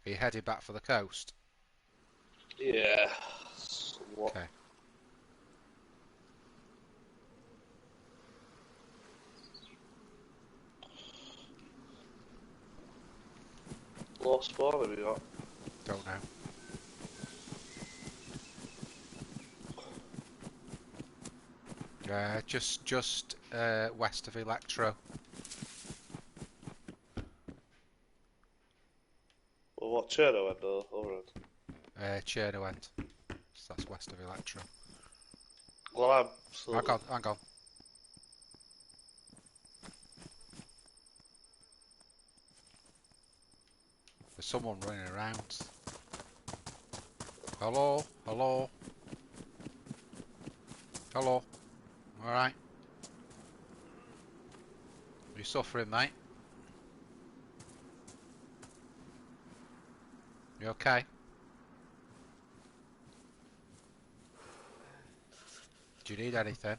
Are you heading back for the coast? Yeah. Somewhat. Okay. What spawn have you got? Don't know. Just west of Electro. Well, what Chernarus end or other end? Chernarus. So that's west of Electro. Well, I'm sort Hang of... on, hang on. There's someone running around. Hello? Hello? Hello? Alright. You suffering, mate? You okay? Do you need anything?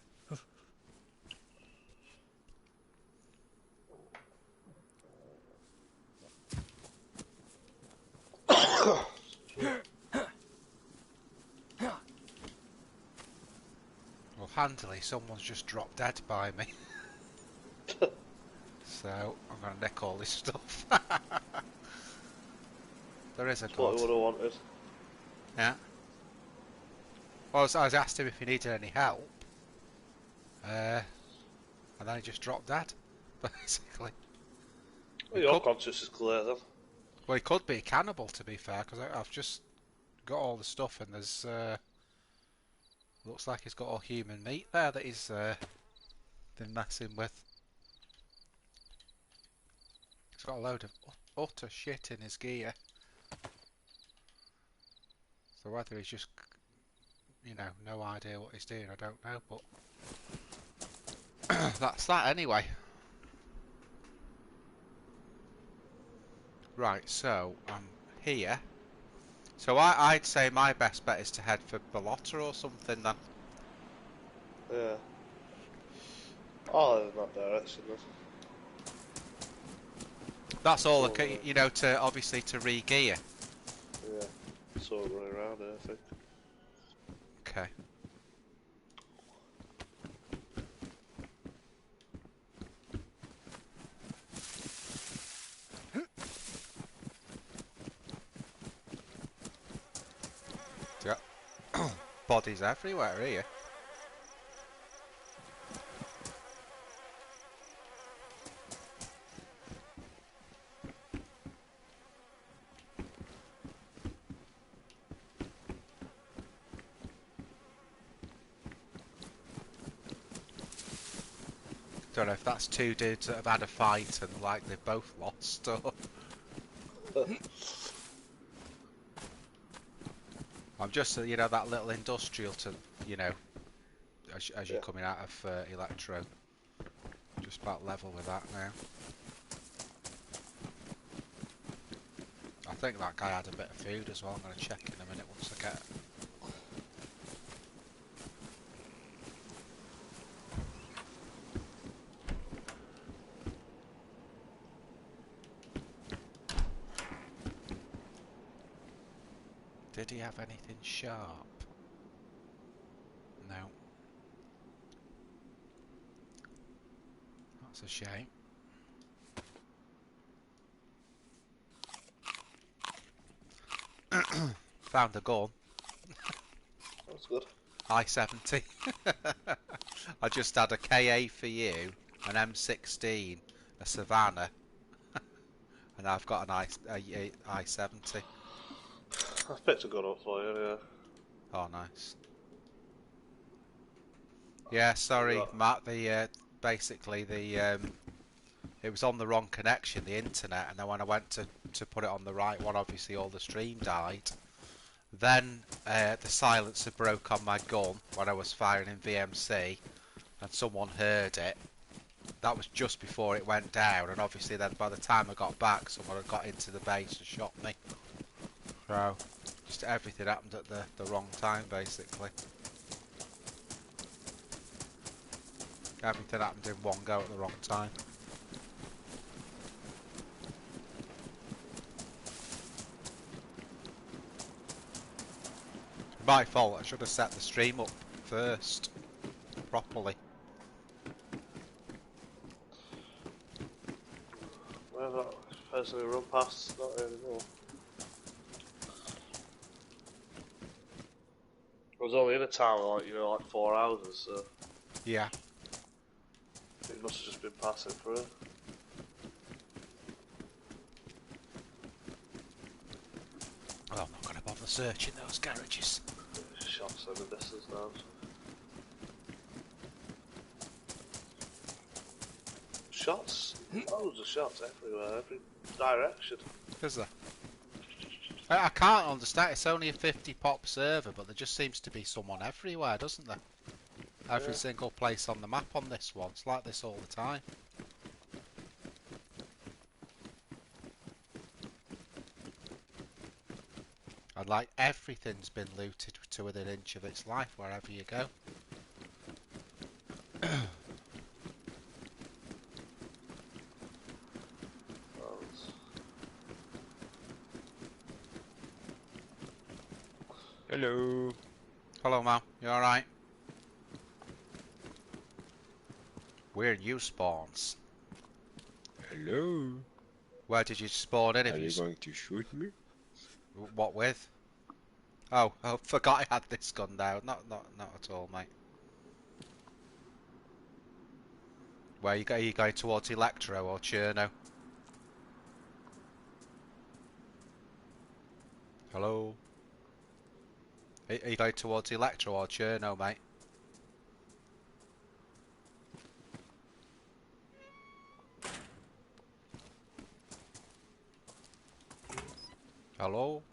Well, handily, someone's just dropped dead by me. So, I'm going to nick all this stuff. There is a That's what god. I would have wanted. Yeah. Well, I was asked him if he needed any help. And then he just dropped dead, basically. Well, your conscience is clear then. Well, he could be a cannibal, to be fair, because I've just got all the stuff and there's... looks like he's got all human meat there that he's been messing with. He's got a load of utter shit in his gear. So whether he's just, you know, no idea what he's doing, I don't know, but... That's that anyway. Right, so I'm here. So I'd say my best bet is to head for Balota or something then. Yeah. I'll head in that direction then. That's all, So, you know, to obviously to re-gear. yeah. Sort of running around here, I think. Okay. Bodies everywhere here. Don't know if that's two dudes that have had a fight and like they've both lost or... I'm just, you know, that little industrial to, you know, as you're coming out of Electro. Just about level with that now. I think that guy had a bit of food as well. I'm going to check in a minute once I get... Did he have anything sharp? No. That's a shame. Found a gun. That's good. I-70. I just had a KA for you, an M16, a Savannah, and I've got an I-70. I've picked a gun up for you, yeah. Oh, nice. Yeah, sorry, Matt. The basically the it was on the wrong connection, the internet, and then when I went to put it on the right one, obviously all the stream died. Then the silencer broke on my gun when I was firing in VMC, and someone heard it. That was just before it went down, and obviously then by the time I got back, someone had got into the base and shot me. So, just everything happened at the wrong time, basically. Everything happened in one go at the wrong time. My fault, I should have set the stream up first, properly. Where's that person who run past? Not anymore. I was only in a town like, like 4 hours, so Yeah. it must have just been passing through. Oh, I'm not going to bother searching those garages. Shots in the distance now. Shots? Loads of shots everywhere, every direction. Is there? I can't understand, it's only a 50 pop server, but there just seems to be someone everywhere, doesn't there? Every single place on the map on this one. It's like this all the time. And like everything's been looted to within an inch of its life wherever you go. Hello. Hello, Mal. You alright? Where you spawns? Hello. Where did you spawn in? Are you going to shoot me? What with? Oh, I forgot I had this gun now. Not at all, mate. Where are you going towards Electro or Cherno? Hello? Are you going towards Electro or Cherno, mate? Hello?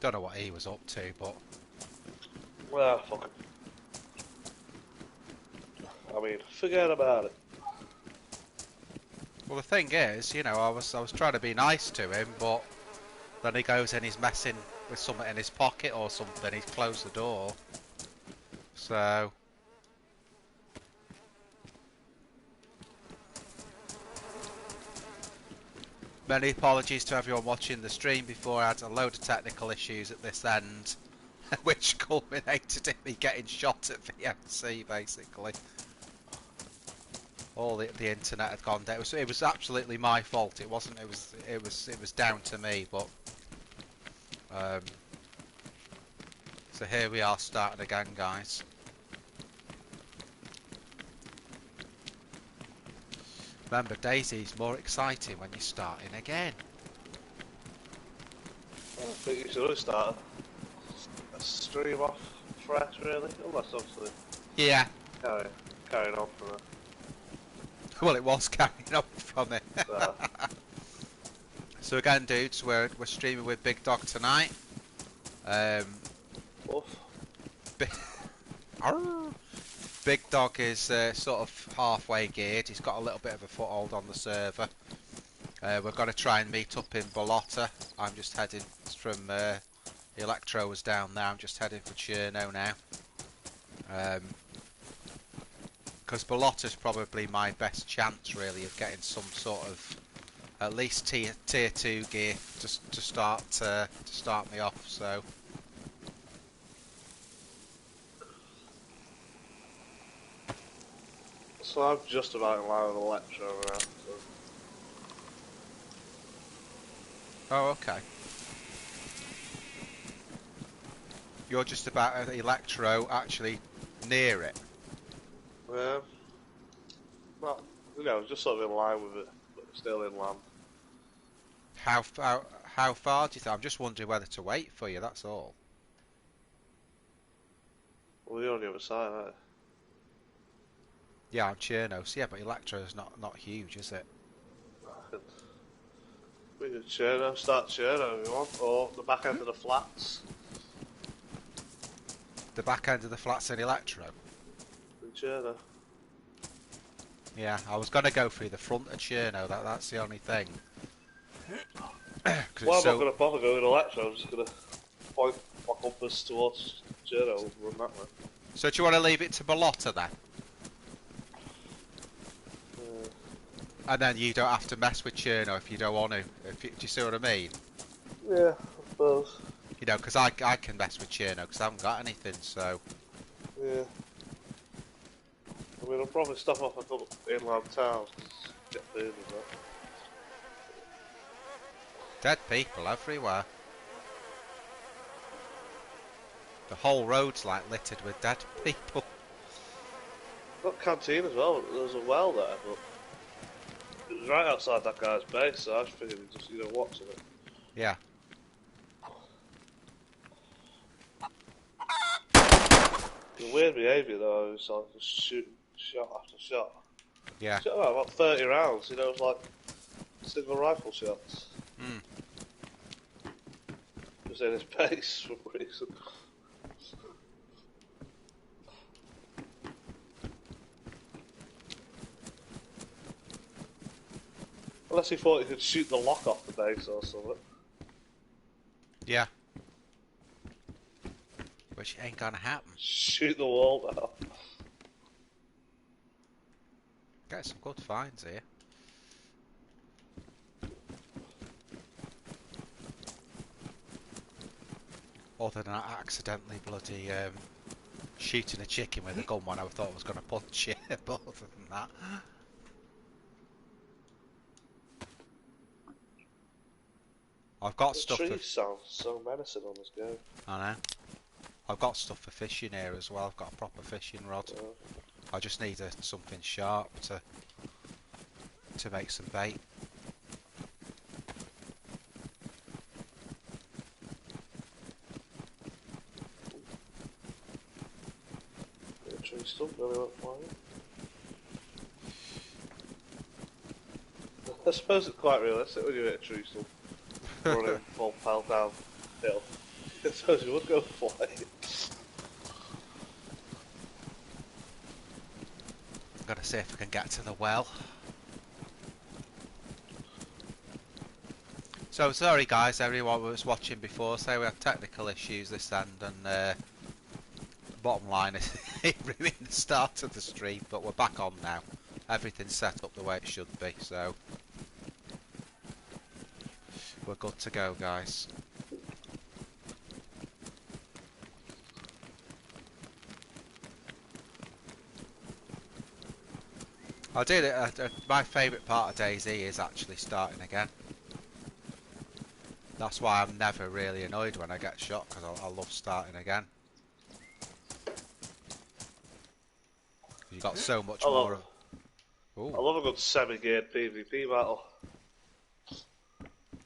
Don't know what he was up to, but... Well, fuck it. I mean, forget about it. Well, the thing is, I was trying to be nice to him, but then he goes and he's messing with something in his pocket or something. He's closed the door. So... Many apologies to everyone watching the stream before. I had a load of technical issues at this end, which culminated in me getting shot at VMC, basically. All the internet had gone down. It was absolutely my fault. It wasn't. It was down to me. But so here we are, starting again, guys. Remember, DayZ's more exciting when you're starting again. I think you should have started a stream off fresh, really. Unless, obviously, Yeah. carrying on from it. Well, it was carrying on from it. So. So again, dudes, we're streaming with Bigdog tonight. Wolf. Bigdog is sort of halfway geared. He's got a little bit of a foothold on the server. We're going to try and meet up in Bolotta. I'm just heading from Electro was down there. I'm just heading for Cherno now. Because Bolotta's probably my best chance, really, of getting some sort of at least tier 2 gear to start me off. So I'm just about in line with Electro now. So. Oh, okay. You're just about at Electro, actually near it. Well, just sort of in line with it, but still in land. How far do you think? I'm just wondering whether to wait for you, that's all. Well, you're on the other side, aren't you? Yeah, I'm Chernarus. Yeah, but Electro's not huge, is it? We could start Cherno if you want, or the back end of the flats. The back end of the flats in Electro? In Cherno. Yeah, I was going to go through the front of Cherno, that's the only thing. Well, I'm not going to bother going Electro, I'm just going to point my compass towards Cherno and run that way. So do you want to leave it to Bolotta then? And then you don't have to mess with Cherno if you don't want to. Do you see what I mean? Yeah, I suppose. You know, because I can mess with Cherno because I haven't got anything, so... Yeah. I mean, I'll probably stop off a couple inland towns because get food and that. Dead people everywhere. The whole road's like littered with dead people. Got a canteen as well. There was a well there, but it was right outside that guy's base, so I just figured he'd just, watching it. Yeah. The weird behaviour though, it was like just shooting shot after shot. Yeah. Shot about 30 rounds, it was like single rifle shots. Hmm. Just in his base for some reason. Unless he thought he could shoot the lock off the base or something. Yeah. Which ain't gonna happen. Shoot the wall down. Get some good finds here. Other than accidentally bloody shooting a chicken with a gun when I thought I was going to punch it, but other than that... I've got stuff for... trees sound so menacing on this game. I know. I've got stuff for fishing here as well. I've got a proper fishing rod. Yeah. I just need something sharp to make some bait. Yeah, tree stump really went flying. I suppose it's quite realistic when you hit a tree stump running full pelt down hill. I suppose you would go flying. I've got to see if I can get to the well. So sorry guys, everyone who was watching before, so we had technical issues this end, and bottom line is it ruined the start of the stream, but we're back on now. Everything's set up the way it should be, so we're good to go, guys. I did it. My favourite part of DayZ is actually starting again. That's why I'm never really annoyed when I get shot, because I love starting again. You've got so much more. I love a good semi-geared PvP battle.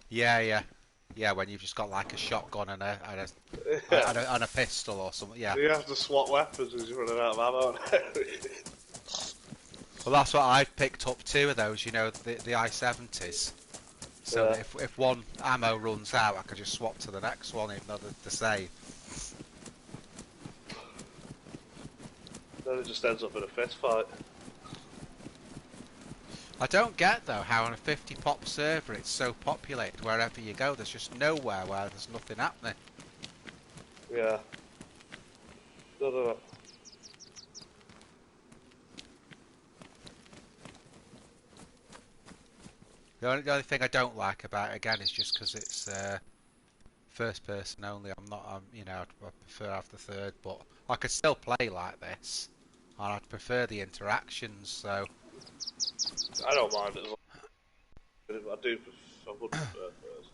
Yeah. When you've just got like a shotgun and a pistol or something. Yeah. You have to swap weapons as you're running out of ammo. Well, that's what I've picked up 2 of those. You know, the I-70s. So yeah. that if one ammo runs out, I can just swap to the next one, even though they're the same. Then it just ends up in a fist fight. I don't get though how on a 50 pop server it's so populated wherever you go. There's just nowhere where there's nothing happening. Yeah. No. The only thing I don't like about it again is just because it's first person only. You know, I prefer to have the third, but I could still play like this, and I'd prefer the interactions. So I don't mind it as well. I would prefer first.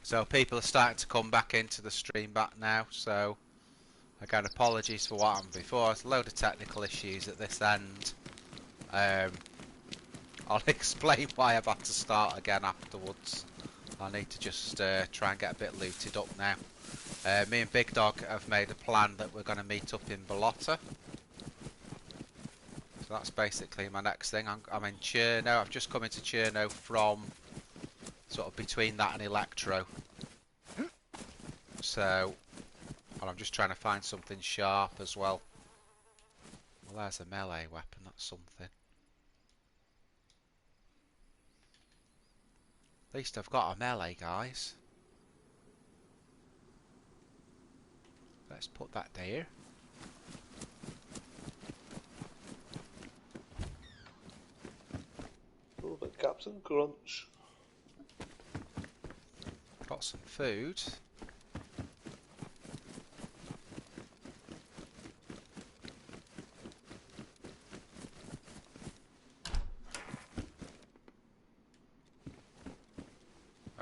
So people are starting to come back into the stream back now, so again apologies for what happened before. There's a load of technical issues at this end. I'll explain why I've had to start again afterwards. I need to just try and get a bit looted up now. Me and Bigdog have made a plan that we're going to meet up in Balota. So that's basically my next thing. I'm in Cherno. I've just come into Cherno from sort of between that and Electro. So, and I'm just trying to find something sharp as well. Well, there's a melee weapon, that's something. At least I've got a melee, guys. Let's put that there. Oh, but Captain Crunch. Got some food.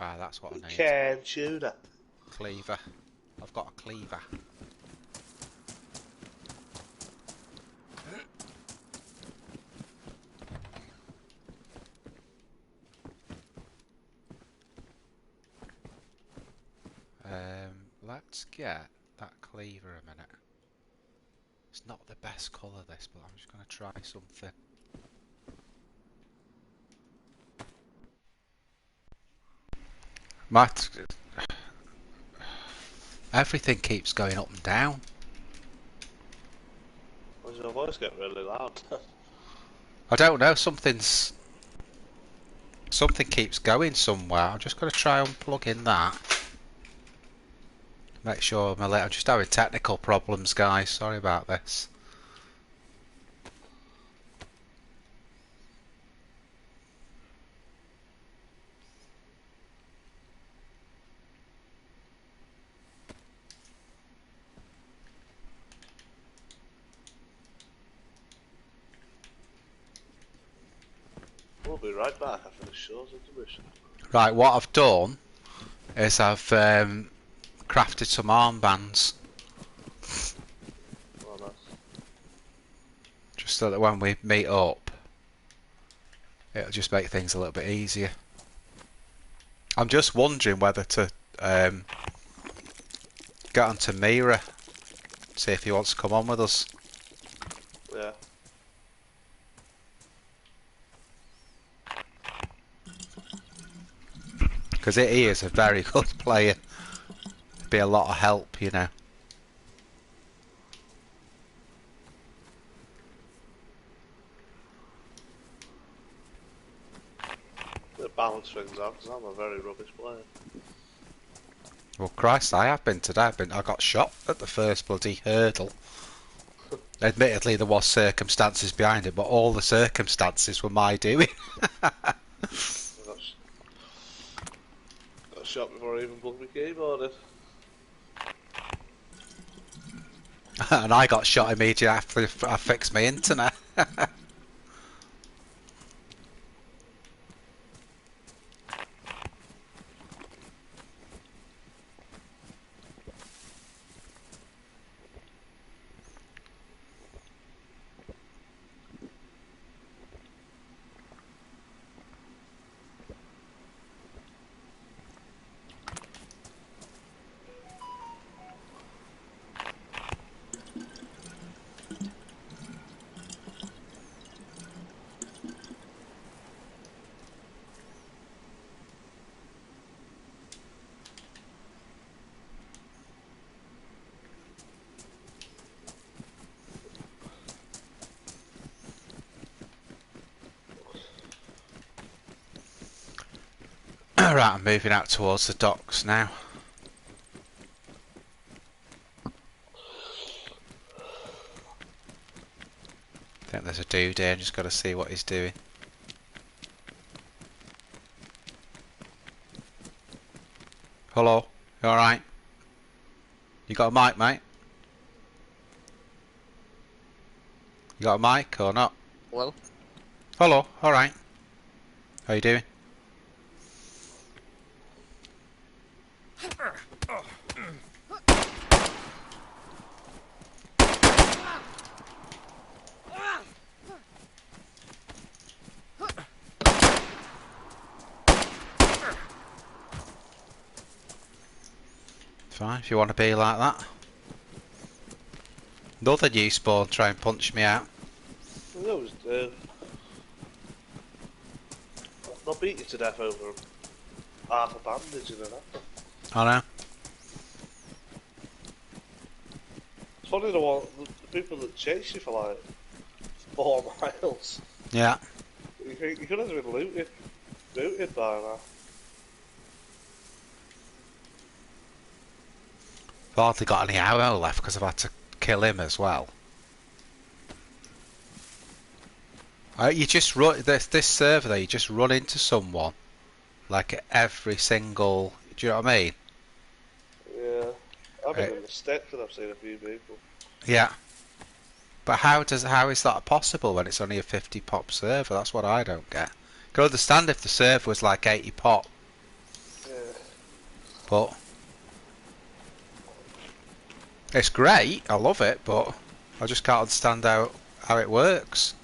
Ah, that's what I need. Can shooter. Cleaver. I've got a cleaver. Let's get that cleaver a minute. It's not the best colour this, but I'm just going to try something. Everything keeps going up and down. Why does your voice get really loud? I don't know, something keeps going somewhere. I'm just going to try unplugging that. Make sure I'm just having technical problems, guys. Sorry about this. We'll be right back after the short intermission. Right, what I've done is I've crafted some armbands. Oh, nice. Just so that when we meet up, it'll just make things a little bit easier. I'm just wondering whether to get onto Mira, see if he wants to come on with us. Yeah. Because he is a very good player. Be a lot of help, you know. To balance things out, because I'm a very rubbish player. Well, Christ, I have been today. I got shot at the first bloody hurdle. Admittedly, there was circumstances behind it, but all the circumstances were my doing. I got shot before I even plugged my keyboard in. And I got shot immediately after I fixed my internet. Right, I'm moving out towards the docks now. I think there's a dude here, just got to see what he's doing. Hello, you alright? You got a mic, mate? You got a mic or not? Well, Hello, alright. How you doing? Fine, if you want to be like that. Another new spawn try and punch me out. Those they'll beat you to death over half a bandage and that. I know. It's funny the people that chase you for like 4 miles. Yeah. You could have been looted by now. I've hardly got any ammo left because I've had to kill him as well. You just run this server though. You just run into someone like every single. Do you know what I mean? Yeah, I've been in the States and I've seen a few people. Yeah. But how is that possible when it's only a 50 pop server? That's what I don't get. I can understand if the server was like 80 pop. Yeah. But it's great. I love it, but I just can't understand how it works.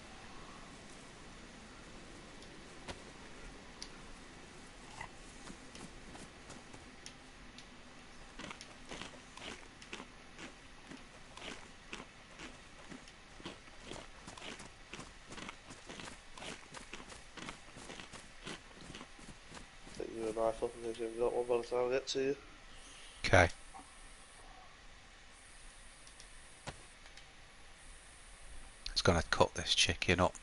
Take you a knife up and you've got one by the time I get to you. Okay. It's gonna cut this chicken up.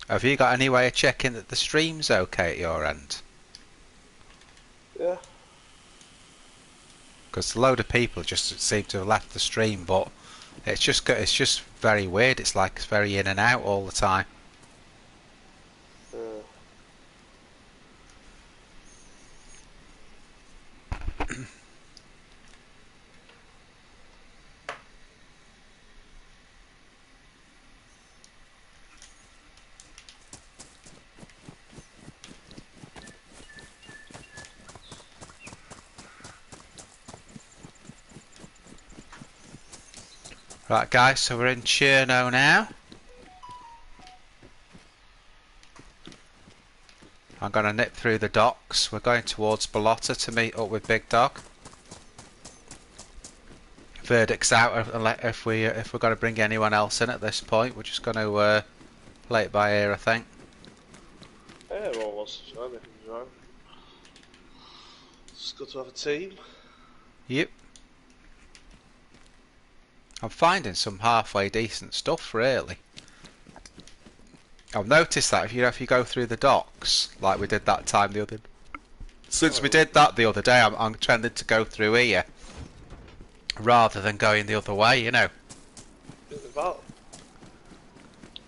Have you got any way of checking that the stream's okay at your end? Yeah. Because a load of people just seem to have left the stream, but it's just very weird. It's like it's very in and out all the time. Right guys, so we're in Chernarus now. I'm going to nip through the docks. We're going towards Balota to meet up with Bigdog. Verdict's out if we're going to bring anyone else in at this point. We're just going to play it by ear, I think. Yeah, everyone wants to join, they can join. It's good to have a team. Yep. I'm finding some halfway decent stuff, really. I've noticed that if you go through the docks, like we did that time the other. Since we did that the other day, I'm tending to go through here rather than going the other way. You know. There's about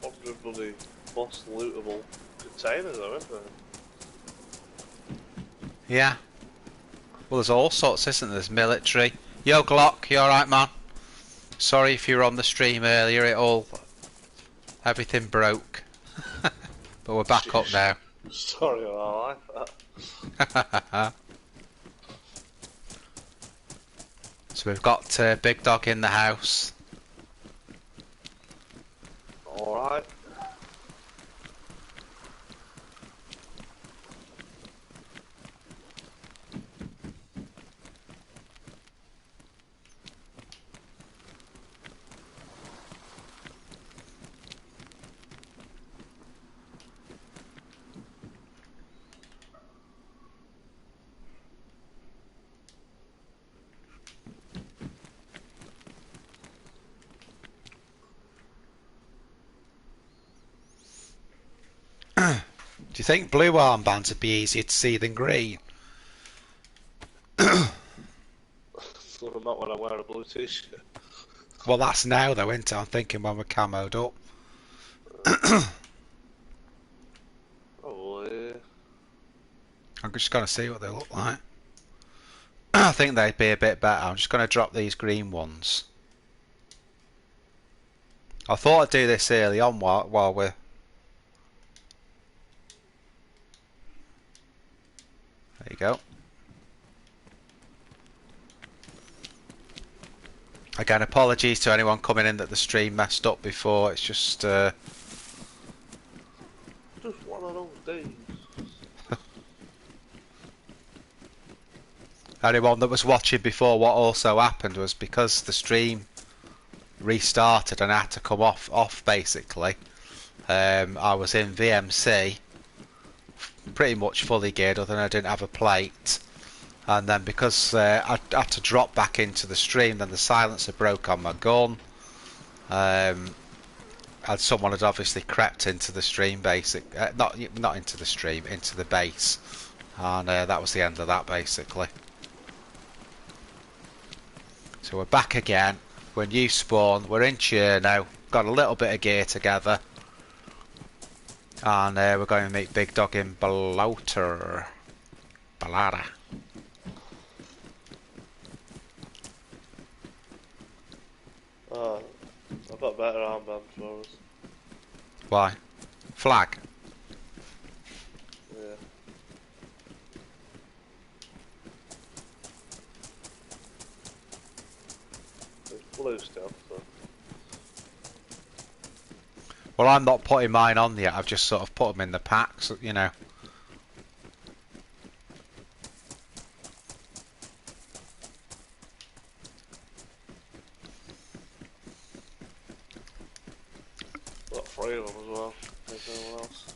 100 bloody plus lootable containers, though, isn't there? Yeah. Well, there's all sorts, isn't there? There's military. Yo, Glock, you alright, man? Sorry if you were on the stream earlier, everything broke. But we're back up now. Sorry, I like that. So we've got Bigdog in the house. Alright. Do you think blue armbands would be easier to see than green? Not when I wear a blue t-shirt. Well, that's now though, isn't it? I'm thinking when we're camoed up. Oh, yeah. I'm just going to see what they look like. I think they'd be a bit better. I'm just going to drop these green ones. I thought I'd do this early on while we're... There you go. Again, apologies to anyone coming in that the stream messed up before. It's just... Just one of those days. Anyone that was watching before, what also happened was because the stream restarted and I had to come off basically. I was in VMC, pretty much fully geared, other than I didn't have a plate. And then because I had to drop back into the stream, then the silencer broke on my gun. And and someone had obviously crept into the stream, not into the stream, into the base, and that was the end of that basically. So we're back again. We're new spawn. We're in Cherno. Got a little bit of gear together, and we're going to meet Bigdog in Ballara. Oh, I've got better armband for us. Why? Flag. Yeah. It's blue still, so. Well, I'm not putting mine on yet. I've just sort of put them in the packs, you know. Got 3 of them as well. There's no one else.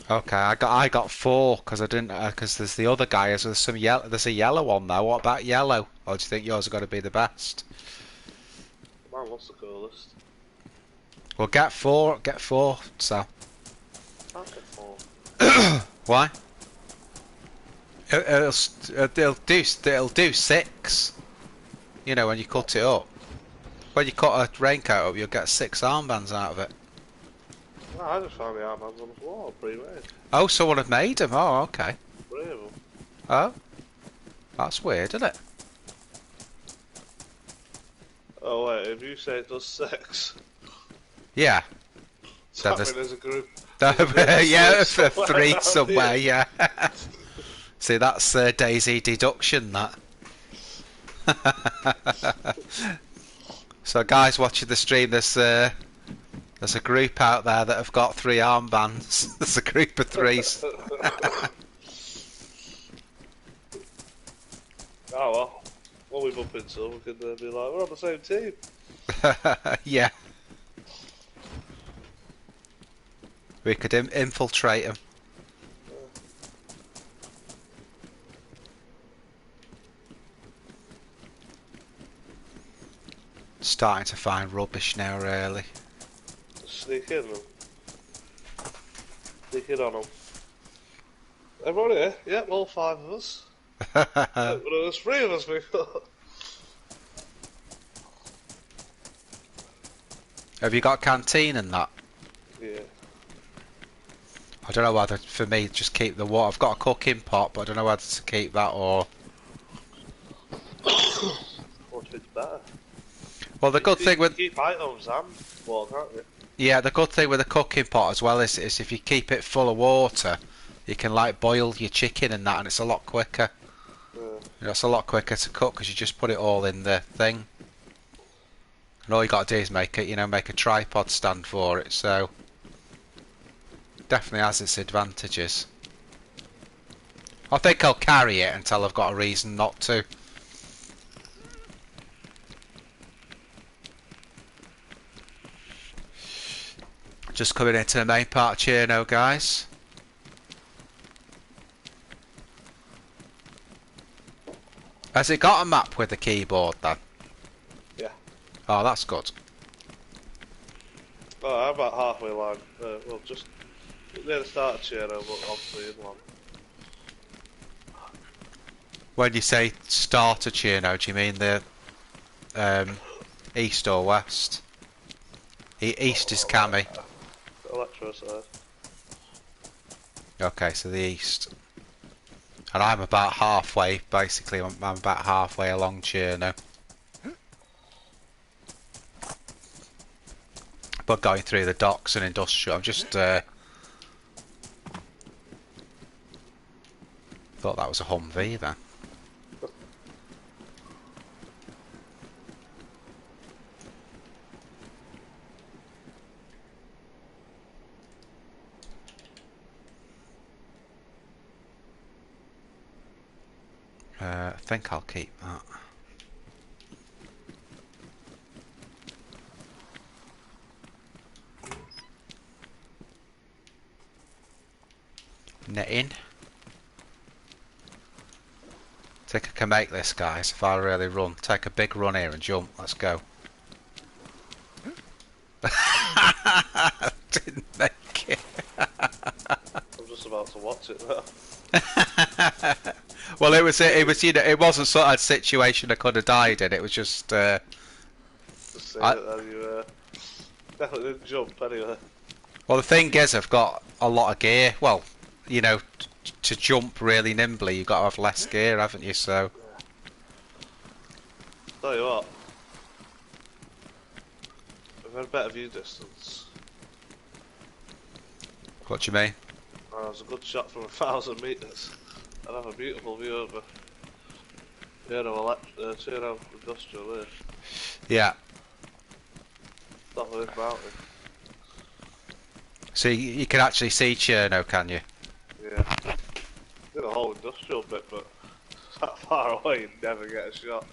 Okay, I got 4 because I didn't because there's the other guy. There's some yellow. There's a yellow one though. What about yellow? Or do you think yours are going to be the best? Man, what's the coolest? Well, get 4. Get 4. So. Can't get 4. Why? It'll do 6. You know when you cut it up. When you cut a raincoat up, you'll get 6 armbands out of it. No, I just found the armbands on the floor, pre-made. Oh, someone had made them. Oh, okay. 3 of them. Oh, that's weird, isn't it? Oh wait, if you say it does 6, Yeah. does So that mean there's a group? yeah, for 3 somewhere. Yeah. See, that's DayZ deduction. That. So, guys watching the stream, there's a group out there that have got 3 armbands. There's a group of 3s. Oh well, when we bump into them, we can be like, we're on the same team. Yeah. We could infiltrate them. Starting to find rubbish now, really. Sneak in them. Sneak in on them. Everyone here? Yep, all 5 of us. But there's 3 of us before. Have you got a canteen and that? Yeah. I don't know whether, for me, just keep the water. I've got a cooking pot, but I don't know whether to keep that or... Which bit's better? Well, the good thing with... Keep items and water, can't you? Yeah, the good thing with the cooking pot as well is if you keep it full of water, you can like boil your chicken and that, and it's a lot quicker. Yeah. You know, it's a lot quicker to cook because you just put it all in the thing. And all you got to do is make a tripod stand for it, so... Definitely has its advantages. I think I'll carry it until I've got a reason not to. Just coming into the main part of Cherno, guys. Has it got a map with a keyboard then? Yeah. Oh, that's good. Oh, I'm about halfway line. Well, just near the start of Cherno, but on the inland. When you say start of Cherno, do you mean the east or west? East is Cami. Electro side. Okay, so the east. And I'm about halfway, basically, I'm about halfway along Cherno. But going through the docks and industrial, I'm just... thought that was a Humvee then. I think I'll keep that. Netting. Think I can make this, guys, if I really run. Take a big run here and jump. Let's go. Didn't make it. I'm just about to watch it now. Well, it was you know, it wasn't sort of a situation I could have died in. It was just. Just saying that you definitely didn't jump anyway. Well, the thing is, I've got a lot of gear. Well, you know, to jump really nimbly, you've got to have less gear, haven't you? So. Tell you what, we've had better view distance. What do you mean? That was a good shot from 1,000 metres. I'd have a beautiful view over Chernarus Industrial there. Yeah. Top of this mountain. So you can actually see Cherno, can you? Yeah. Did a whole industrial bit, but that far away, you'd never get a shot.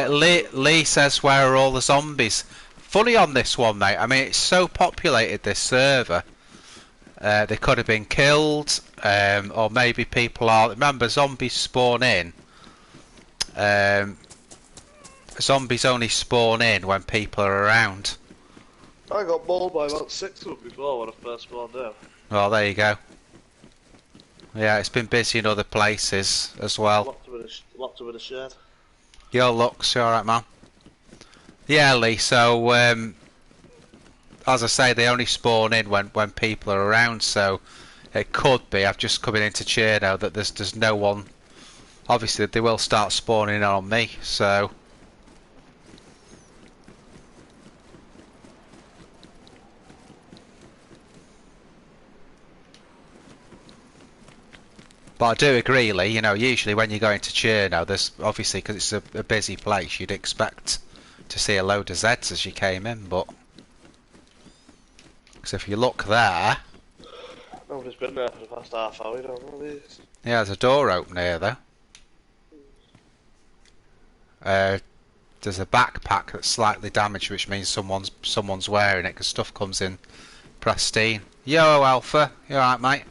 Lee says, where are all the zombies? Funny on this one, mate. I mean, it's so populated, this server. They could have been killed, or maybe people are... Remember, zombies spawn in. Zombies only spawn in when people are around. I got mauled by about 6 of them before when I first spawned in. Well, there you go. Yeah, it's been busy in other places as well. Locked them in a shed. Your looks, you alright, man? Yeah, Lee, so, as I say, they only spawn in when people are around, so it could be, I've just come into Cherno, that there's no one. Obviously, they will start spawning on me, so... But I do agree, Lee, you know, usually when you go into Cherno, there's obviously, because it's a busy place, you'd expect to see a load of Zeds as you came in, but... Because if you look there... Nobody's been there for the past half hour, you don't know these. Yeah, there's a door open here, though. There's a backpack that's slightly damaged, which means someone's wearing it, because stuff comes in pristine. Yo, Alpha, you alright, mate?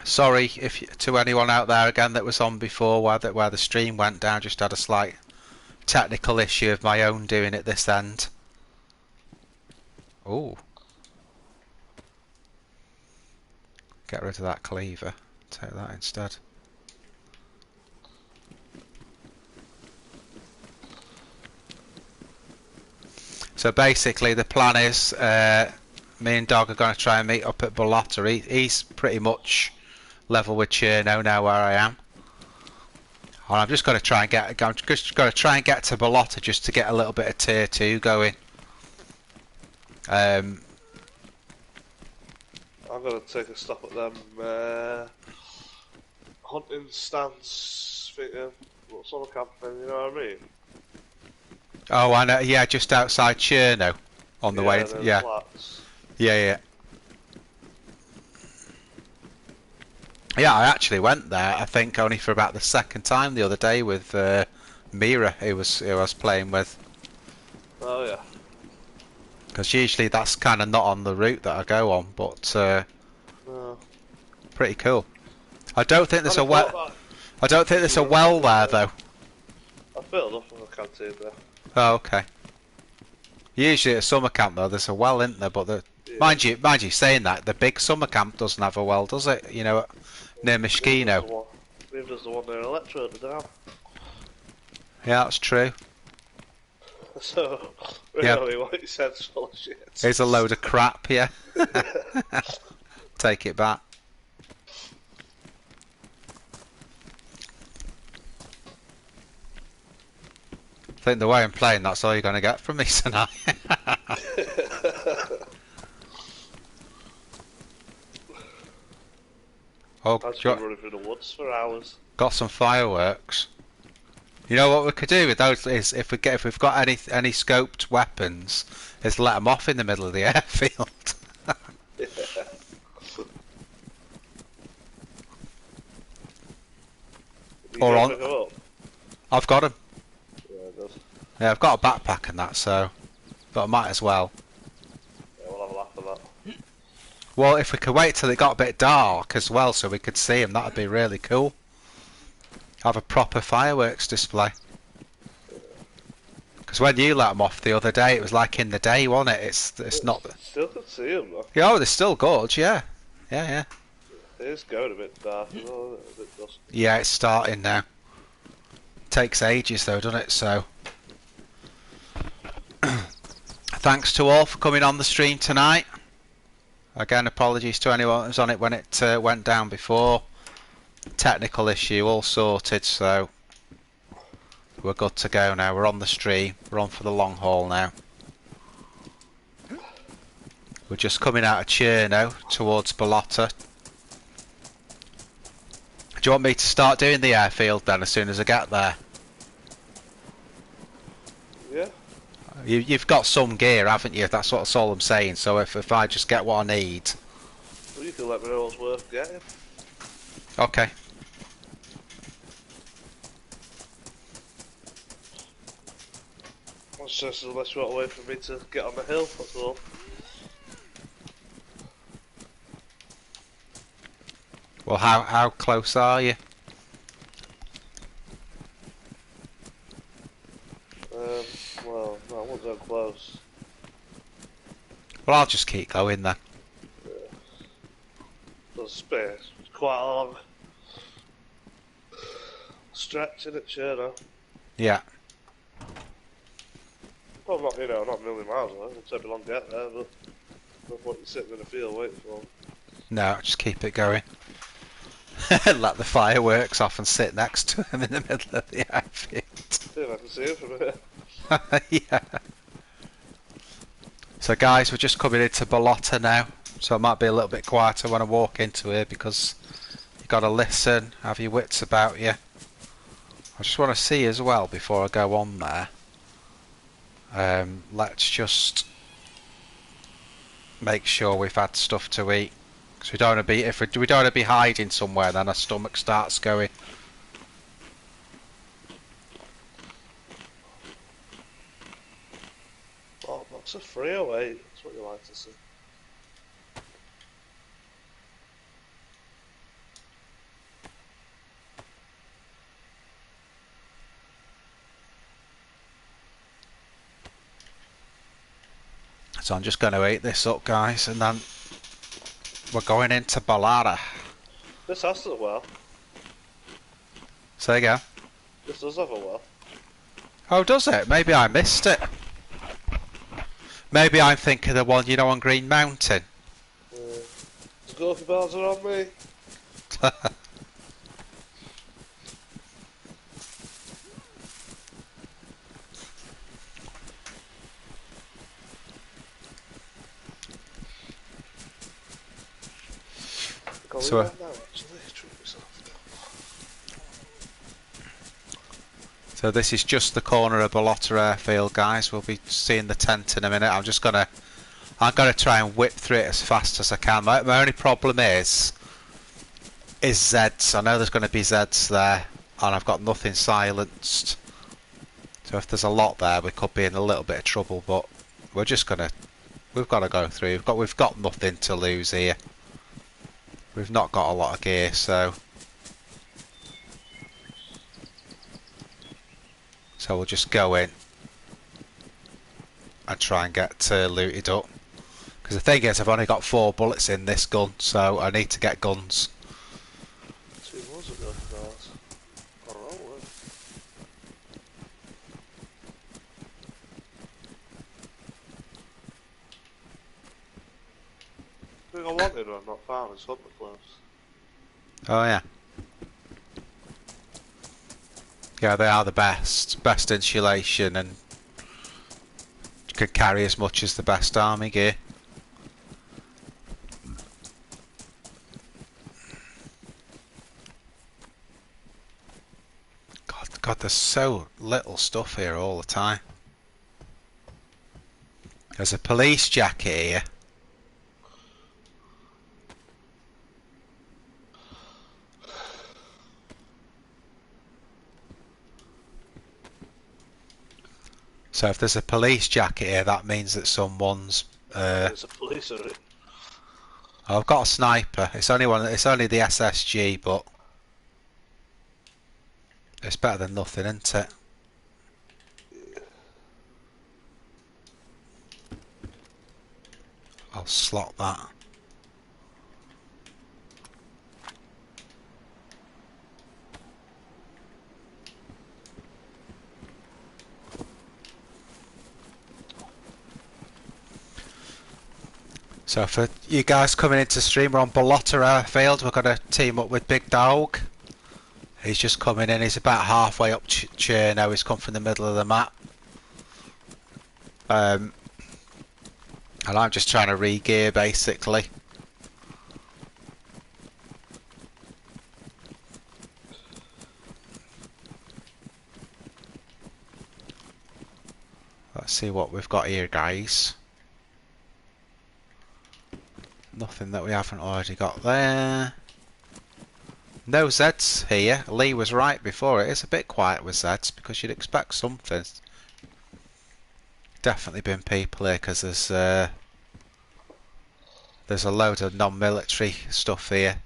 Sorry to anyone out there again that was on before where the stream went down. Just had a slight technical issue of my own doing it this end. Ooh. Get rid of that cleaver. Take that instead. So basically the plan is me and Dog are going to try and meet up at Ballotta. He's pretty much level with Cherno now where I am. And I'm just going to try and get to Ballotta just to get a little bit of tier 2 going. I'm going to take a stop at them hunting stance thing, what sort of camping, you know what I mean? Oh, I know, yeah, just outside Cherno on the way, yeah. Flats. Yeah. Yeah, I actually went there, I think only for about the second time the other day with Mira, who I was playing with. Oh yeah. Because usually that's kind of not on the route that I go on, but No. pretty cool. I don't think there's a well. I don't think there's a well there though. I filled up in the canteen there. Oh, okay. Usually at a summer camp though, there's a well, isn't there? But Yeah. mind you, saying that, the big summer camp doesn't have a well, does it? You know, near Moschino. Maybe there's the one near Electrode now. Yeah, that's true. So, Yeah. really, what he said's full of shit. It's a load of crap, yeah. Take it back. I think the way I'm playing, that's all you're going to get from me tonight. Oh, I've been running through the woods for hours. got some fireworks. You know what we could do with those is if we've got any scoped weapons, is let them off in the middle of the airfield. Yeah. Or on. Pick 'em up? I've got them. Yeah, it does. Yeah, I've got a backpack and that, so but I might as well. Yeah, we'll have a laugh at that. Well, if we could wait till it got a bit dark as well, so we could see them, that'd be really cool. Have a proper fireworks display. Because when you let them off the other day, it was like in the day, wasn't it? It's not. Still can see them though. Yeah, oh, they're still good. Yeah, yeah. It is going a bit dark as well, isn't it? A bit dusty. Yeah, it's starting now. Takes ages though, doesn't it? So, thanks to all for coming on the stream tonight. Again, apologies to anyone who was on it when it went down before. Technical issue, all sorted, so we're good to go now. We're on the stream. We're on for the long haul now. We're just coming out of Chernarus towards Balota. Do you want me to start doing the airfield then as soon as I get there? Yeah. You've got some gear, haven't you? That's all I'm saying. So if I just get what I need. Well, you can let me know what's worth getting. Okay. It's just unless you want to wait for me to get on the hill, that's all. Well, how close are you? Well, no, I won't go close. Well, I'll just keep going then. There's space. It's quite a long stretch in it, Chernarus. Yeah. Well, not, not a million miles away. It'll take me long to get there, but no point in sitting in a field waiting for them. No, just keep it going. Let the fireworks off and sit next to him in the middle of the airfield. See if I can see him from here. Yeah. So guys, we're just coming into Balota now, so it might be a little bit quieter when I walk into here because you've got to listen, have your wits about you. I just want to see as well before I go on there. Let's just make sure we've had stuff to eat. Because we don't want to be, we don't want to be hiding somewhere, then our stomach starts going. Oh, that's a 308. That's what you like to see. So I'm just going to eat this up, guys, and then we're going into Balota. This has a well. Say again. This does have a well. Oh, does it? Maybe I missed it. Maybe I'm thinking the one, on Green Mountain. The golf bells are on me. So, so this is just the corner of Balota Airfield, guys. We'll be seeing the tent in a minute. I'm gonna try and whip through it as fast as I can. My only problem is Zeds. I know there's going to be Zeds there, and I've got nothing silenced. So if there's a lot there, we could be in a little bit of trouble. But we're just we've got to go through. We've got nothing to lose here. We've not got a lot of gear, so we'll just go in and try and get looted up. Because the thing is, I've only got 4 bullets in this gun, so I need to get guns. I wanted one, not found. It's hunter close. Oh yeah. Yeah, they are the best. Best insulation, and you can carry as much as the best army gear. God, there's so little stuff here all the time. There's a police jacket here. So if there's a police jacket here, that means that someone's. There's a police already. I've got a sniper. It's only the SSG, but it's better than nothing, isn't it? I'll slot that. So for you guys coming into stream, we're on Ballotta Airfield. We're going to team up with Bigdog. He's just coming in. He's about halfway up Chernarus. He's come from the middle of the map. And I'm just trying to re-gear basically. Let's see what we've got here, guys. Nothing that we haven't already got there. No Zeds here. Lee was right before. It is a bit quiet with Zeds because you'd expect something. Definitely been people here because there's a load of non-military stuff here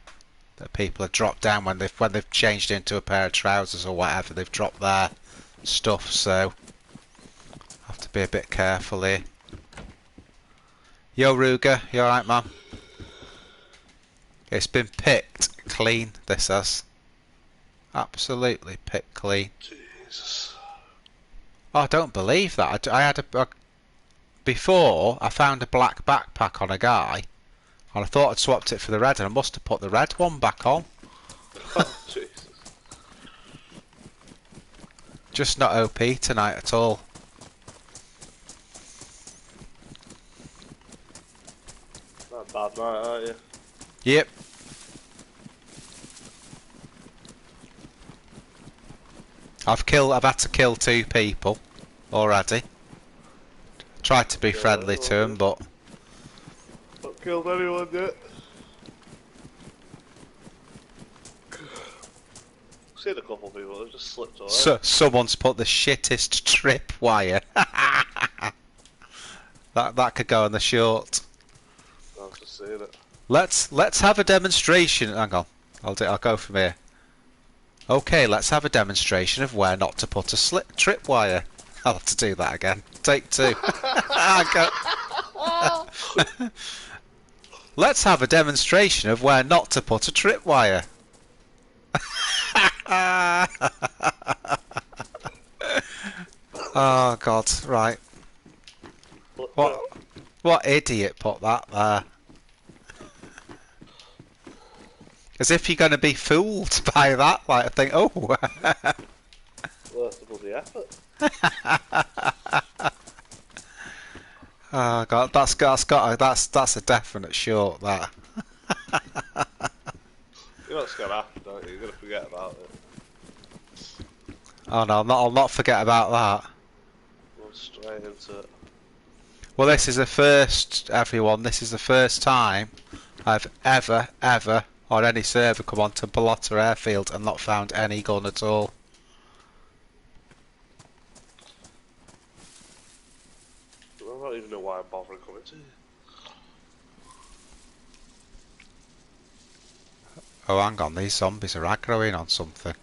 that people have dropped down when they've changed into a pair of trousers or whatever. They've dropped their stuff, so have to be a bit careful here. Yo Ruger, you alright, man? It's been picked clean, this has. Absolutely picked clean. Jesus. Oh, I don't believe that. I had before, I found a black backpack on a guy, and I thought I'd swapped it for the red, and I must have put the red one back on. Oh, Jesus. Just not OP tonight at all. Not a bad night, aren't you? Yep. I've had to kill 2 people already. Tried to be friendly to them, but Not killed anyone yet. I've seen a couple of people that just slipped away. someone's put the shittest trip wire. that could go on the short. I've just seen it. Let's have a demonstration. Hang on, I'll go from here. Okay, let's have a demonstration of where not to put a trip wire. I'll have to do that again. Take 2. Let's have a demonstration of where not to put a trip wire. Oh God! Right. What idiot put that there? As if you're going to be fooled by that, like I think, oh. Worth the bloody effort. Oh God, that's a definite short. That. You know what's gonna happen, don't you? You're gonna forget about it. Oh no, I'll not forget about that. Go straight into it. Well, this is the first, everyone. This is the first time I've ever on any server come onto Ballotta Airfield and not found any gun at all. I don't even know why I'm bothering coming to you. Oh, hang on, these zombies are aggroing on something.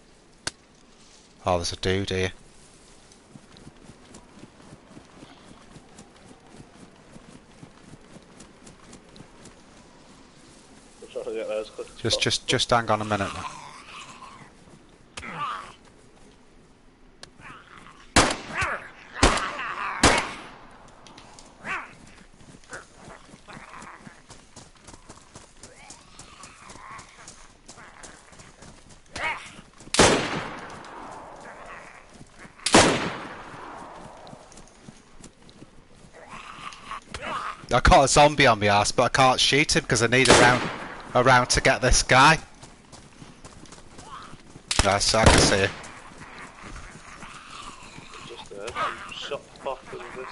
Oh, there's a dude here. I'm trying to get there as quick as possible. Just hang on a minute. I got a zombie on my ass, but I can't shoot him because I need a round to get this guy. Nice, I can see it. Just there. Shot off in this.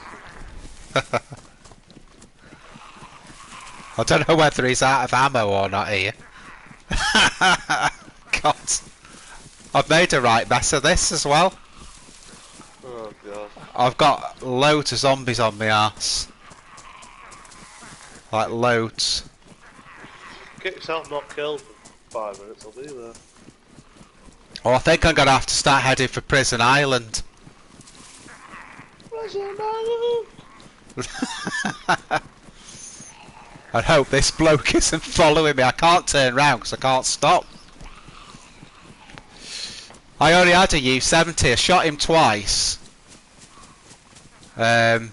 I don't know whether he's out of ammo or not here. God. I've made a right mess of this as well. Oh God. I've got loads of zombies on my ass. Like loads. Get yourself not killed for 5 minutes, I'll be there. Oh, I think I'm gonna have to start heading for Prison Island. Prison Island! and hope this bloke isn't following me. I can't turn round because I can't stop. I only had a U70. I shot him twice. That's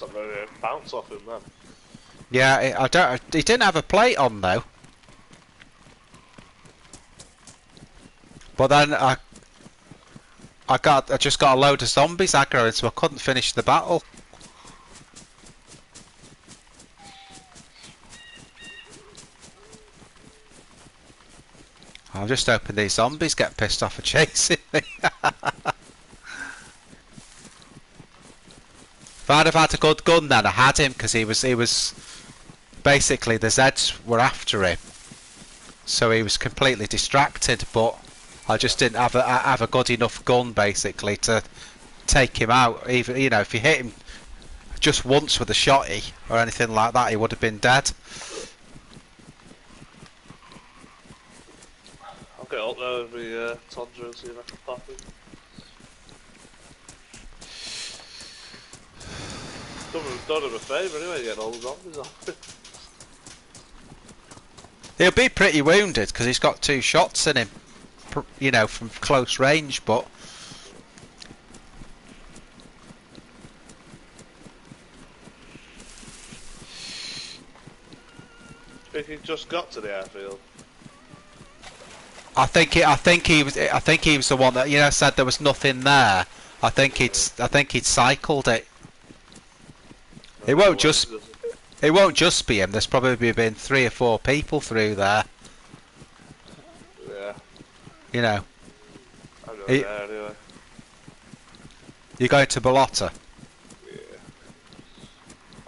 not going to bounce off him then. Yeah, I don't. He didn't have a plate on though. But then I just got a load of zombies aggroing, so I couldn't finish the battle. I'm just hoping these zombies get pissed off for chasing me. If I'd have had a good gun then, I had him because he was basically the Zeds were after him, so he was completely distracted. But I just didn't have a good enough gun basically to take him out. Even if you hit him just once with a shotty or anything like that, he would have been dead. I'll get up there with the Tundra and see if I can pop him. Done him a favour anyway, getting all the zombies off. He'll be pretty wounded because he's got 2 shots in him, from close range. But I think he just got to the airfield. I think he was the one that said there was nothing there. I think he'd cycled it. It won't just be him. There's probably been 3 or 4 people through there. Yeah. You know. I'm not there anyway. You're going to Ballotta? Yeah.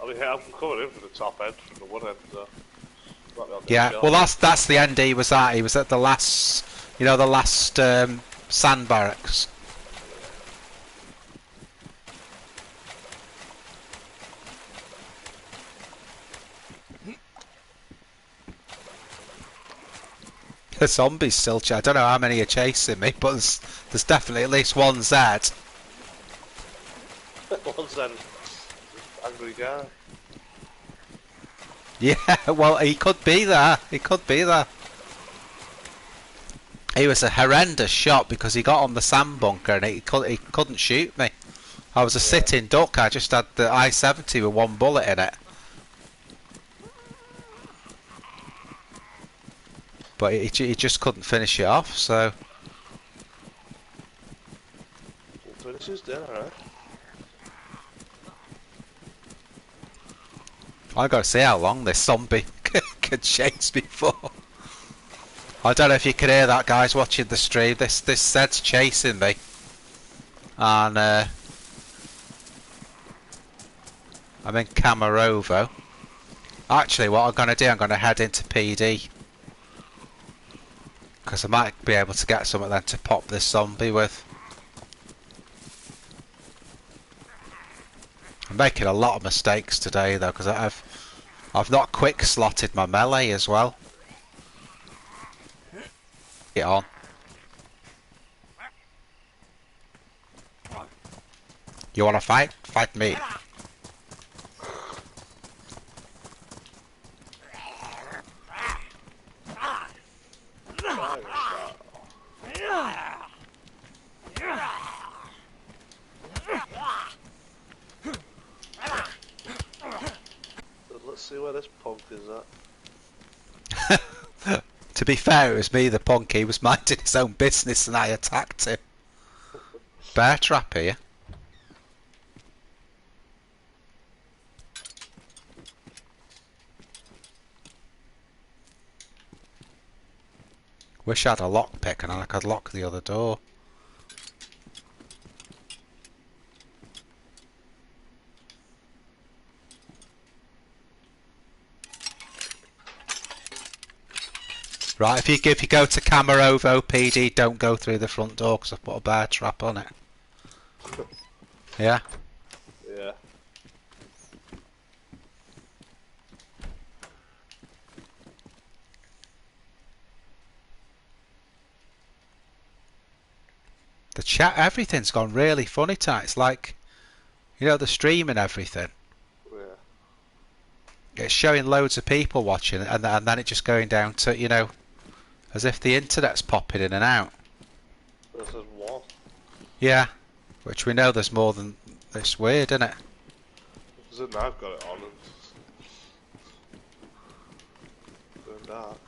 I mean, I'm coming in from the top end, from the one end, so. Yeah. Well, that's the end he was at. He was at the last, the last sand barracks. The zombies still. I don't know how many are chasing me, but there's definitely at least one Zed. One Zed, angry guy. Yeah, well, he could be there. He could be there. He was a horrendous shot because he got on the sand bunker and he couldn't shoot me. I was a sitting duck. I just had the I-70 with 1 bullet in it. But he just couldn't finish it off, so... We'll finish his dinner, right? I gotta see how long this zombie can chase me for. I don't know if you can hear that, guys, watching the stream. This Zed's chasing me. And I'm in Camarovo. Actually, what I'm gonna do, I'm gonna head into PD. Because I might be able to get something then to pop this zombie with. I'm making a lot of mistakes today though, because I've not quick slotted my melee as well. Get on. You wanna fight? Fight me. Let's see where this punk is at. To be fair, it was me, the punk. He was minding his own business and I attacked him. Bear trap here. Wish I had a lockpick and I could lock the other door. Right, if you go to Camarovo PD, don't go through the front door because I've put a bear trap on it. Yeah? Yeah. The chat, everything's gone really funny tonight. It's like, the stream and everything. Yeah. it's showing loads of people watching, and then it just going down to, you know, as if the internet's popping in and out. This is one. Yeah, which we know there's more than. It's weird, isn't it? Because then I've got it on and it's going dark.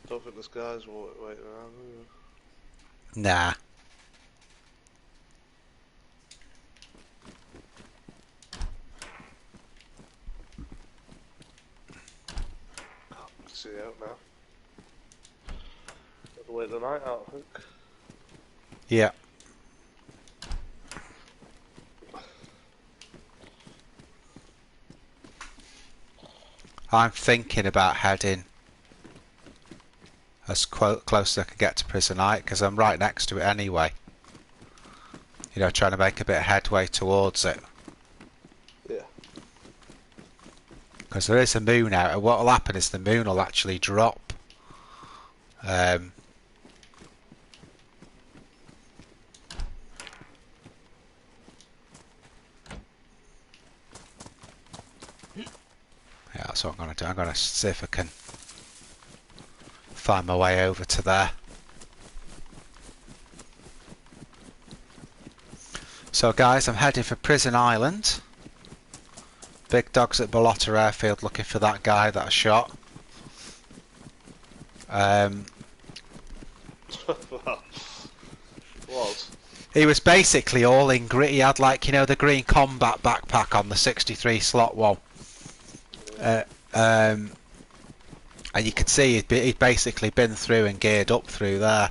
Don't think this guy's waiting around. Nah. See out now. Have to wait the night out, I think. Yeah. I'm thinking about heading as close as I can get to Prison Night, because I'm right next to it anyway. You know, trying to make a bit of headway towards it. Yeah. Because there is a moon out, and what will happen is the moon will actually drop. Yeah, that's what I'm going to do. I'm going to see if I can find my way over to there. So guys, I'm heading for Prison Island. Bigdog's at Ballotta Airfield looking for that guy that I shot. Was. He was basically all in grit. He had, like, you know, the green combat backpack on the 63 slot one. And you could see he'd basically been through and geared up through there.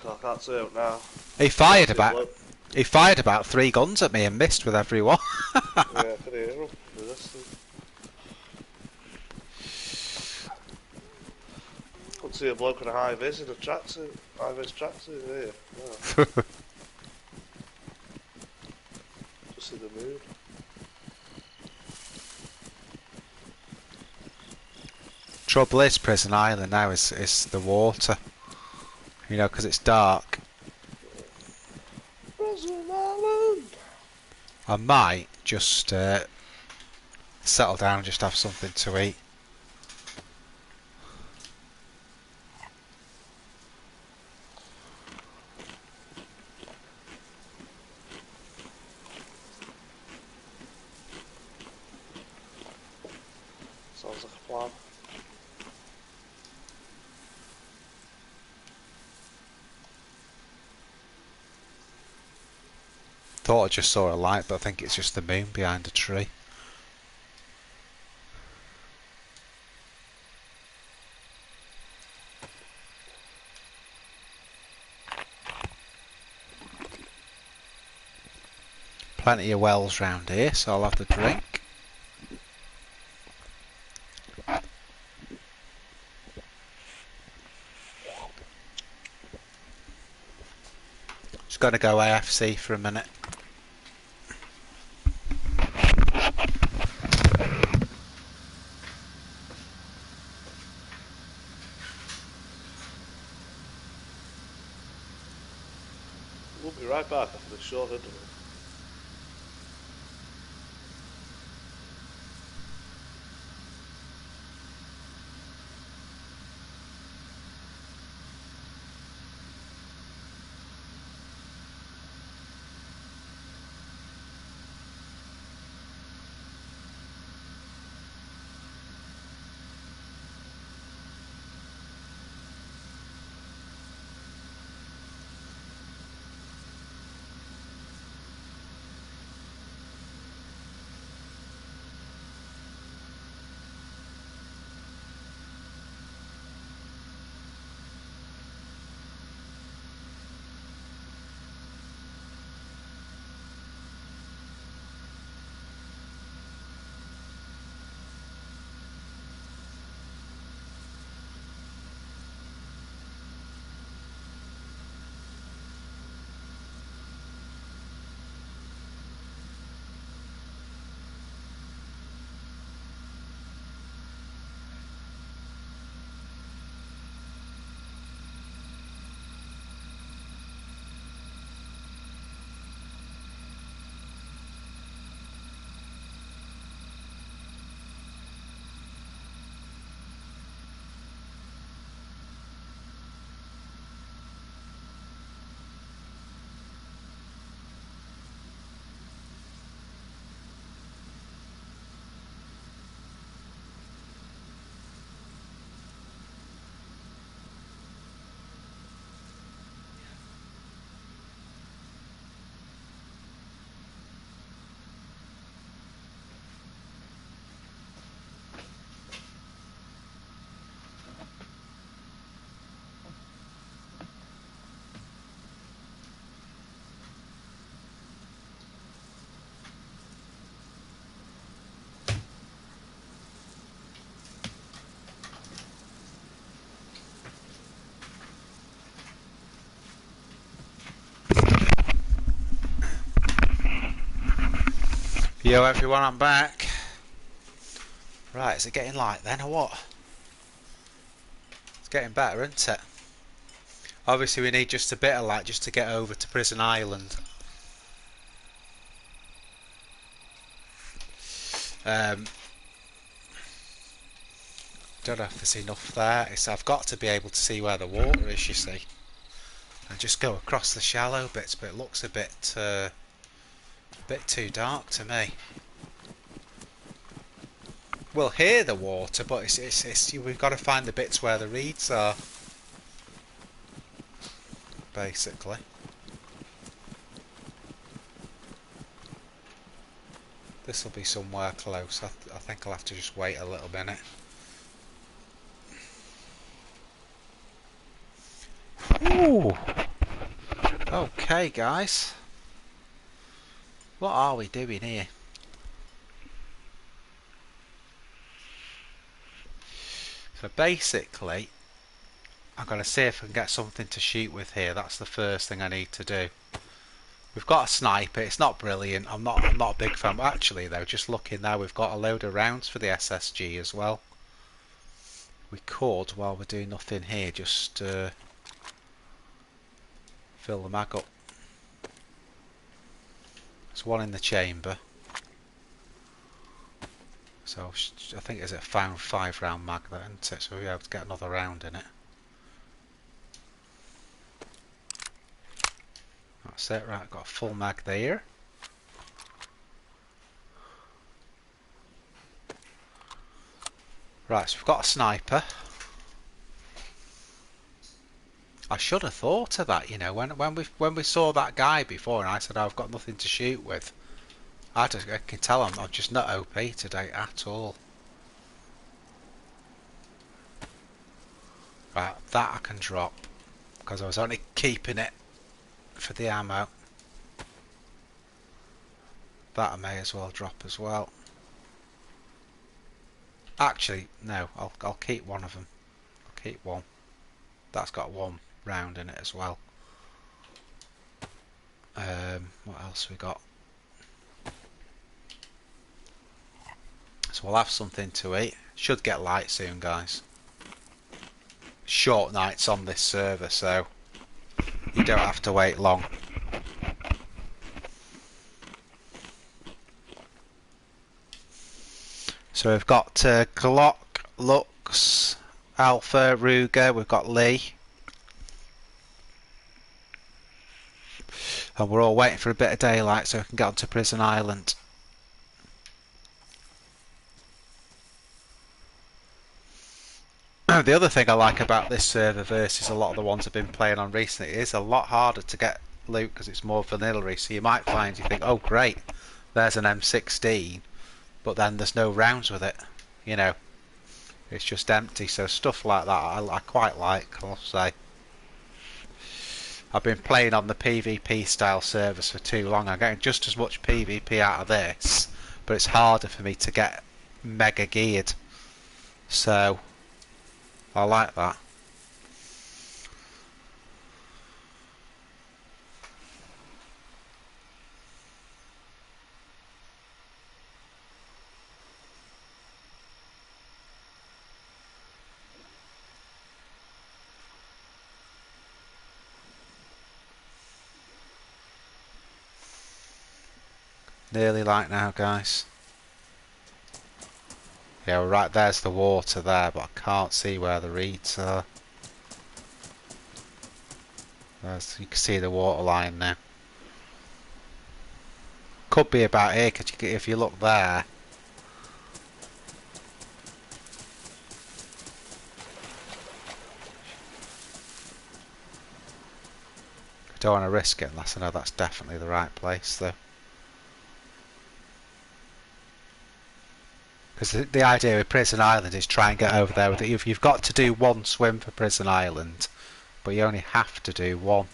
I can't see out now. He fired about 3 guns at me and missed with every one. Yeah, I can hear him. Couldn't see a bloke in a high vis in a tracksuit. High vis tracksuit here. Yeah. Just see the mood. Trouble is, Prison Island now is the water. You know, because it's dark. Prison Island! I might just settle down and just have something to eat. Sounds like a plan. Thought I just saw a light, but I think it's just the moon behind a tree. Plenty of wells round here, so I'll have the drink. Just gonna go AFC for a minute. We'll be right back after the short interval. Yo everyone, I'm back. Right, is it getting light then or what? It's getting better, isn't it? Obviously we need just a bit of light just to get over to Prison Island. Don't know if there's enough there. I've got to be able to see where the water is, you see. And just go across the shallow bits, but it looks a bit too dark to me. We'll hear the water, but we've got to find the bits where the reeds are, basically. This will be somewhere close. I think I'll have to just wait a little minute. Ooh. Okay, guys. What are we doing here? So basically, I'm going to see if I can get something to shoot with here. That's the first thing I need to do. We've got a sniper. It's not brilliant. I'm not a big fan. But actually, though, just looking there, we've got a load of rounds for the SSG as well. We could, while we're doing nothing here, just fill the mag up. There's one in the chamber. So I think it's a 5-round mag there, isn't it? So we'll be able to get another round in it. That's it, right, got a full mag there. Right, so we've got a sniper. I should have thought of that, you know, when we saw that guy before and I said, oh, I've got nothing to shoot with. I can tell I'm just not OP today at all. Right, that I can drop because I was only keeping it for the ammo. That I may as well drop as well. Actually, no, I'll keep one of them. I'll keep one. That's got one round in it as well. What else we got? So we'll have something to eat. Should get light soon, guys. Short nights on this server, so you don't have to wait long. So we've got Glock, Lux, Alpha, Ruger, we've got Lee. And we're all waiting for a bit of daylight so we can get onto Prison Island. The other thing I like about this server versus a lot of the ones I've been playing on recently, it is a lot harder to get loot because it's more vanilla-y. So you might find, you think, oh great, there's an M16, but then there's no rounds with it. You know, it's just empty. So stuff like that I quite like, I'll say. I've been playing on the PvP style servers for too long. I'm getting just as much PvP out of this, but it's harder for me to get mega geared. So I like that. Nearly light now, guys. Yeah, right, there's the water there, but I can't see where the reeds are. You can see the water line now. Could be about here, because if you look there. I don't want to risk it unless I know that's definitely the right place, though. Because the idea with Prison Island is try and get over there with it. You've got to do one swim for Prison Island, but you only have to do one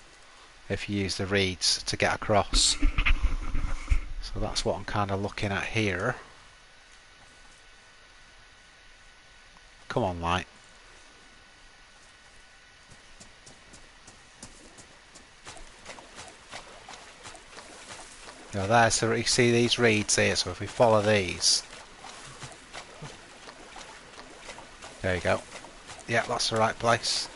if you use the reeds to get across. So that's what I'm kind of looking at here. Come on, light. Now there, so you see these reeds here, so if we follow these... There you go. Yeah, that's the right place.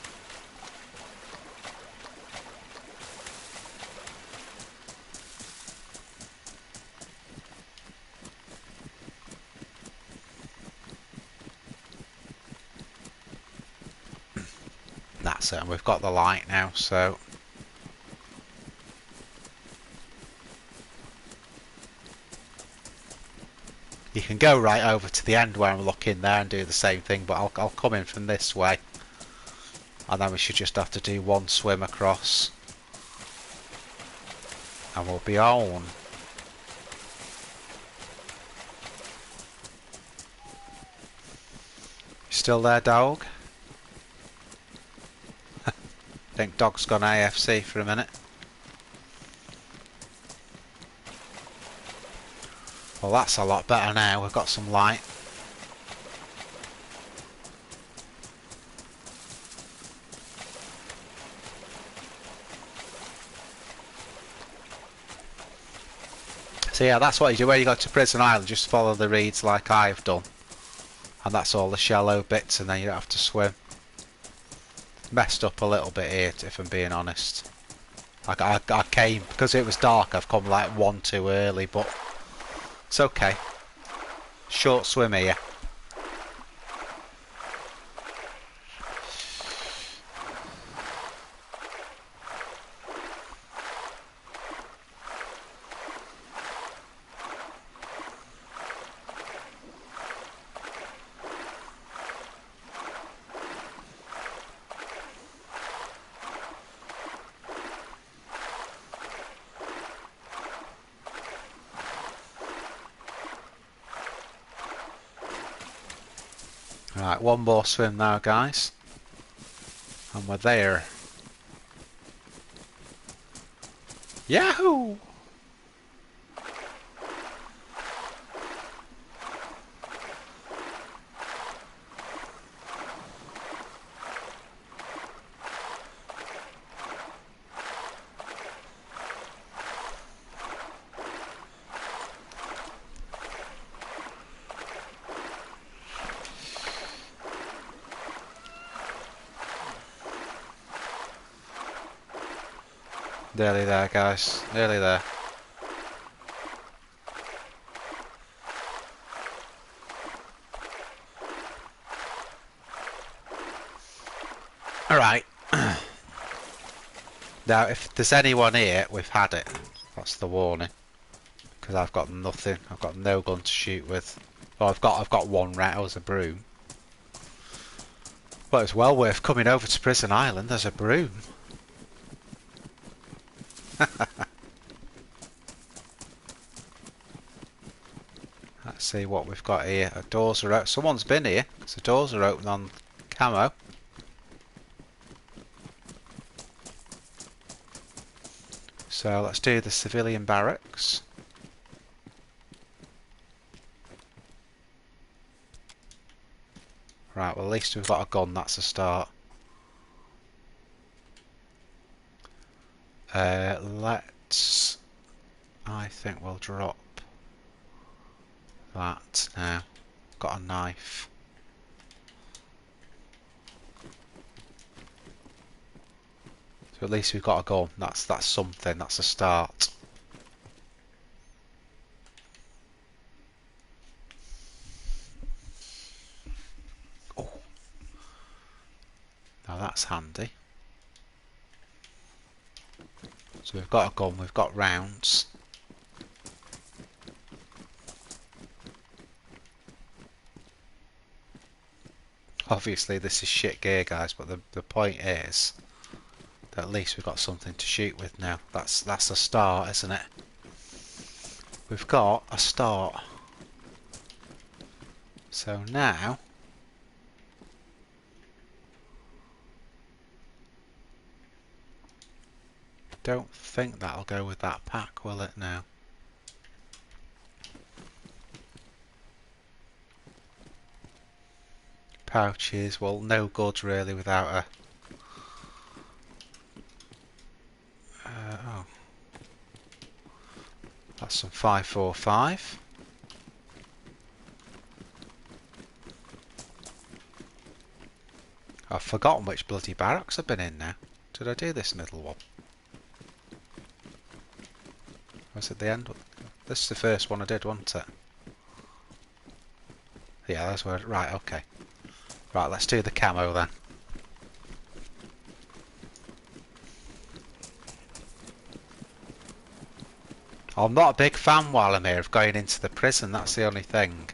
That's it, and we've got the light now, so... You can go right over to the end where I'm looking there and do the same thing, but I'll come in from this way. And then we should just have to do one swim across. And we'll be on. Still there, dog? I think dog's gone AFC for a minute. Well, that's a lot better now. We've got some light. So yeah, that's what you do when you go to Prison Island. Just follow the reeds like I've done. And that's all the shallow bits, and then you don't have to swim. Messed up a little bit here, if I'm being honest. I came, because it was dark, I've come like one too early, but it's okay. Short swim here. Right, one more swim now, guys. And we're there. Yahoo! Nearly there, guys. Nearly there. Alright. Now, if there's anyone here, we've had it. That's the warning. Because I've got nothing. I've got no gun to shoot with. Well, I've got one rattle as a broom. But it's well worth coming over to Prison Island as a broom. Let's see what we've got here. The doors are open. Someone's been here because the doors are open on camo. So let's do the civilian barracks. Right, well at least we've got a gun, that's a start. Let's... I think we'll drop that now. Got a knife. So at least we've got a gun. That's something. That's a start. Oh, now that's handy. So we've got a gun. We've got rounds. Obviously this is shit gear, guys, but the point is that at least we've got something to shoot with now. That's a start, isn't it? We've got a start. So now don't think that'll go with that pack, will it now? Pouches, well, no good really without a... oh. 545. I've forgotten which bloody barracks I've been in now. Did I do this middle one? Was it the end one? This is the first one I did, wasn't it? Yeah, that's where... Right, okay. Right, let's do the camo then. I'm not a big fan while I'm here of going into the prison, that's the only thing.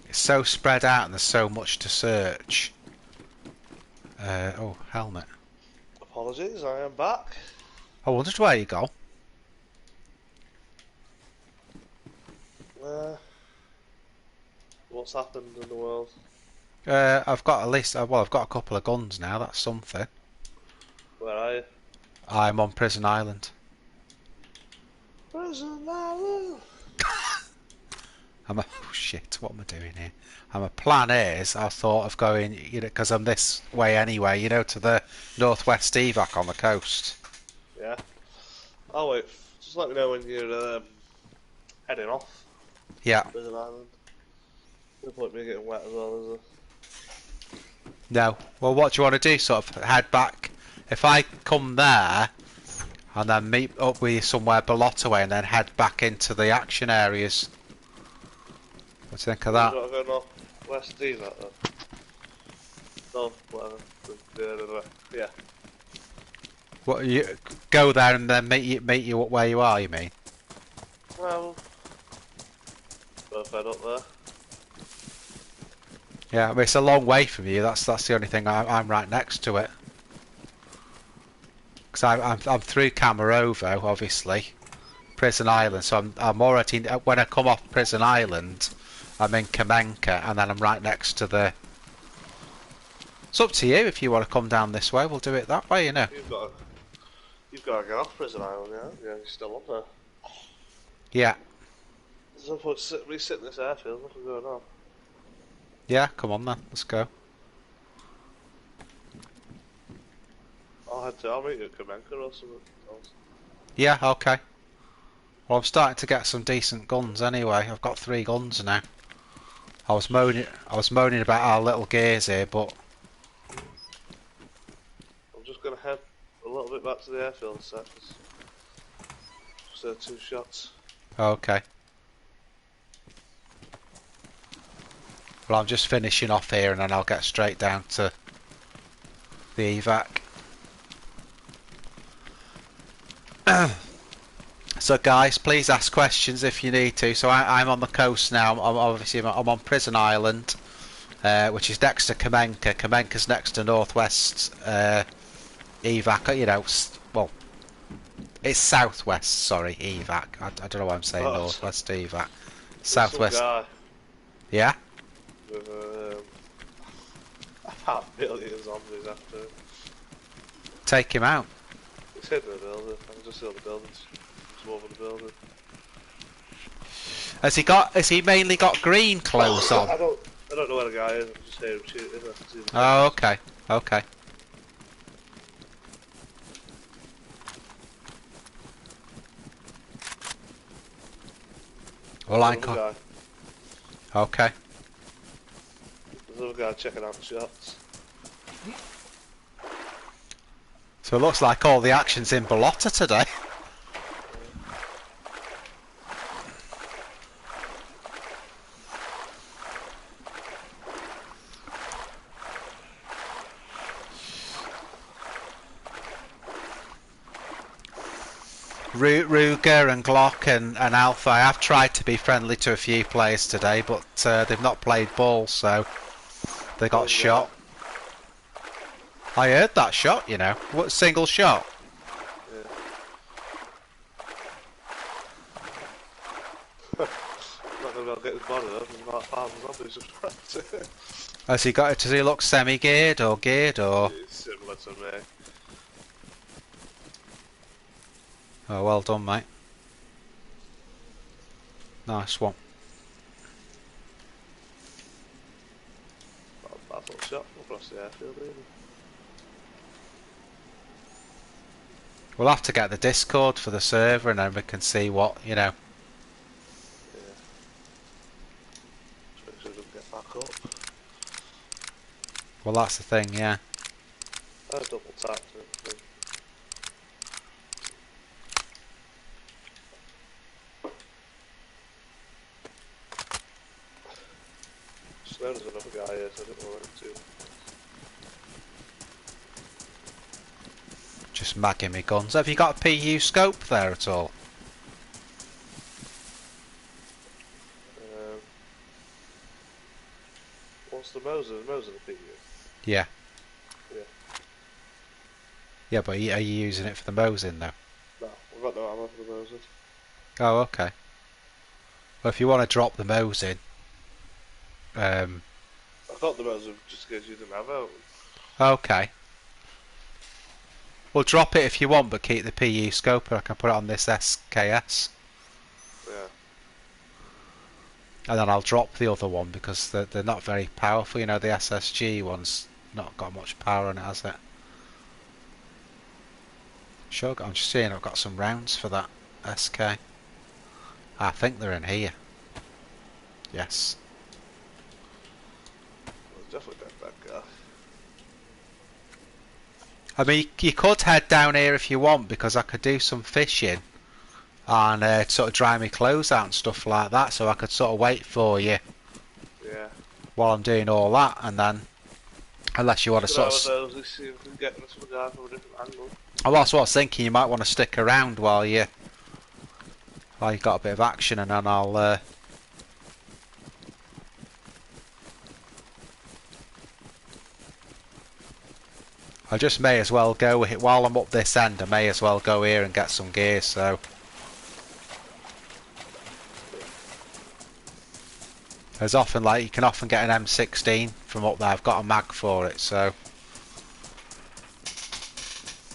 It's so spread out and there's so much to search. Oh, helmet. Apologies, I am back. I wondered where you go. What's happened in the world? I've got at least... well, I've got a couple of guns now, that's something. Where are you? I'm on Prison Island. Prison Island! Oh shit, what am I doing here? My plan is, I thought of going, you know, because I'm this way anyway, you know, to the northwest evac on the coast. Yeah. Oh wait, just let me know when you're heading off. Yeah. Prison Island. No point me getting wet as well, is there? No. Well, what do you want to do? Sort of head back. If I come there and then meet up with you somewhere Bellotta way and then head back into the action areas. What do you think of that? You want to go north-west DayZ then? No, whatever. Yeah. What you go there and then meet you up where you are? You mean? Well, both head up there. Yeah, I mean, it's a long way from you. That's the only thing. I'm right next to it. Because I'm through Camarovo, obviously, Prison Island. So I'm already when I come off Prison Island, I'm in Kamenka, and then I'm right next to the. It's up to you if you want to come down this way. We'll do it that way, you know. You've got to get off Prison Island, yeah. Yeah, you're still up there. Yeah. There's no point me sitting in this airfield. Nothing going on. Yeah, come on then. Let's go. I'll meet you at Kamenka or something else. Yeah, okay. Well, I'm starting to get some decent guns anyway. I've got 3 guns now. I was moaning about our little gears here, but I'm just gonna head a little bit back to the airfield a sec. Just 2 shots. okay. Well, I'm just finishing off here, and then I'll get straight down to the evac. So guys, please ask questions if you need to. So I'm on the coast now. I'm on Prison Island, which is next to Kamenka. Kamenka's next to Northwest evac. You know, well, it's Southwest. Sorry, evac. I don't know why I'm saying Northwest evac. Southwest. Some guy Yeah. with about a billion zombies after him. Take him out. He's hitting the building. I can just see all the buildings. Just over the building. Has he mainly got green clothes on? I don't know where the guy is. I just hear him shooting. I can see him. Oh, okay. Okay. Well, I can't. Okay. There's another guy checking out the shots. So it looks like all the action's in Bellotta today. Ruger and Glock and Alpha. I have tried to be friendly to a few players today, but they've not played ball, so they got shot. I heard that shot, you know. What single shot? Yeah. Not gonna be able to get his body up. There's about 1,000 zombies just around. Has he got? Does he look semi-geared or geared or? It's similar to me. Oh, well done, mate. Nice one. Not a bad little shot across the airfield, either. We'll have to get the Discord for the server and then we can see what, you know. Yeah. Just make sure it doesn't get back up. Well, that's the thing, yeah. I double tapped it. So there's another guy here, so I don't know where to. Just magging me guns. Have you got a PU scope there at all? What's the Moser? The Moser the PU? Yeah. Yeah. Yeah, but are you using it for the Mosin though? No, we've got no ammo for the Moser. Oh, okay. Well, if you want to drop the Mosin, I thought the Moser just gives you the ammo. okay. Well, drop it if you want, but keep the PU scope, and I can put it on this SKS. Yeah. And then I'll drop the other one because they're not very powerful. You know, the SSG one's not got much power on it, has it? Sure, I'm just seeing I've got some rounds for that SK. I think they're in here. Yes. Well, definitely that guy. I mean, you could head down here if you want because I could do some fishing and sort of dry my clothes out and stuff like that, so I could sort of wait for you. Yeah. While I'm doing all that, and then unless you want to sort of. Let's see if we can get this guy from a different angle. Oh, that's what I was thinking. You might want to stick around while you've got a bit of action, and then I'll. I just may as well go while I'm up this end. I may as well go here and get some gear. So. There's often you can often get an M16 from up there. I've got a mag for it, so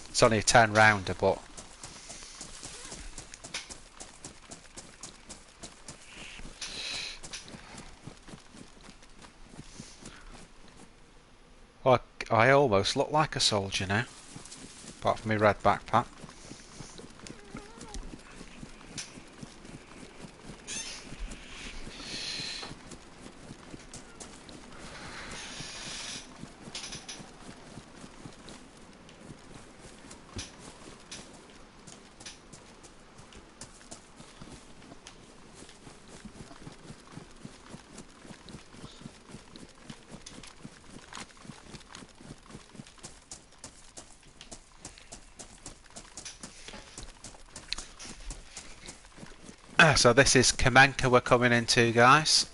it's only a 10 rounder, but well, I almost look like a soldier now, apart from my red backpack. So this is Kamenka we're coming into, guys.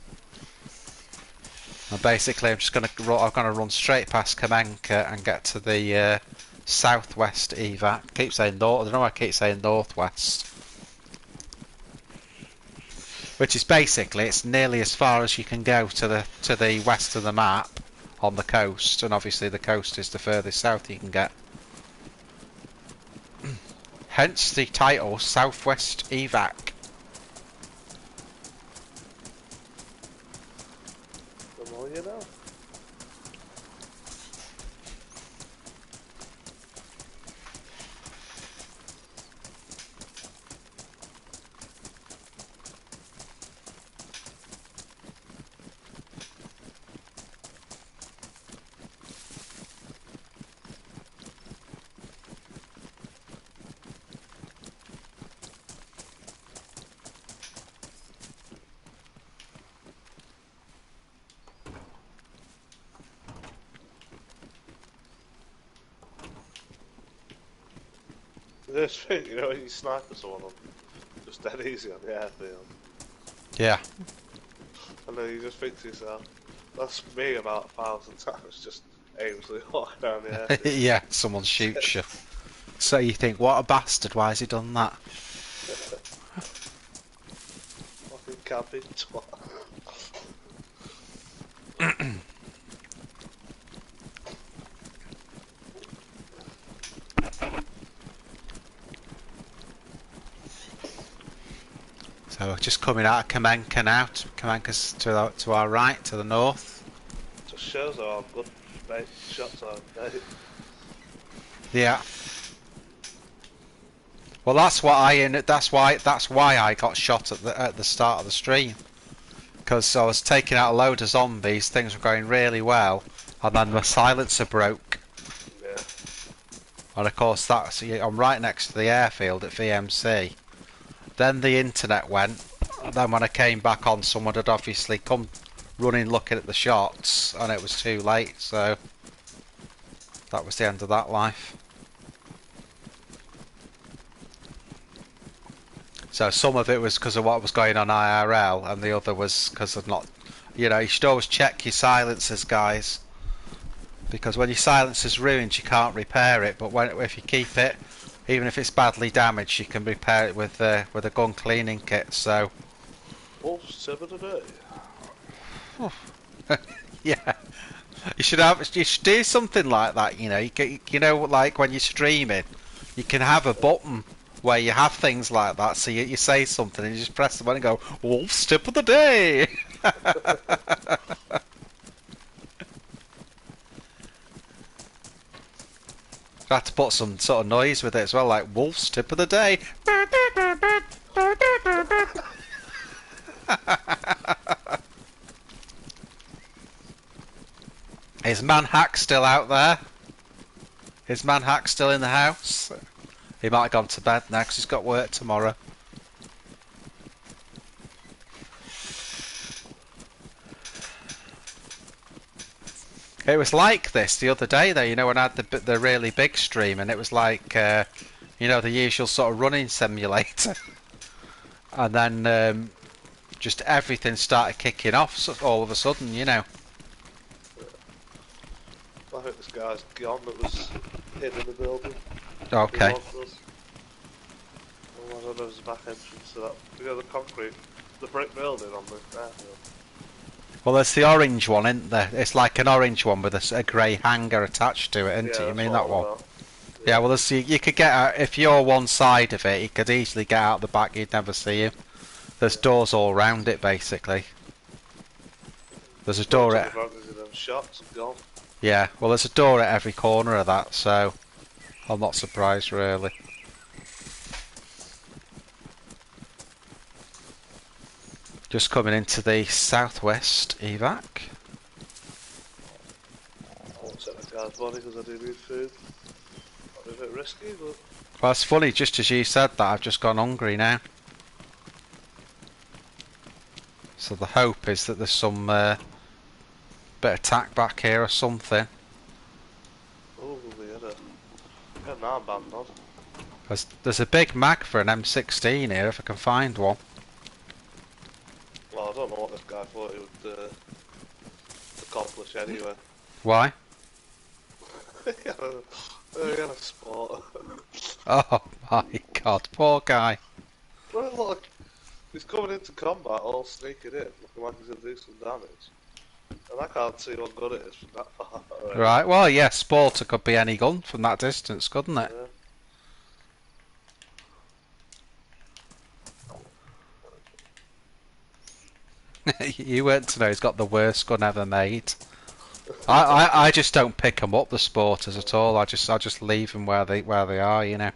And basically, I'm gonna run straight past Kamenka and get to the southwest evac. I keep saying north. I don't know why I keep saying northwest. Which is basically it's nearly as far as you can go to the west of the map on the coast, and obviously the coast is the furthest south you can get. Hence the title, Southwest Evac. You know. This thing, you know, when you snipe at someone just dead easy on the airfield. Yeah. And then you just think to yourself, that's me about 1,000 times, just aimlessly walking down the airfield. Yeah, someone shoots you. So you think, what a bastard, why has he done that? Fucking camping twat. So we're just coming out of Kamenka now. Kamenka's to our right, to the north. Just shows how good base shots are, mate. Yeah. Well, that's what I. That's why I got shot at the start of the stream. Because I was taking out a load of zombies, things were going really well, and then my silencer broke. Yeah. And of course, I'm right next to the airfield at VMC. Then the internet went. And then when I came back on, someone had obviously come running looking at the shots, and it was too late. So that was the end of that life. So some of it was because of what was going on IRL, and the other was because of not. You know, you should always check your silencers, guys. Because when your silencer's ruined, you can't repair it. But if you keep it, even if it's badly damaged, you can repair it with a gun cleaning kit. So. WolffDZ Bigdog. Yeah. You should do something like that. You know, you know, like when you're streaming, you can have a button where you have things like that. So you say something and you just press the button and go, "Wolf's tip of the day." I had to put some sort of noise with it as well, like Wolf's tip of the day. Is Manhack still out there? Is Manhack still in the house? He might have gone to bed now because he's got work tomorrow. It was like this the other day though, you know, when I had the really big stream, and it was like, you know, the usual sort of running simulator. And then just everything started kicking off all of a sudden, you know. I think this guy's gone that was hidden in the building. Okay. Oh, I don't know if there's a back entrance to that. You know, the brick building on the airfield. Well, there's the orange one, isn't there? It's like an orange one with a grey hanger attached to it, isn't it? You mean that one? Yeah, well, you could get out, if you're one side of it, you could easily get out the back, you'd never see him. There's doors all around it, basically. There's a door at... Shots and gone. Yeah, well, there's a door at every corner of that, so I'm not surprised, really. Just coming into the southwest evac. I won't take the guy's body because I do need food. Might be a bit risky, but... Well, it's funny, just as you said that, I've just gone hungry now. So the hope is that there's some bit of tack back here or something. Oh, we had an armband on. There's a big mag for an M16 here, if I can find one. Well, I don't know what this guy thought he would accomplish anyway. Why? He had a sport. Oh my god, poor guy. Well, look, he's coming into combat all sneaking in, looking like he's going to do some damage. And I can't see what gun it is from that far. Right, well, yeah, Sporter could be any gun from that distance, couldn't it? Yeah. You weren't to know he's got the worst gun ever made. I just don't pick them up, the Sporters, at all. I just leave them where they are, you know.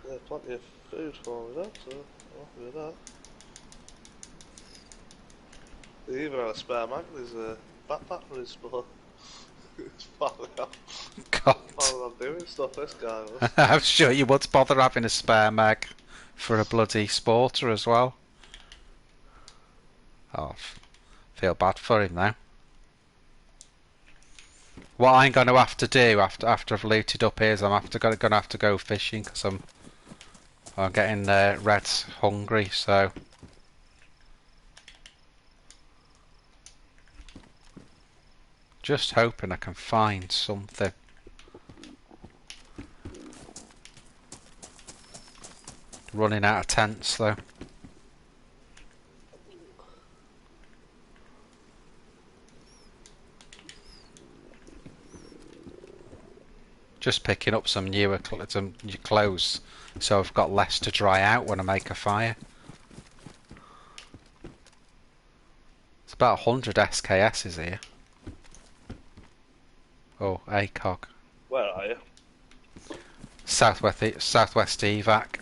Yeah, plenty of food for me though, so I'm happy with that. He even had a spare mag in his backpack for his sport. It's finally on doing stuff, this guy was. I'm sure you would bother having a spare mag for a bloody Sporter as well. Oh, feel bad for him now. What I'm going to have to do after I've looted up here is I'm going to have to go fishing because I'm getting red hungry, so. Just hoping I can find something. Running out of tents though. Just picking up some new clothes so I've got less to dry out when I make a fire. It's about 100 SKSs here. Oh, ACOG. Where are you? Southwest evac.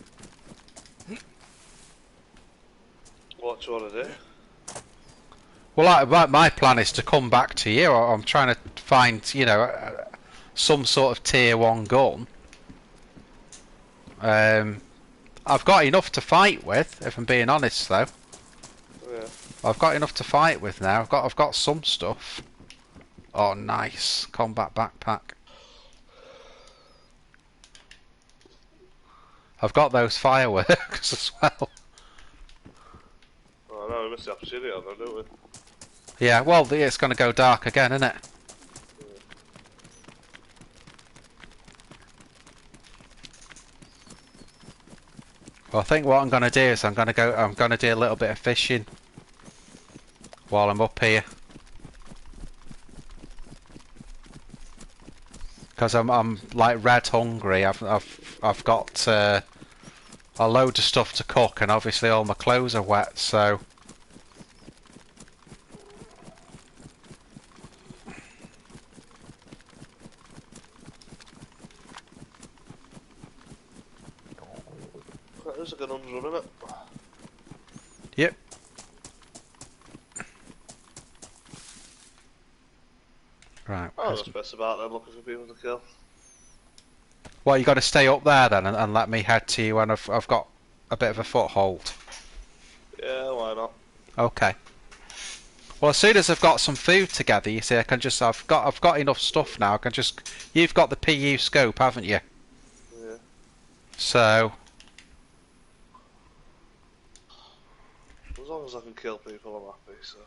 what you want to do. Well, my plan is to come back to you. I'm trying to find, you know, some sort of tier 1 gun. I've got enough to fight with, if I'm being honest, though. Yeah. I've got enough to fight with now. I've got some stuff. Oh, nice combat backpack. I've got those fireworks as well. Oh no, we missed the opportunity on them, don't we? Yeah, well, it's going to go dark again, isn't it? Well, I think what I'm going to do is I'm going to do a little bit of fishing while I'm up here, because I'm like red hungry. I've got a load of stuff to cook, and obviously all my clothes are wet, so. There's a gun running it. Yep. Right. Oh, that's best about them looking for people to kill. Well, you got to stay up there then, and let me head to you when I've got a bit of a foothold. Yeah, why not? Okay. Well, as soon as I've got some food together, you see, I've got enough stuff now. I can just. You've got the PU scope, haven't you? Yeah. So. As long as I can kill people, I'm happy. So.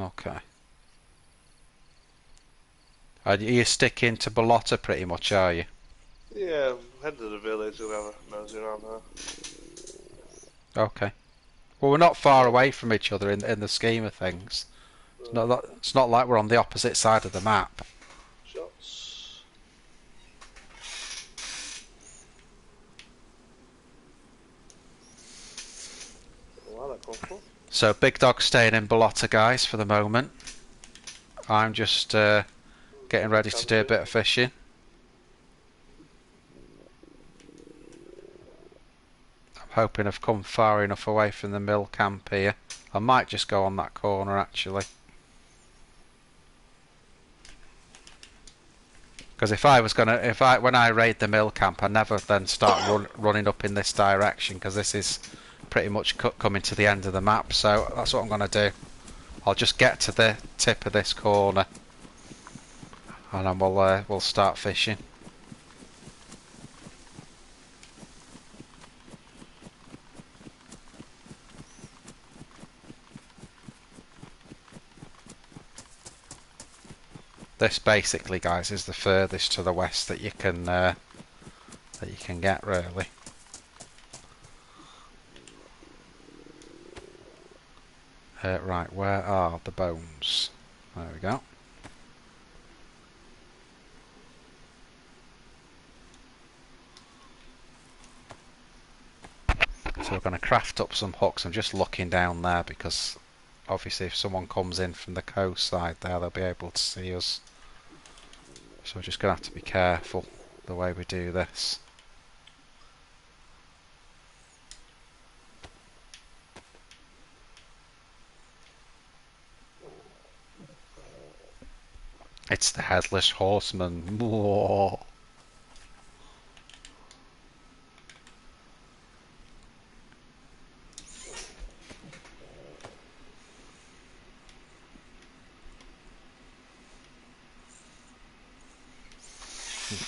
Okay. Are you sticking to Ballotta pretty much, are you? Yeah, head to the village and have a nosy around there. Okay. Well, we're not far away from each other in the scheme of things. It's not like we're on the opposite side of the map. Shots. Where that come from? So Big Dog's staying in Ballotta, guys, for the moment. I'm just getting ready to do a bit of fishing. I'm hoping I've come far enough away from the mill camp here. I might just go on that corner actually. Because when I raid the mill camp, I never then start running up in this direction, because this is pretty much coming to the end of the map. So that's what I'm going to do. I'll just get to the tip of this corner, and then we'll start fishing. This basically, guys, is the furthest to the west that you can get, really. Right, where are the bones? There we go. So we're going to craft up some hooks. I'm just looking down there because obviously if someone comes in from the coast side there, they'll be able to see us. So we're just going to have to be careful the way we do this. It's the Headless Horseman. Whoa.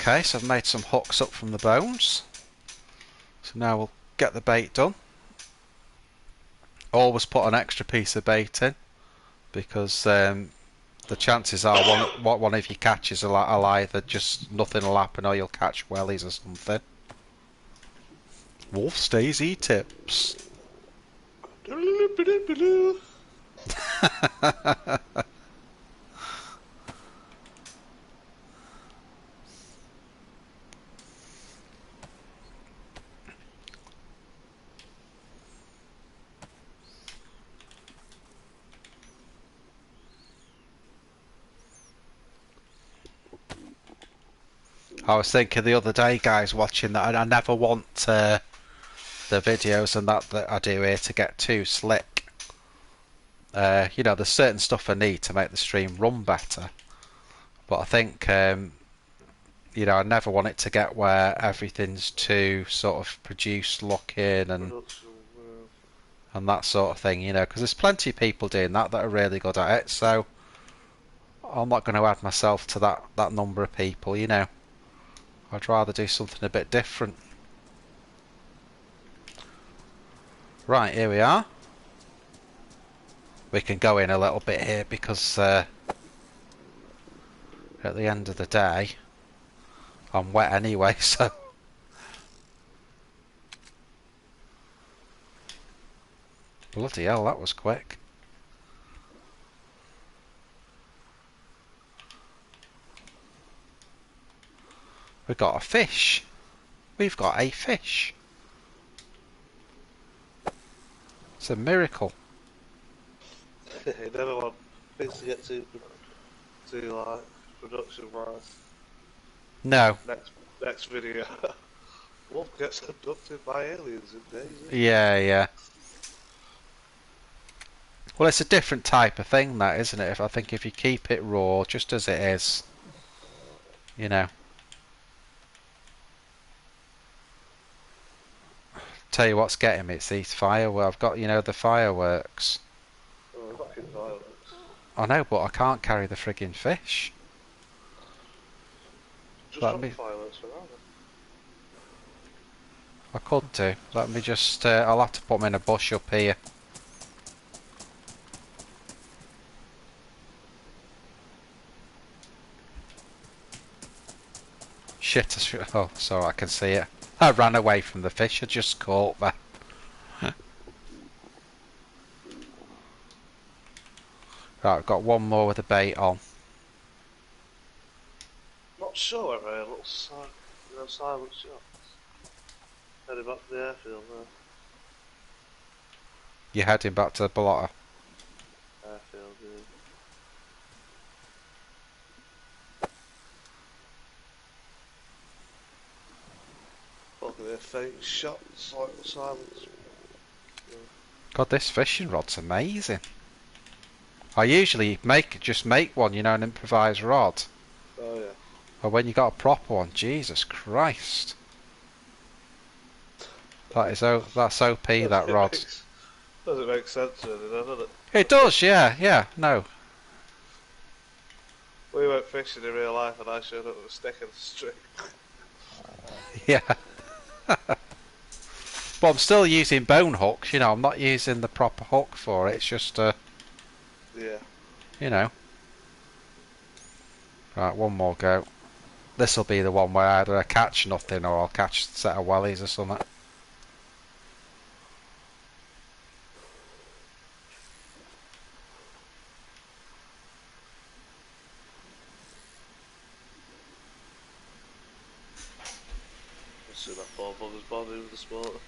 Okay, so I've made some hooks up from the bones. So now we'll get the bait done. Always put an extra piece of bait in, because the chances are one of your catches will either just nothing will happen, or you'll catch wellies or something. WolffDZ tips. I was thinking the other day, guys, watching that, and I never want the videos and that I do here to get too slick. You know, there's certain stuff I need to make the stream run better, but I think you know, I never want it to get where everything's too sort of produced looking and that sort of thing, you know, because there's plenty of people doing that are really good at it, so I'm not going to add myself to that number of people, you know. I'd rather do something a bit different. Right, here we are. We can go in a little bit here because at the end of the day I'm wet anyway, so bloody hell, that was quick. We've got a fish. We've got a fish. It's a miracle. You never want things to get too like production wise. No. Next video. Wolf gets abducted by aliens in DayZ. Yeah. Well, it's a different type of thing, that, isn't it? I think if you keep it raw, just as it is, you know. Tell you what's getting me, it's these fireworks. I've got, you know, the fireworks. Oh, fucking fireworks. I know, but I can't carry the friggin' fish. Just drop fireworks around it. I could do. Let me just, I'll have to put them in a bush up here. Shit, oh, sorry, I can see it. I ran away from the fish, I just caught that. Right, I've got one more with a bait on. Not sure whether a little silent shot. Heading back to the airfield now. You're heading back to the blotter? Airfield, yeah. Fucking a fake shot, silence. Yeah. God, this fishing rod's amazing. I usually just make one, you know, an improvised rod. Oh yeah. But when you got a proper one, Jesus Christ. That's OP, that rod. Doesn't make sense really, does it? It does, yeah, no. We went fishing in real life and I showed up with a stick and a string. Yeah. But I'm still using bone hooks, you know, I'm not using the proper hook for it, it's just yeah. You know. Right, one more go. This'll be the one where either I catch nothing or I'll catch a set of wellies or something. See that poor bugger's body with the sport.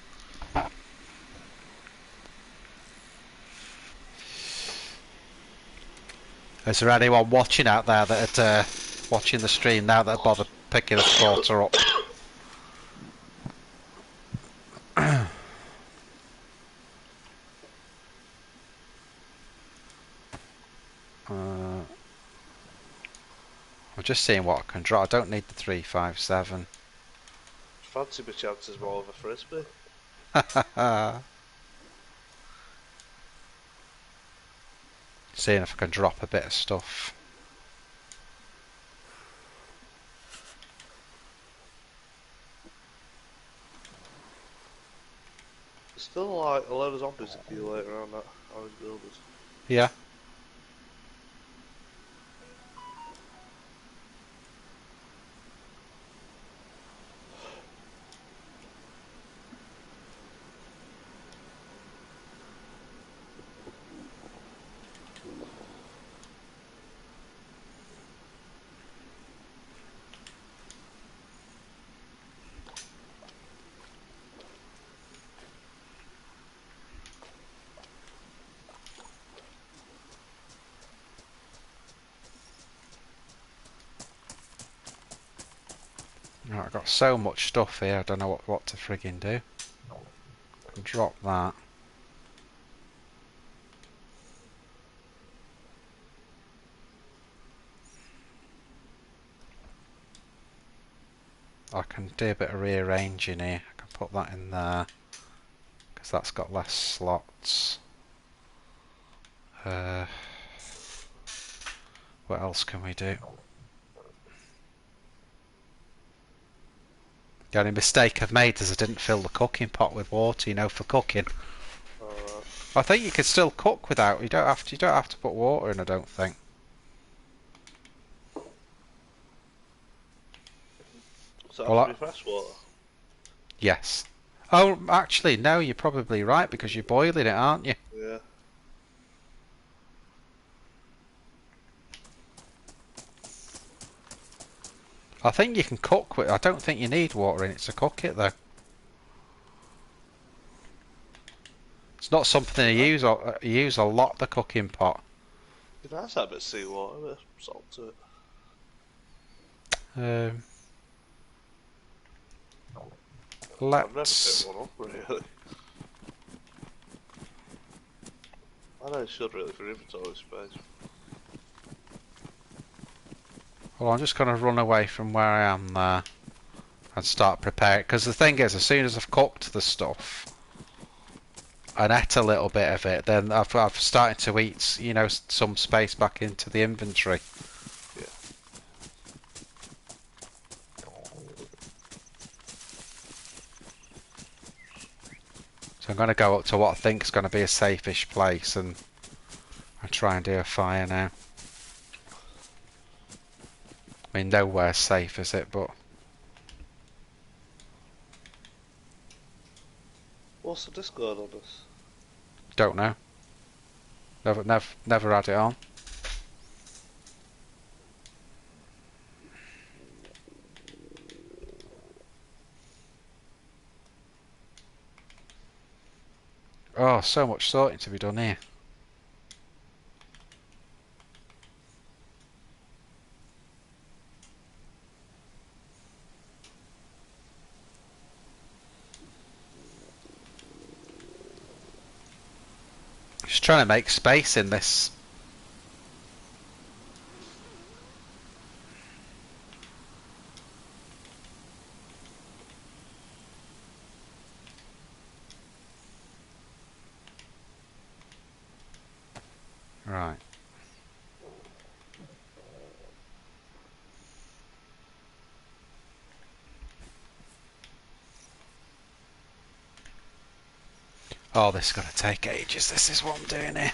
Is there anyone watching out there that watching the stream now that bother picking a sporter up? I'm just seeing what I can draw. I don't need the 357. Fancy my chances more of a frisbee. Seeing if I can drop a bit of stuff. There's still like a load of zombies accumulating around that orange builders. Yeah. Right, I've got so much stuff here, I don't know what to friggin' do. drop that. I can do a bit of rearranging here. I can put that in there because that's got less slots. What else can we do? The only mistake I've made is I didn't fill the cooking pot with water, you know, for cooking. I think you can still cook without. You don't have to put water in. I don't think. So that have to be fresh water? Yes. Oh, actually, no. You're probably right because you're boiling it, aren't you? Yeah. I think you can cook with. I don't think you need water in it to cook it, though. It's not something you use a lot. The cooking pot. It'd be nice to have a bit of seawater, a bit of salt to it. I've never picked one up, really. I know you should really for inventory space. Well, I'm just going to run away from where I am there and start preparing. Because the thing is, as soon as I've cooked the stuff and ate a little bit of it, then I've started to eat, you know, some space back into the inventory. Yeah. So I'm going to go up to what I think is going to be a safe-ish place and I'll try and do a fire now. I mean, nowhere's safe, is it? But What's the Discord on this? don't know. Never had it on. Oh, so much sorting to be done here. Just trying to make space in this. Right. Oh, this is going to take ages. This is what I'm doing here.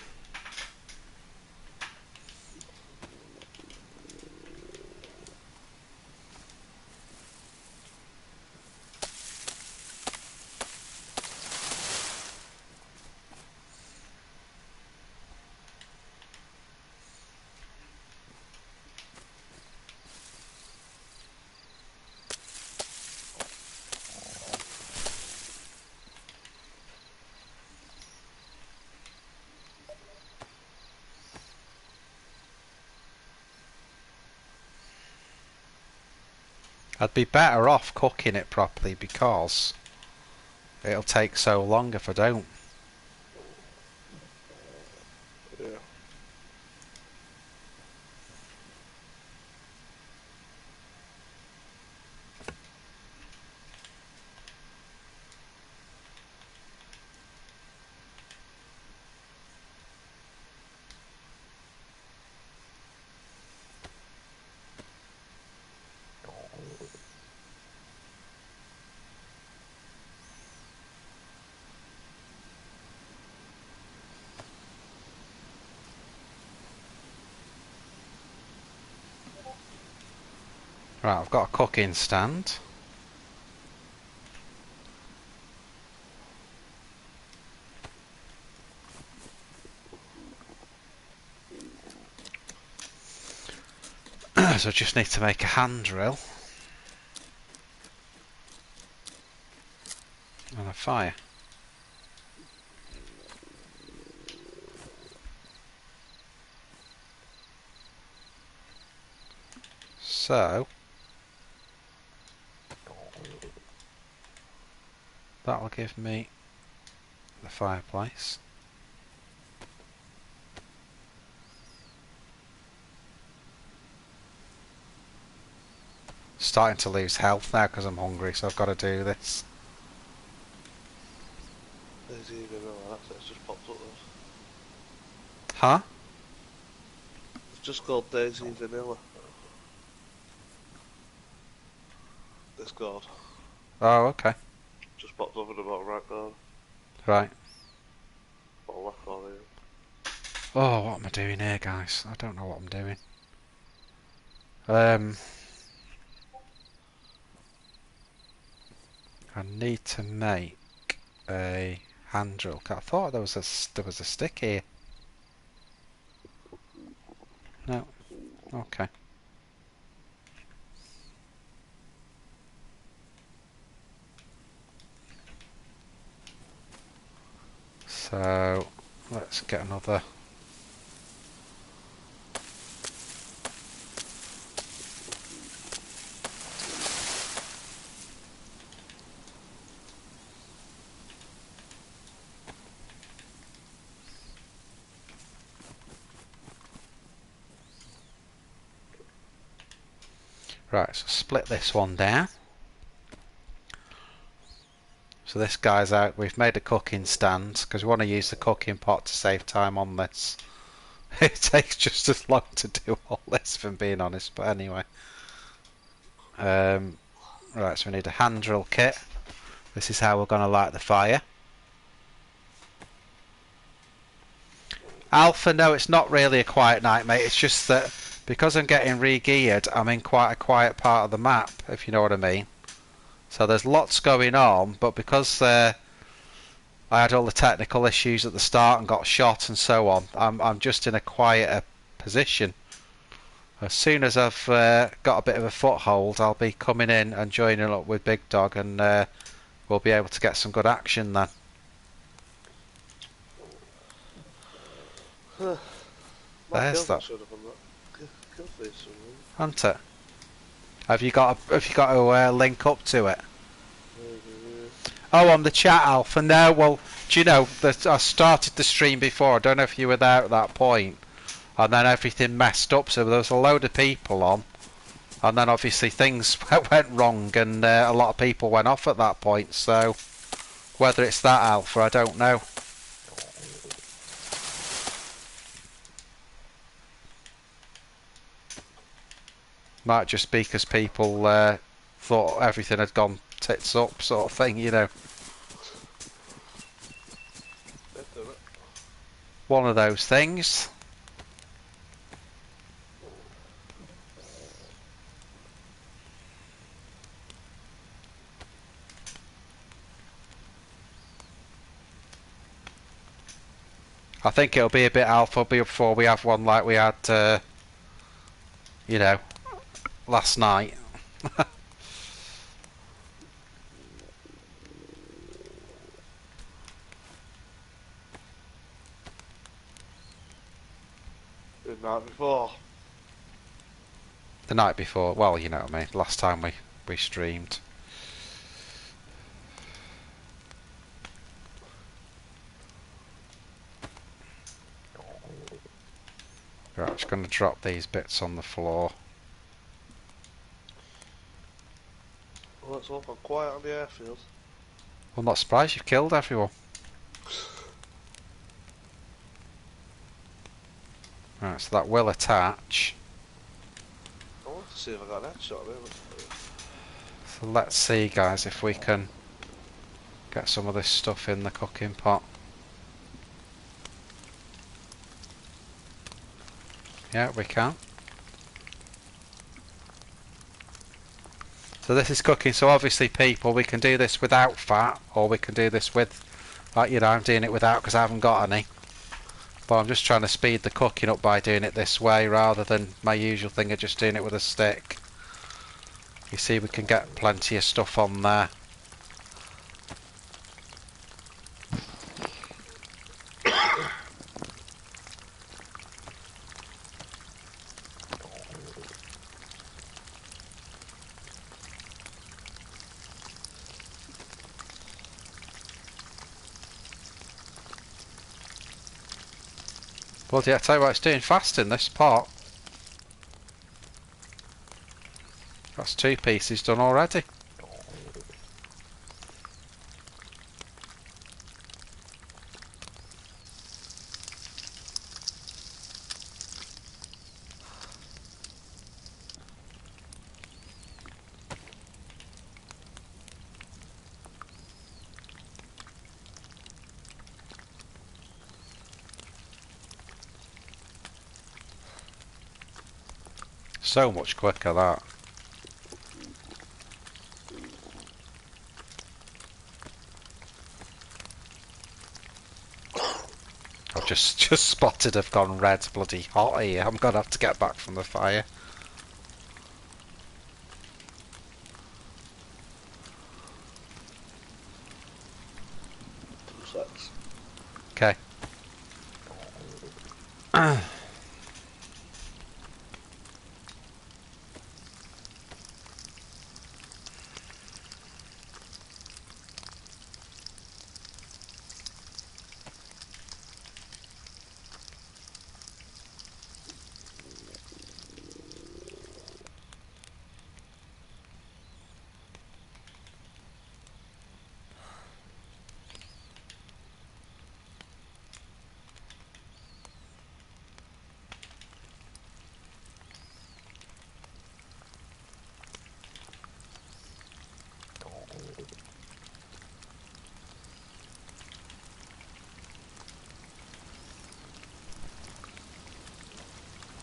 I'd be better off cooking it properly because it'll take so long if I don't. Yeah. Right, I've got a cooking stand. So I just need to make a hand drill. And a fire. So that'll give me the fireplace. Starting to lose health now because I'm hungry, so I've got to do this. DayZ vanilla, that's it, it's just popped up there. Huh? It's just called DayZ vanilla. Discord. Oh, okay. Just popped up in the bottom right corner. Right. Bottom left corner, yeah. Oh, what am I doing here, guys? I don't know what I'm doing. I need to make a hand drill. I thought there was a stick here. No. Okay. So let's get another. Right, so split this one down. So this guy's out. We've made a cooking stand because we want to use the cooking pot to save time on this. It takes just as long to do all this, if I'm being honest, but anyway. Right, so we need a hand drill kit. This is how we're going to light the fire. Alpha, no, it's not really a quiet night, mate. It's just that because I'm getting re-geared, I'm in quite a quiet part of the map, if you know what I mean. So there's lots going on, but because I had all the technical issues at the start and got shot and so on, I'm just in a quieter position. As soon as I've got a bit of a foothold, I'll be coming in and joining up with Bigdog, and we'll be able to get some good action then. There's that. Hunt it. Have you got to link up to it? Oh, on the chat, Alpha. No, well, do you know that I started the stream before? I don't know if you were there at that point, and then everything messed up. So there was a load of people on, and then obviously things went wrong, and a lot of people went off at that point. So whether it's that, Alpha, I don't know. Might just be because people thought everything had gone tits up, sort of thing, you know. One of those things. I think it'll be a bit alpha before we have one like we had, you know, last night. The night before. The night before, well, you know what I mean, last time we streamed. Right, I'm just going to drop these bits on the floor. Well, it's awful quiet on the airfield. Well, I'm not surprised you've killed everyone. Right, so that will attach. I want to see if I got an headshot there. So let's see, guys, if we can get some of this stuff in the cooking pot. Yeah, we can. So this is cooking, so obviously people, we can do this without fat, or we can do this with, like, you know, I'm doing it without because I haven't got any. But I'm just trying to speed the cooking up by doing it this way rather than my usual thing of just doing it with a stick. You see, we can get plenty of stuff on there. Bloody, I tell you what, it's doing fast in this part. That's 2 pieces done already. So much quicker that. I've just spotted I've gone red, bloody hot here. I'm gonna have to get back from the fire. Okay.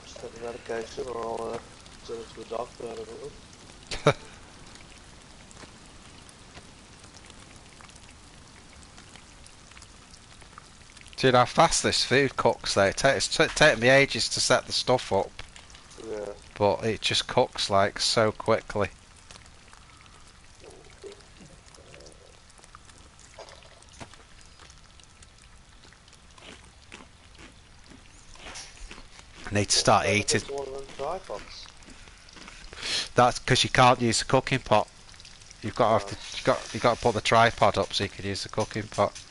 Just take the medication or I'll send it to the doctor. I don't know. Do you know how fast this food cooks though? It's taking me ages to set the stuff up. Yeah. But it just cooks like so quickly. I need to start eating. One of them tripods. That's because you can't use the cooking pot. You've got to you've got to put the tripod up so you can use the cooking pot.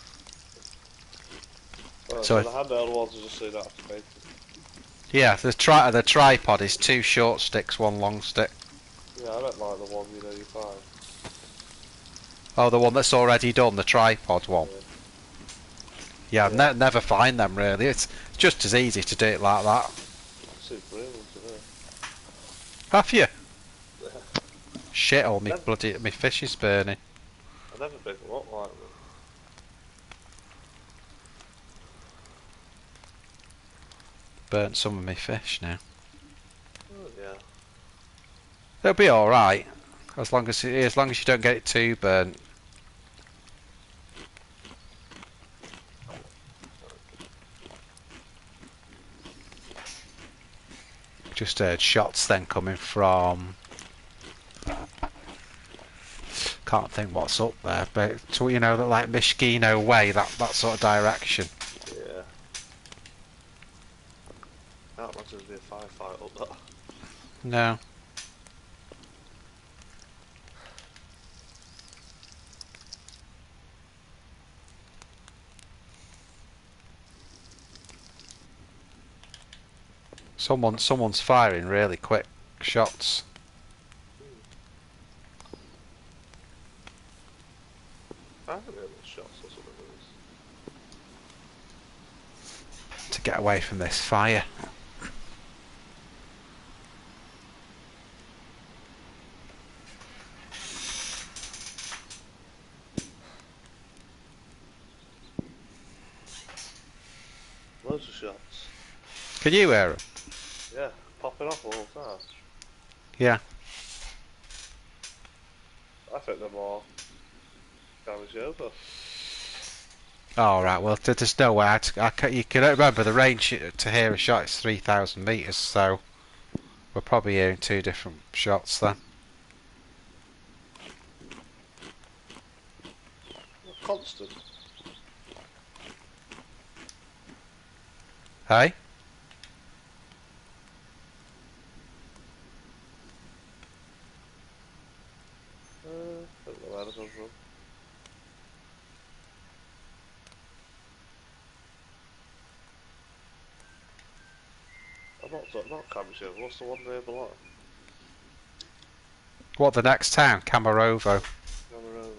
Well, So the handheld ones are just so you don't have to make them. yeah, the tripod is 2 short sticks, 1 long stick. Yeah, I don't like the one you find. Oh, the one that's already done, the tripod one. Yeah, Yeah. never find them really. It's just as easy to do it like that. Super brilliant, isn't it? Have you? Yeah. Shit, all me bloody me fish is burning. I never pick them up like them. Burnt some of my fish now. Oh yeah. It'll be all right, as long as you don't get it too burnt. Just heard shots then coming from. Can't think what's up there, but it's, you know, like Mishkino way, that sort of direction. Yeah. Can't imagine there'd be a firefight up there. No. Someone's firing really quick shots. I haven't heard the shots or something like this. To get away from this fire. Loads of shots. Can you hear them? Yeah, popping off all the time. Yeah. I think they're more damage over. Oh right. Well, there's no way. You can remember the range to hear a shot is 3,000 meters, so we're probably hearing 2 different shots then. Constant. Hey. I don't know where this one's from. not Cambridgeshire, what's the one near the line? What, the next town? Kamarovo. Cameroon,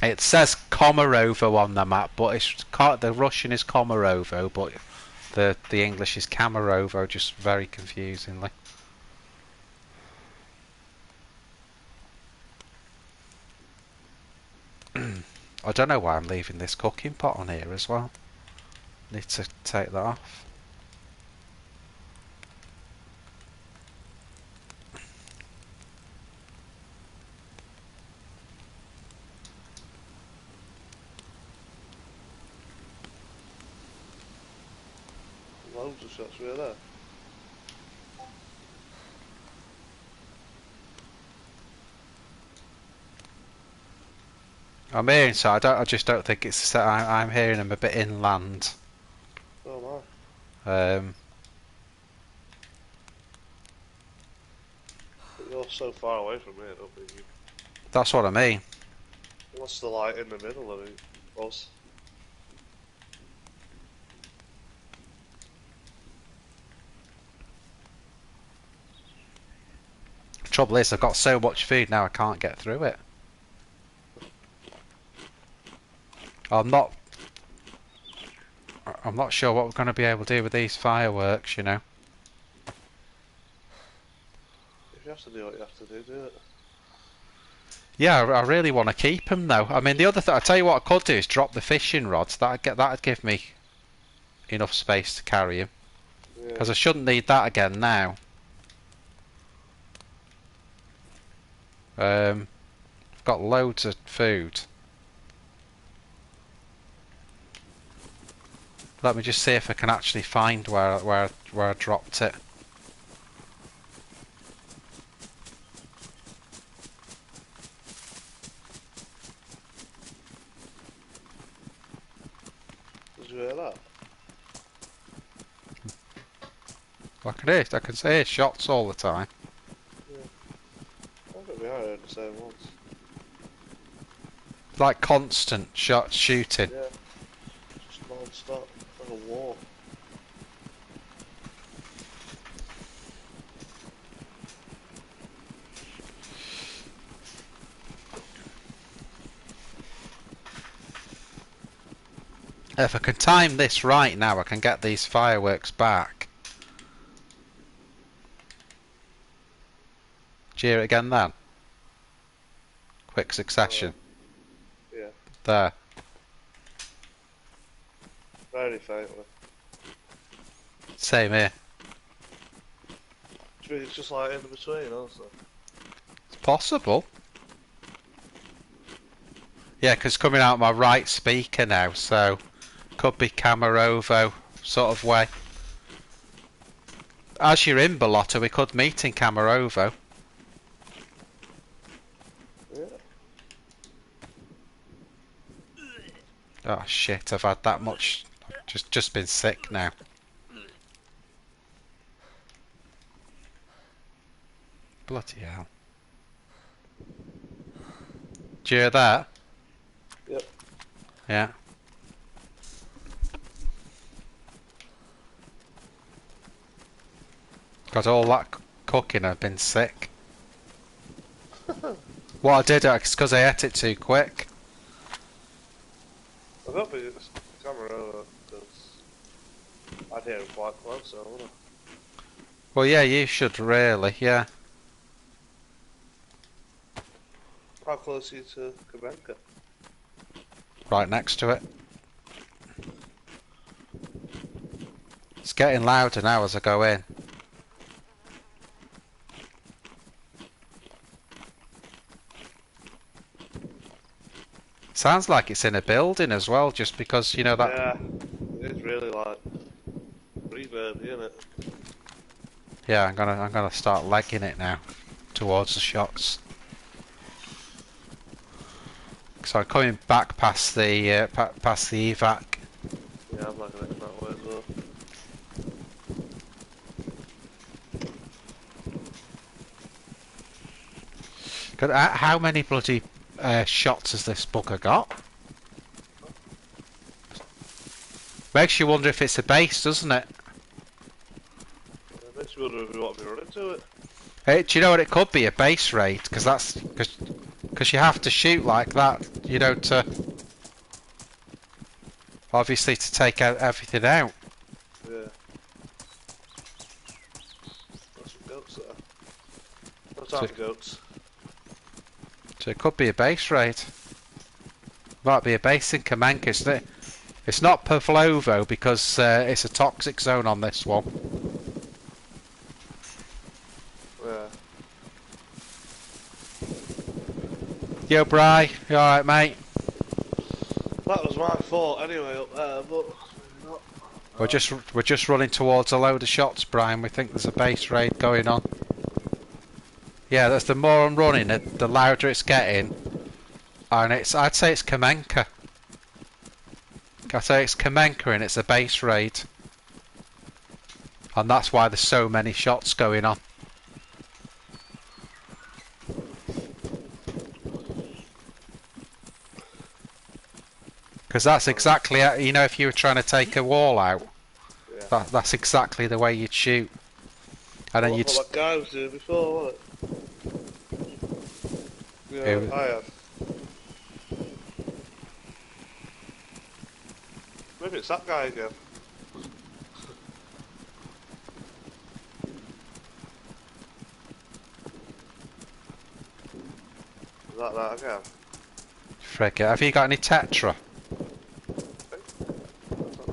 It says Komarovo on the map, but the Russian is Komarovo, but the English is Kamarovo, just very confusingly. I don't know why I'm leaving this cooking pot on here as well. Need to take that off. loads of shots were there. I'm hearing so. I just don't think it's. I'm hearing them a bit inland. Oh my. But you're so far away from here, don't think you? That's what I mean. What's the light in the middle of it? Was. Trouble is, I've got so much food now I can't get through it. I'm not sure what we're going to be able to do with these fireworks, you know. If you have to do what you have to do, do it. Yeah, I really want to keep them though. I mean, the other thing, I tell you what I could do is drop the fishing rods. That'd give me enough space to carry them. Because I shouldn't need that again now. Got loads of food. Let me just see if I can actually find where I dropped it. Did you hear that? I can hear shots all the time. Yeah. I think we heard the same ones. Like constant shooting. Yeah. Just non-stop. Like a war. If I can time this right now, I can get these fireworks back. Do you hear it again then? Quick succession. Yeah. There. Very faintly. Same here. Do you think it's just like in between also? It's possible. Yeah, because coming out my right speaker now, so could be Kamarovo sort of way. As you're in Balota, we could meet in Kamarovo. Yeah. Oh shit! I've had that much. Just been sick now. Bloody hell! Do you hear that? Yep. Yeah. Got all that cooking, I've been sick. What I did, it's because I ate it too quick. I don't think it's the camera over, because I'd hear him quite close, so I wouldn't. Well, yeah, you should really, yeah. How close are you to Kabenka? Right next to it. It's getting louder now as I go in. Sounds like it's in a building as well, just because, you know, that... Yeah, it's really like reverb, isn't it? Yeah, I'm gonna start legging it now towards the shots. So I'm coming back past the past the evac. Yeah, I'm liking it that way as well. How many bloody shots has this bugger got? Makes you wonder if it's a base, doesn't it? Just wondering if we want to be running to it. Hey, do you know what it could be? A base raid, because you have to shoot like that, you know, to obviously to take everything out. Yeah. There's some goats there. No time for goats. So it could be a base raid. Might be a base in Kamenka, isn't it? It's not Pavlovo because it's a toxic zone on this one. Yeah. Yo, Bri, you alright, mate? That was my fault anyway up there, but maybe not. We're just running towards a load of shots, Brian. We think there's a base raid going on. Yeah, that's the more I'm running it, the louder it's getting. And I'd say it's Kamenka. I'd say it's Kamenka and it's a base raid. And that's why there's so many shots going on. Because that's exactly, you know, if you were trying to take a wall out, yeah. that's exactly the way you'd shoot. And then you'd... What that guy was doing before, wasn't it? Yeah, I had. Maybe it's that guy again. Is that again? Frick it. Have you got any Tetra?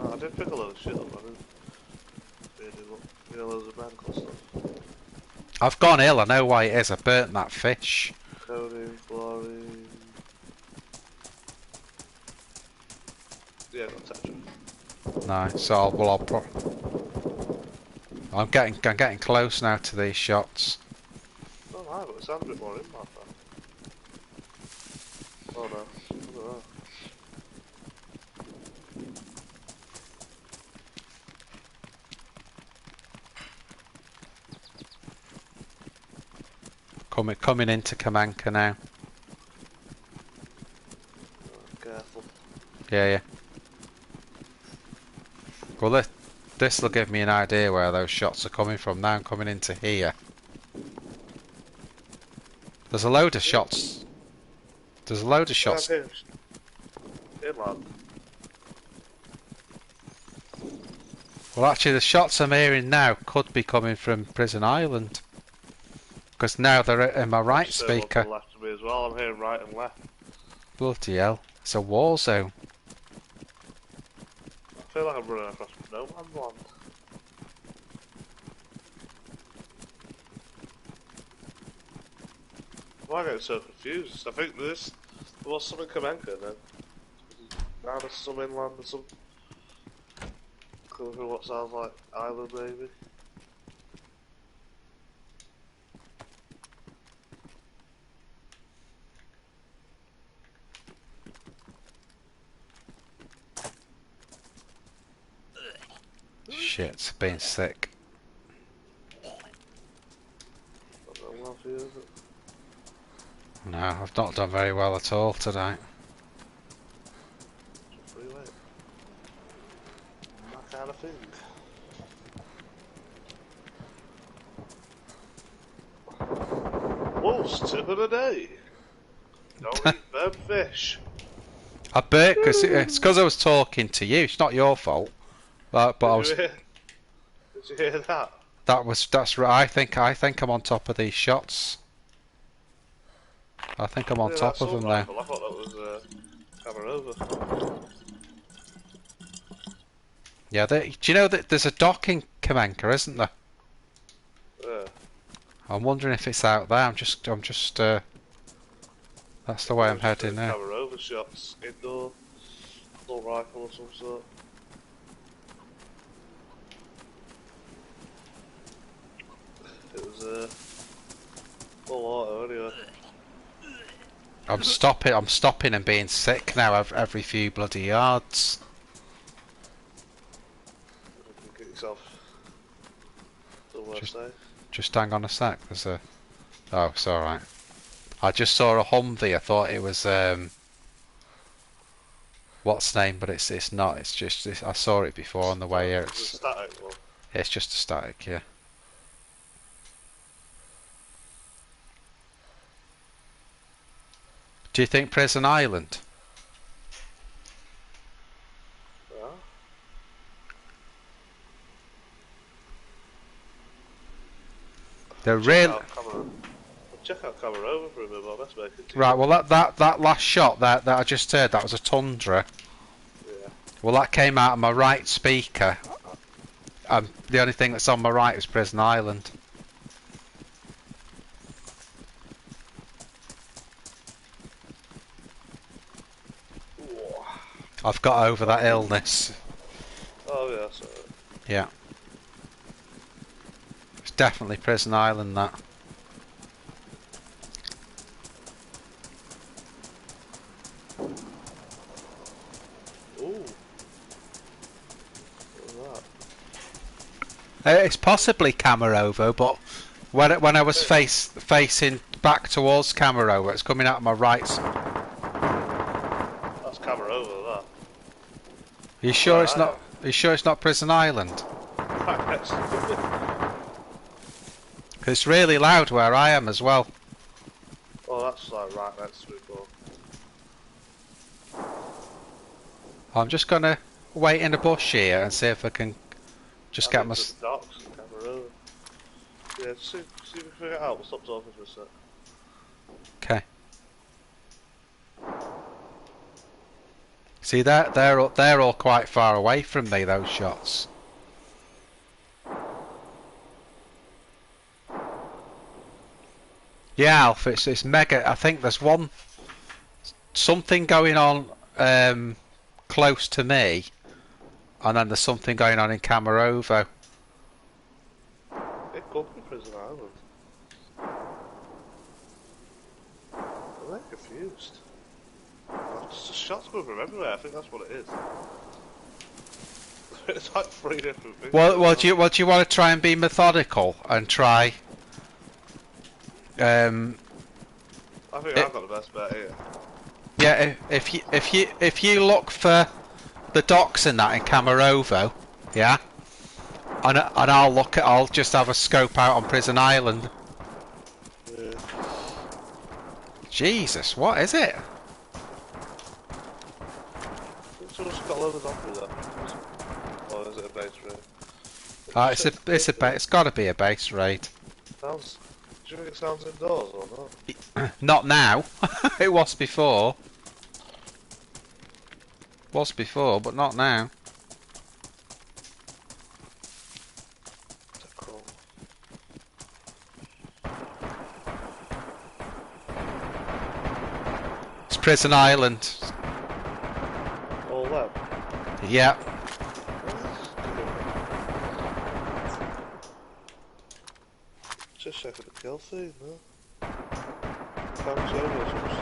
I did pick a load of shit up, I didn't really look, you know, loads of medical stuff. I've gone ill, I know why it is. I burnt that fish. Codeine, fluorine... Yeah, got Tetra. Nice. So I'm getting close now to these shots. Oh no, but it sounds a bit more in my phone. Oh no, I don't know. Coming into Kamenka now. Oh, careful. Yeah. Well, this will give me an idea where those shots are coming from. Now I'm coming into here. There's a load of shots. There's a load of shots. Inland. Well, actually, the shots I'm hearing now could be coming from Prison Island. Because now they're in my right speaker. Left of me as well. I'm hearing right and left. Bloody hell. It's a war zone. I feel like I'm running across no man's land. Why am I getting so confused? I think there was some in Kamenka then. Now there's some inland and some... Coming from what sounds like island maybe. Shit, being sick. Not done well for you, is it? No, I've not done very well at all today. It's a free weight. That kind of thing. Wolf's tip of the day. Don't eat them fish. I bet because it's because I was talking to you. It's not your fault. But I was. Did you hear that? That's right. I think I'm on top of these shots. I think I'm on top of them now. I thought that was camera over. Yeah. Do you know that there's a dock in Kamenka, isn't there? Yeah. I'm wondering if it's out there. I'm just. That's the way I'm heading now. Camera over shots, indoor, full rifle of some sort. It was full auto anyway. I'm stopping and being sick now every few bloody yards. Get yourself somewhere safe. Just hang on a sec. There's a. Oh, it's all right. I just saw a Humvee. I thought it was what's name, but it's not. It's just I saw it before on the way here. It's a static one. It's just a static, yeah. Do you think Prison Island? Yeah. They're real. Check out camera over for a bit more. Let's make it. Right. Well, that last shot that I just heard, that was a Tundra. Yeah. Well, that came out of my right speaker. The only thing that's on my right is Prison Island. I've got over that illness. Oh yeah, sorry. Yeah. It's definitely Prison Island, that. Ooh. What was that? It's possibly Camarovo, but when I was facing back towards Camarovo, it's coming out of my right. That's camera over that. Are you sure it's not? Are you sure it's not Prison Island? It's really loud where I am as well. Oh, that's like right next to me, bro. I'm just gonna wait in a bush here and see if I can just get my. Docks and camera over. Yeah, see if we can figure it out. We'll stop talking for a sec. Okay. See, they're all quite far away from me, those shots. Yeah, Alf, it's mega. I think there's something going on close to me, and then there's something going on in Camarovo. It could be Prison Island. I'm like confused. It's just shots coming from everywhere. I think that's what it is. It's like 3 different things. Well, do you want to try and be methodical and try? I think I've got the best bet here. Yeah, if you look for the docks and that in Camarovo, yeah, and I'll just have a scope out on Prison Island. Yeah. Jesus, what is it? Someone's got a load of doctors there. Or is it a base raid? It's got to be a base raid. Sounds. Do you think it sounds indoors or not? Not now. It was before. Was before, but not now. Cool. It's Prison Island. All them? Yeah. Just checking the kill feed, no? Comes over or something.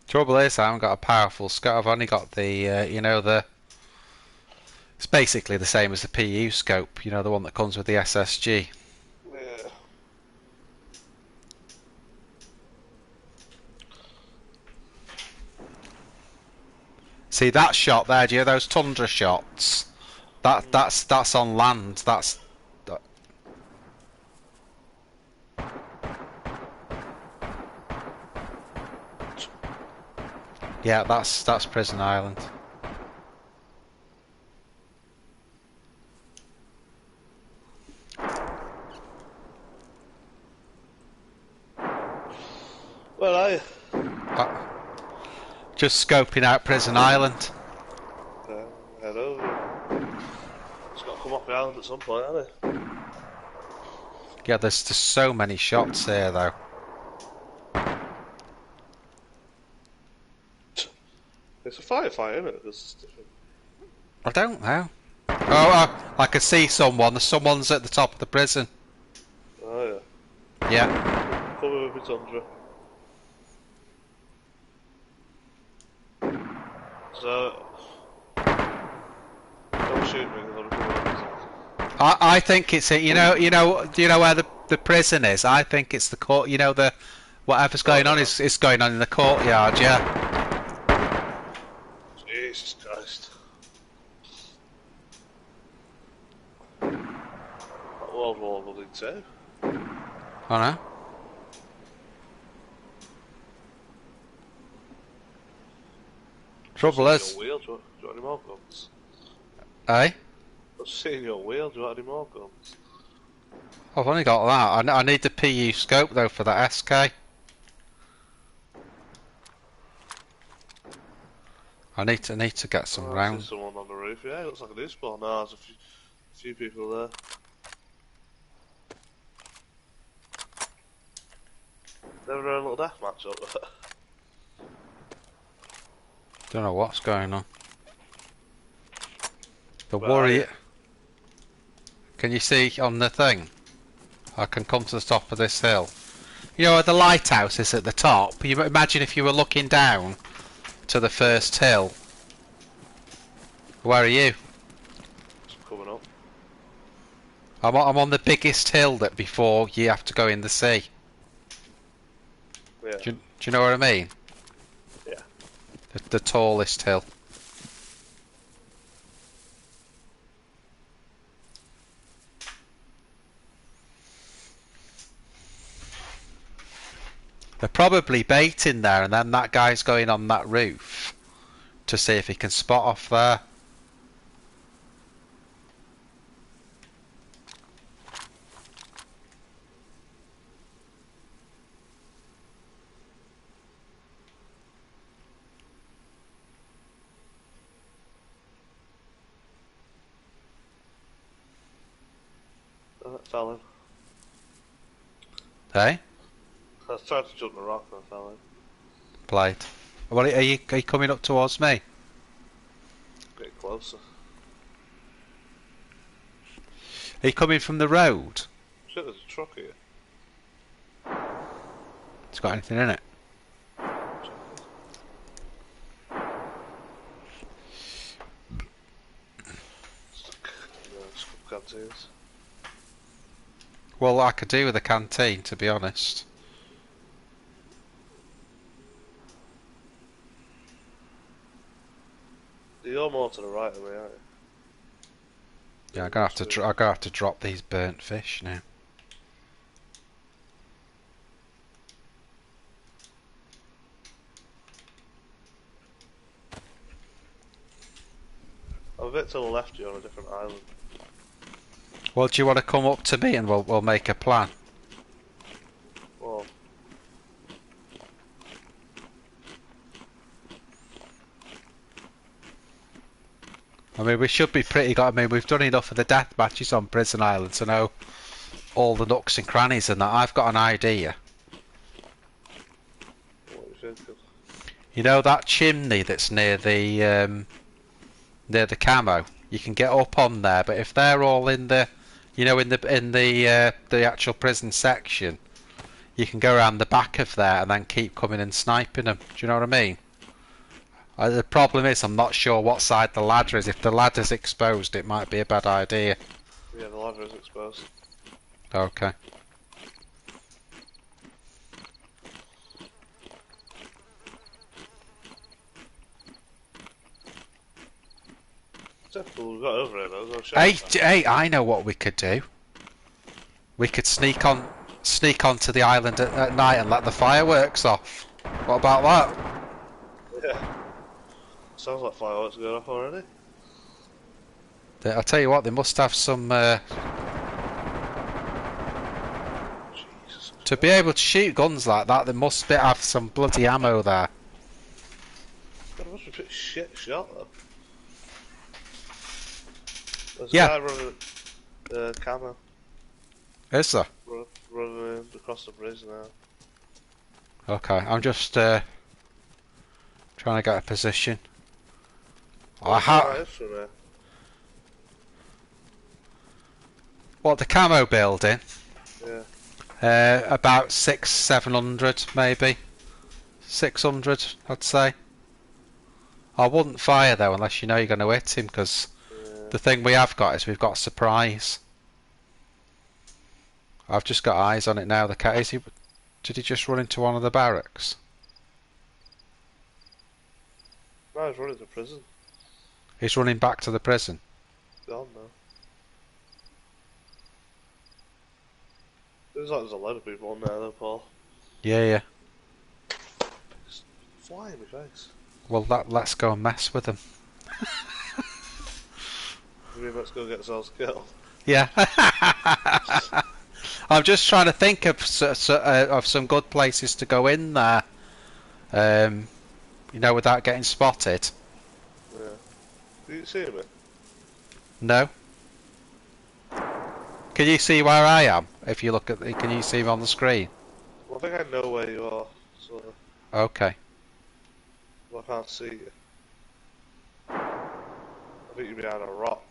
Trouble is, I haven't got a powerful scope. I've only got the, it's basically the same as the PU scope, the one that comes with the SSG. Yeah. See that shot there? Do you know those Tundra shots? That's on land. Yeah, that's Prison Island. Where are you? Just scoping out Prison Island. Head over. It's got to come off the island at some point, hasn't it? Yeah, there's just so many shots here, though. It's a firefight, isn't it? I don't know. Oh, I can see someone. Someone's at the top of the prison. Oh Yeah. yeah. Cover with the Tundra. So, don't shoot me because I'm coming. I think it's do you know where the prison is? I think it's the court. Whatever's going on is going on in the courtyard, yeah. Jesus Christ. World War II. I know. Trouble is... Your wheel, do you want any more guns? Eh? I've seen your wheel, do you want any more guns? I've only got that. I need the PU scope though for that SK. I need to get some rounds. I see someone on the roof, yeah, it looks like a new spawn. No, there's a few people there. Never had a little deathmatch up there. Don't know what's going on. The Right. warrior. Can you see on the thing? I can come to the top of this hill. You know where the lighthouse is at the top? You imagine if you were looking down to the first hill. Where are you? It's coming up. I'm on the biggest hill that before you have to go in the sea. Yeah. Do you know what I mean? Yeah. The tallest hill. They're probably baiting there, and then that guy's going on that roof to see if he can spot off there. That fell in. Hey? I tried to jump the rock and I fell in. Played. Well, are you coming up towards me? Get closer. Are you coming from the road? Shit, there's a truck here. It's got anything in it? Canteens. Well, I could do with a canteen, to be honest. You're more to the right of me, aren't you? Yeah, I'm gonna have to drop these burnt fish now. I'm a bit to the left, you're on a different island. Well, do you want to come up to me and we'll make a plan? Well, I mean, we should be pretty good. I mean, we've done enough of the death matches on Prison Island to know all the nooks and crannies and that. I've got an idea. what do you think? You know that chimney that's near the camo? You can get up on there, but if they're all in the, you know, in the actual prison section, you can go around the back of there and then keep coming and sniping them. Do you know what I mean? The problem is I'm not sure what side the ladder is. If the ladder's exposed, it might be a bad idea. Yeah, the ladder is exposed. Okay. Typical, we got over it though. Hey, I know what we could do. We could sneak onto the island at night and let the fireworks off. What about that? Yeah. Sounds like fireworks going off already. I'll tell you what, they must have some... Jesus. to be able to shoot guns like that, they must have some bloody ammo there. God, it must be pretty shit shot though. There's Yeah. a guy running camo. Is there? Running across the bridge now. Okay, I'm just trying to get a position. I have... From there. What, the camo building? Yeah. About 700 maybe. 600, I'd say. I wouldn't fire though unless you know you're going to hit him, because the thing we have got is we've got a surprise. I've just got eyes on it now. The cat is he? Did he just run into one of the barracks? No, he's running to prison. He's running back to the prison. Gone now. Seems like there's a lot of people on there though, Paul. Yeah, yeah. Just fly in my face. Well, let's go and mess with them. You mean let's go get ourselves killed? Yeah. I'm just trying to think of some good places to go in there. You know, without getting spotted. Yeah. Do you see me? No. Can you see where I am? If you look at can you see me on the screen? Well, I think I know where you are, so Okay. well, I can't see you. I think you're behind a rock.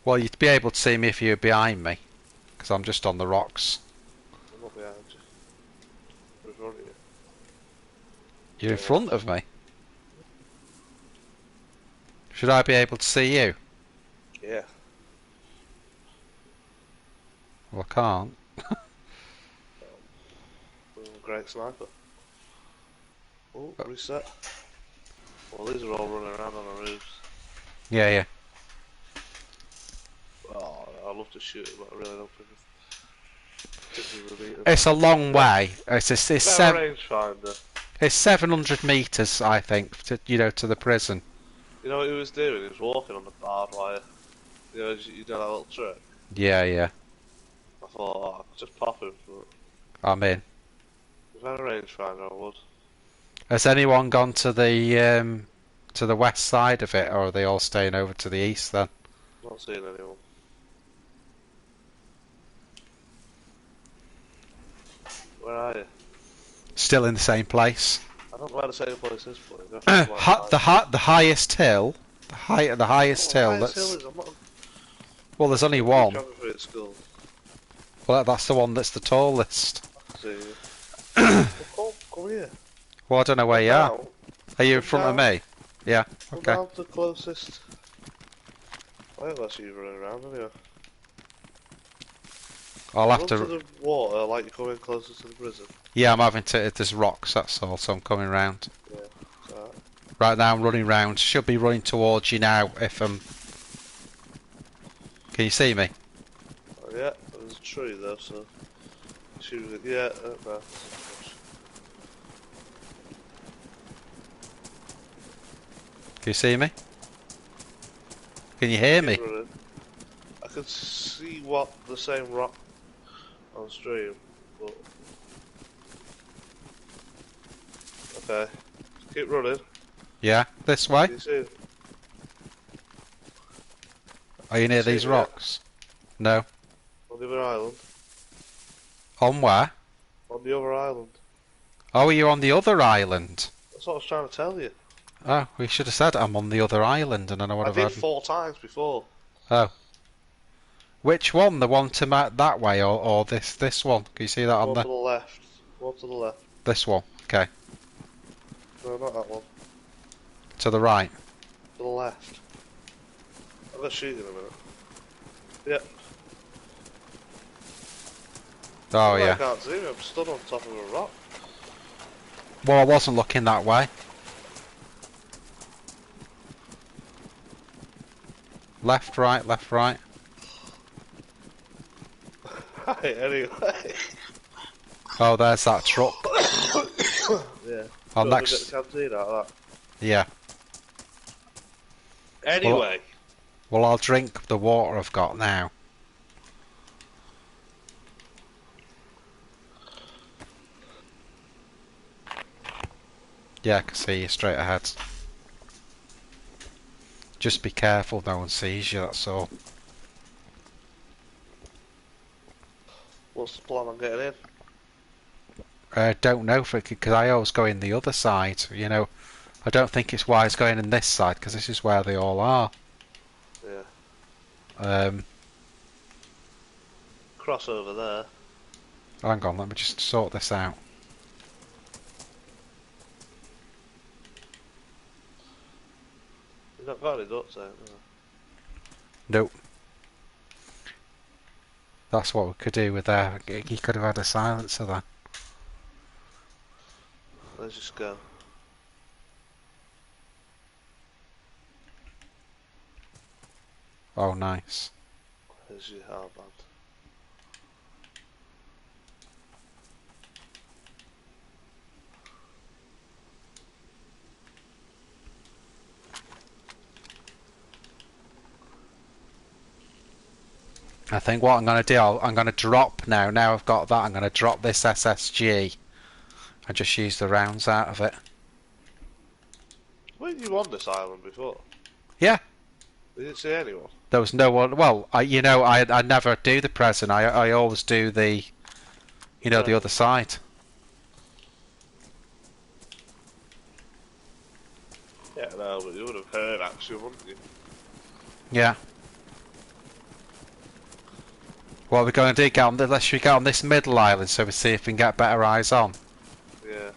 Well, you'd be able to see me if you were behind me, because I'm just on the rocks. I'm not behind you. I'm in front of you. You're in front of me. Should I be able to see you? Yeah. Well, I can't. Great sniper. Oh, reset. Well, these are all running around on the roofs. Yeah, yeah. Oh, I'd love to shoot it, but I really don't think It's a long way. It's it's a rangefinder. It's 700 meters, I think, to the prison. You know what he was doing? He was walking on the barbed wire. You know, you do that little trick. Yeah, yeah. I thought, oh, just pop him. But I'm in. if I had a rangefinder, I would. Has anyone gone to the west side of it, or are they all staying over to the east then? Not seeing anyone. Where are you? Still in the same place. I don't know where the same place is, but The highest hill. The highest hill. Highest hill is, I'm not Well, there's only one. geography at school. Well, that's the one that's the tallest. See you. Well, come here. Well, I don't know where you are. Are you in front of me? Yeah. Come Okay. down to the closest. I think that's you running around anyway. I'll have Run to. to the water like you're coming closer to the prison. Yeah, I'm having to. There's rocks. That's all. So I'm coming round. Yeah, it's alright. Right now, I'm running round. Should be running towards you now. If I'm. Can you see me? Oh, yeah, there's a tree though, so. Shoot it. Yeah, no. Can you see me? Can you hear me? Running. I can see what the same rock on stream, but okay. Keep running. Yeah. This way. Can you see it? Are you near See these me, rocks? No. On the other island. On where? On the other island. Oh, are you on the other island? That's what I was trying to tell you. Oh, we should have said I'm on the other island, and I know what I I've did had. 4 times before. Oh. Which one? The one to that way, or this one? Can you see that on One the to the left. One to the left. this one? Okay. No, not that one. To the right. To the left. I'm gonna shoot you in a minute. Yep. Oh I yeah. can't see me. I'm stood on top of a rock. Well, I wasn't looking that way. Left, right, left, right. Right, anyway. Oh, there's that truck. Yeah. Oh, Got next. a bit of canteen out of Yeah. that. Anyway. Well, I'll drink the water I've got now. Yeah, I can see you straight ahead. Just be careful no one sees you, that's all. What's the plan on getting in? I don't know, because I always go in the other side, you know. I don't think it's wise going in this side, because this is where they all are. Yeah. Cross over there. Hang on, let me just sort this out. You've not got any ducks out, no. Nope. That's what we could do with there. You could have had a silencer then. Let's just go. Oh, nice. Here's your harband. I think what I'm going to do, I'm going to drop now. Now I've got that, I'm going to drop this SSG and just use the rounds out of it. Weren't you on this island before? Yeah. You didn't see anyone? There was no one. Well, I never do the present. I always do the, the other side. Yeah, no, but you would have heard actually, wouldn't you? Yeah. What are we going to do? Should we get on this middle island so we see if we can get better eyes on? Yeah.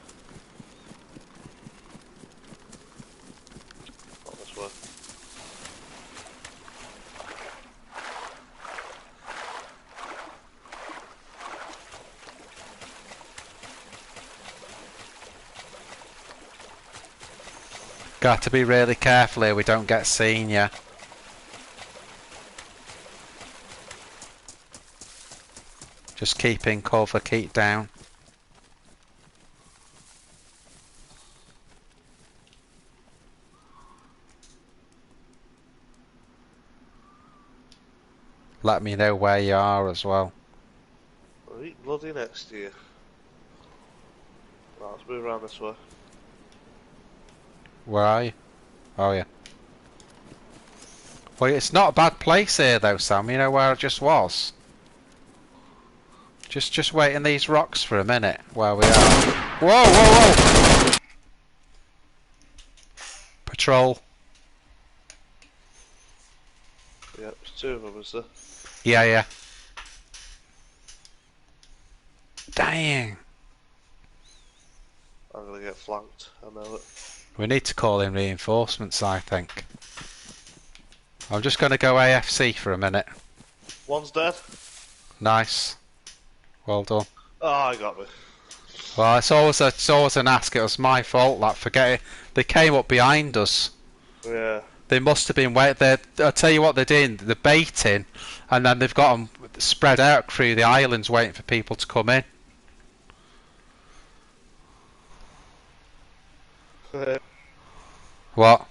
Not this way. Got to be really careful here we don't get seen, yeah. Just keep in cover, keep down. Let me know where you are as well. Right, bloody next to you. Right, let's move around this way. Where are you? Oh yeah. Well, it's not a bad place here though, Sam. You know where I just was? Just wait in these rocks for a minute where we are. Whoa, whoa, whoa! Patrol. Yep, there's two of them, is there? Yeah, yeah. Dang. I'm gonna get flanked, I know it. We need to call in reinforcements, I think. I'm just going to go AFC for a minute. One's dead. Nice. Well done. Oh, I got me. Well, it's always an ask. It was my fault. Like, forget it. They came up behind us. Yeah. They must have been waiting. I'll tell you what they're doing. They're baiting, and then they've got them spread out through the islands, waiting for people to come in. What?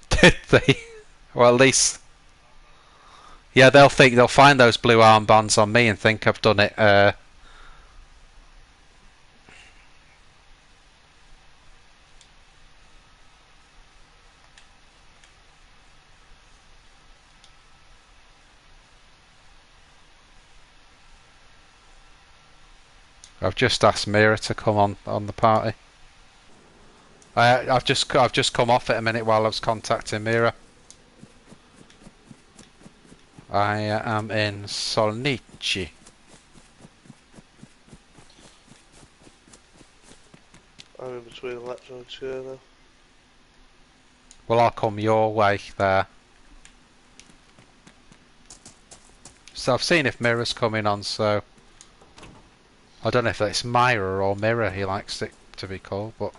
Did they? Well, at least. Yeah, they'll find those blue armbands on me and think I've done it. I've just asked Mira to come on the party. I've just come off it a minute while I was contacting Mira. I am in Solnici. I'm in between Electro and Chernarus. Well, I'll come your way there. So I've seen if Mira's coming on, so I don't know if it's Myra or Mira he likes it to be called, but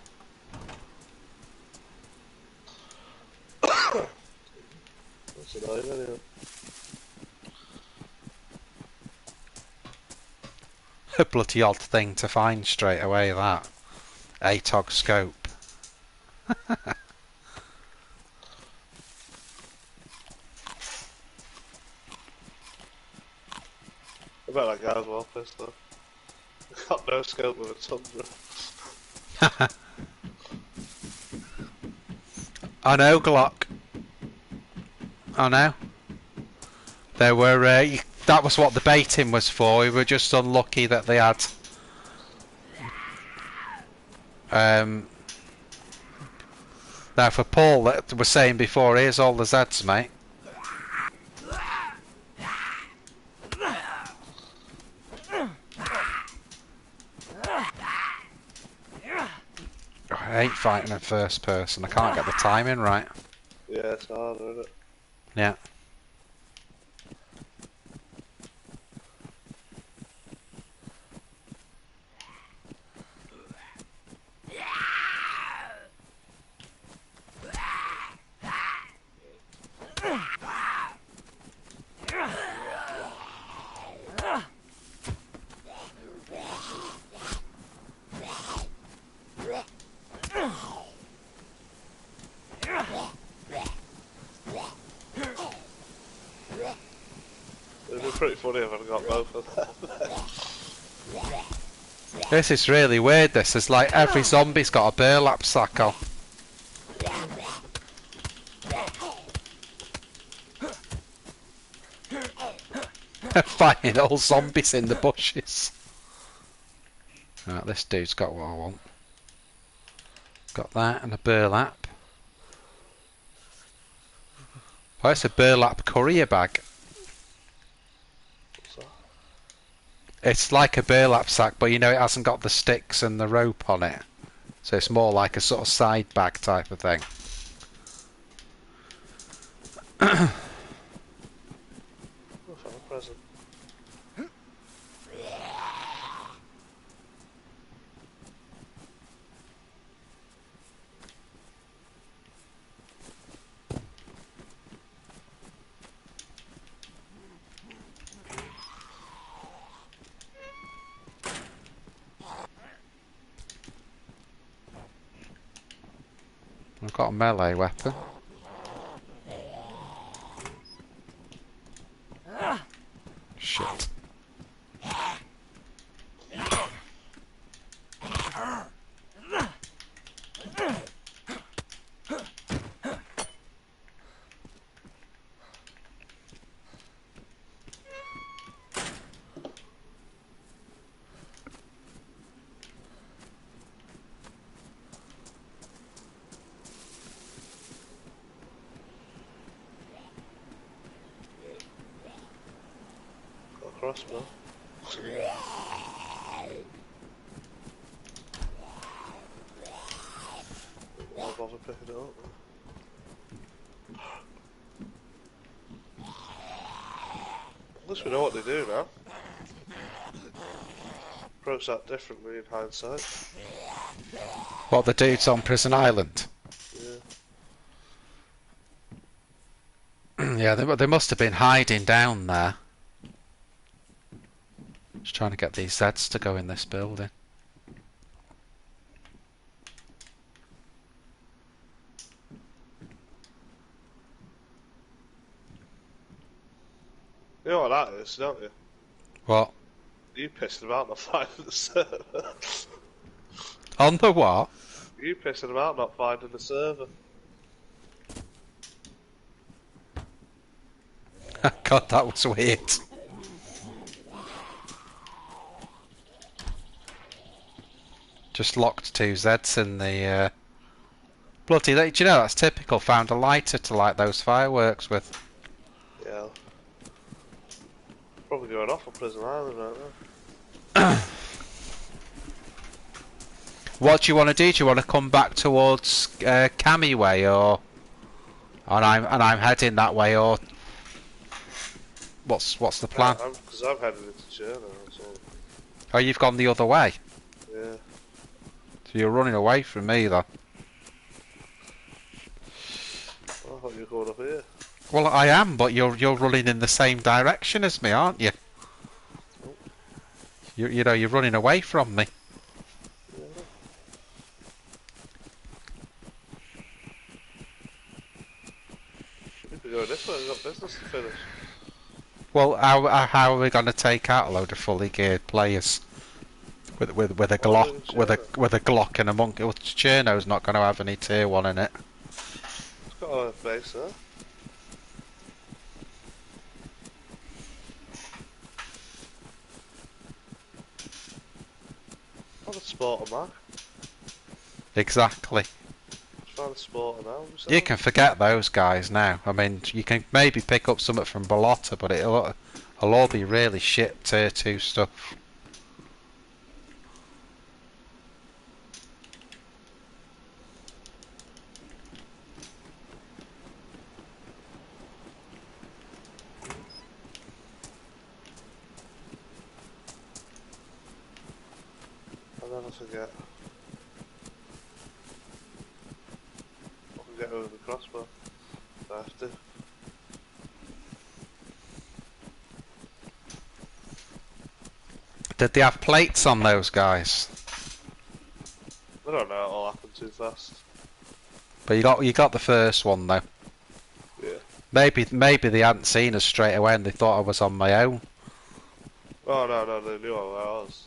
That's annoying anyway. a bloody odd thing to find straight away, that ATOG scope. I bet that guy's well pissed though. Got no scope with a Tundra. I know, Glock. I know. There were. That was what the baiting was for. We were just unlucky that they had. Now for Paul, that was saying before, here's all the Zeds, mate. I hate fighting in first person. I can't get the timing right. Yeah, it's hard, isn't it? Yeah. funny if I'd got both of them. This is really weird. This is like every zombie's got a burlap sack on. Fighting all zombies in the bushes. Right, this dude's got what I want. Got that and a burlap. Oh, it's a burlap courier bag. What's that? It's like a burlap sack, but you know it hasn't got the sticks and the rope on it. So it's more like a sort of side bag type of thing. Oh, I found a present. I've got a melee weapon. Shit. Got a crossbow. Why bother picking it up? At least we know what they do now. Approach that differently in hindsight. What, the dudes on Prison Island? Yeah. Yeah, they must have been hiding down there. Just trying to get these Zeds to go in this building. You know what that is, don't you? What? You pissing about not finding the server. On the what? You pissing about not finding the server. God, that was weird. Just locked two Zeds in the... Bloody, do you know, that's typical. Found a lighter to light those fireworks with. Yeah. Probably going off on Prison Island right now. What do you want to do? Do you want to come back towards Cami way, or... And I'm heading that way, or... What's the plan? Because I'm heading into Chernarus. So... Oh, you've gone the other way? Yeah. So you're running away from me, though. I thought you were going up here. Well, I am, but you're running in the same direction as me, aren't you? You know, you're running away from me. Yeah. We could go this way, we've got business to finish. Well, how are we going to take out a load of fully geared players with a Glock with a Glock and a monkey? Well, Cherno's not going to have any tier 1 in it. It's got a base there. What a sporter, Mark. Exactly. Trying to sport now. You can forget those guys now. I mean, you can maybe pick up something from Ballotta, but it'll all be really shit tier 2 stuff. I'll never forget. I can get over the crossbow. I have to. Did they have plates on those guys? I don't know, it all happened too fast. But you got the first one though. Yeah. Maybe they hadn't seen us straight away and they thought I was on my own. Oh no, they knew where I was.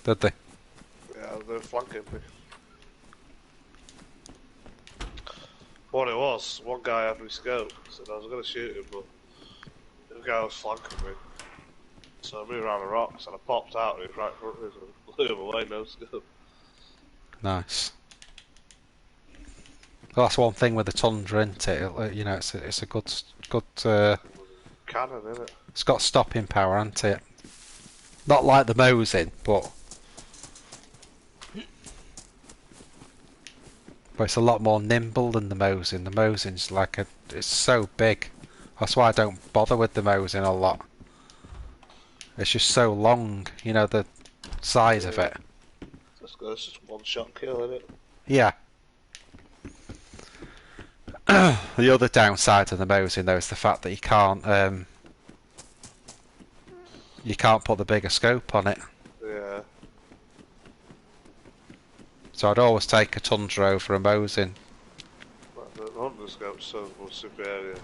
Did they? Yeah, they were flanking me. What it was, one guy had me scoped, said I was going to shoot him, but the guy was flanking me. So I moved around the rocks and I popped out and he was right in front of me and blew him away, no scope. Nice. Well, that's one thing with the Tundra, isn't it? You know, it's a good Cannon, innit? it's got stopping power, hasn't it? Not like the Mosin, but it's a lot more nimble than the Mosin. The Mosin's it's so big. That's why I don't bother with the Mosin a lot. It's just so long, you know, the size of it. It's just one shot kill, innit? Yeah. The other downside of the Mosin though is the fact that you can't put the bigger scope on it. Yeah. So I'd always take a Tundra over a Mosin. But the hunting scope's so superior.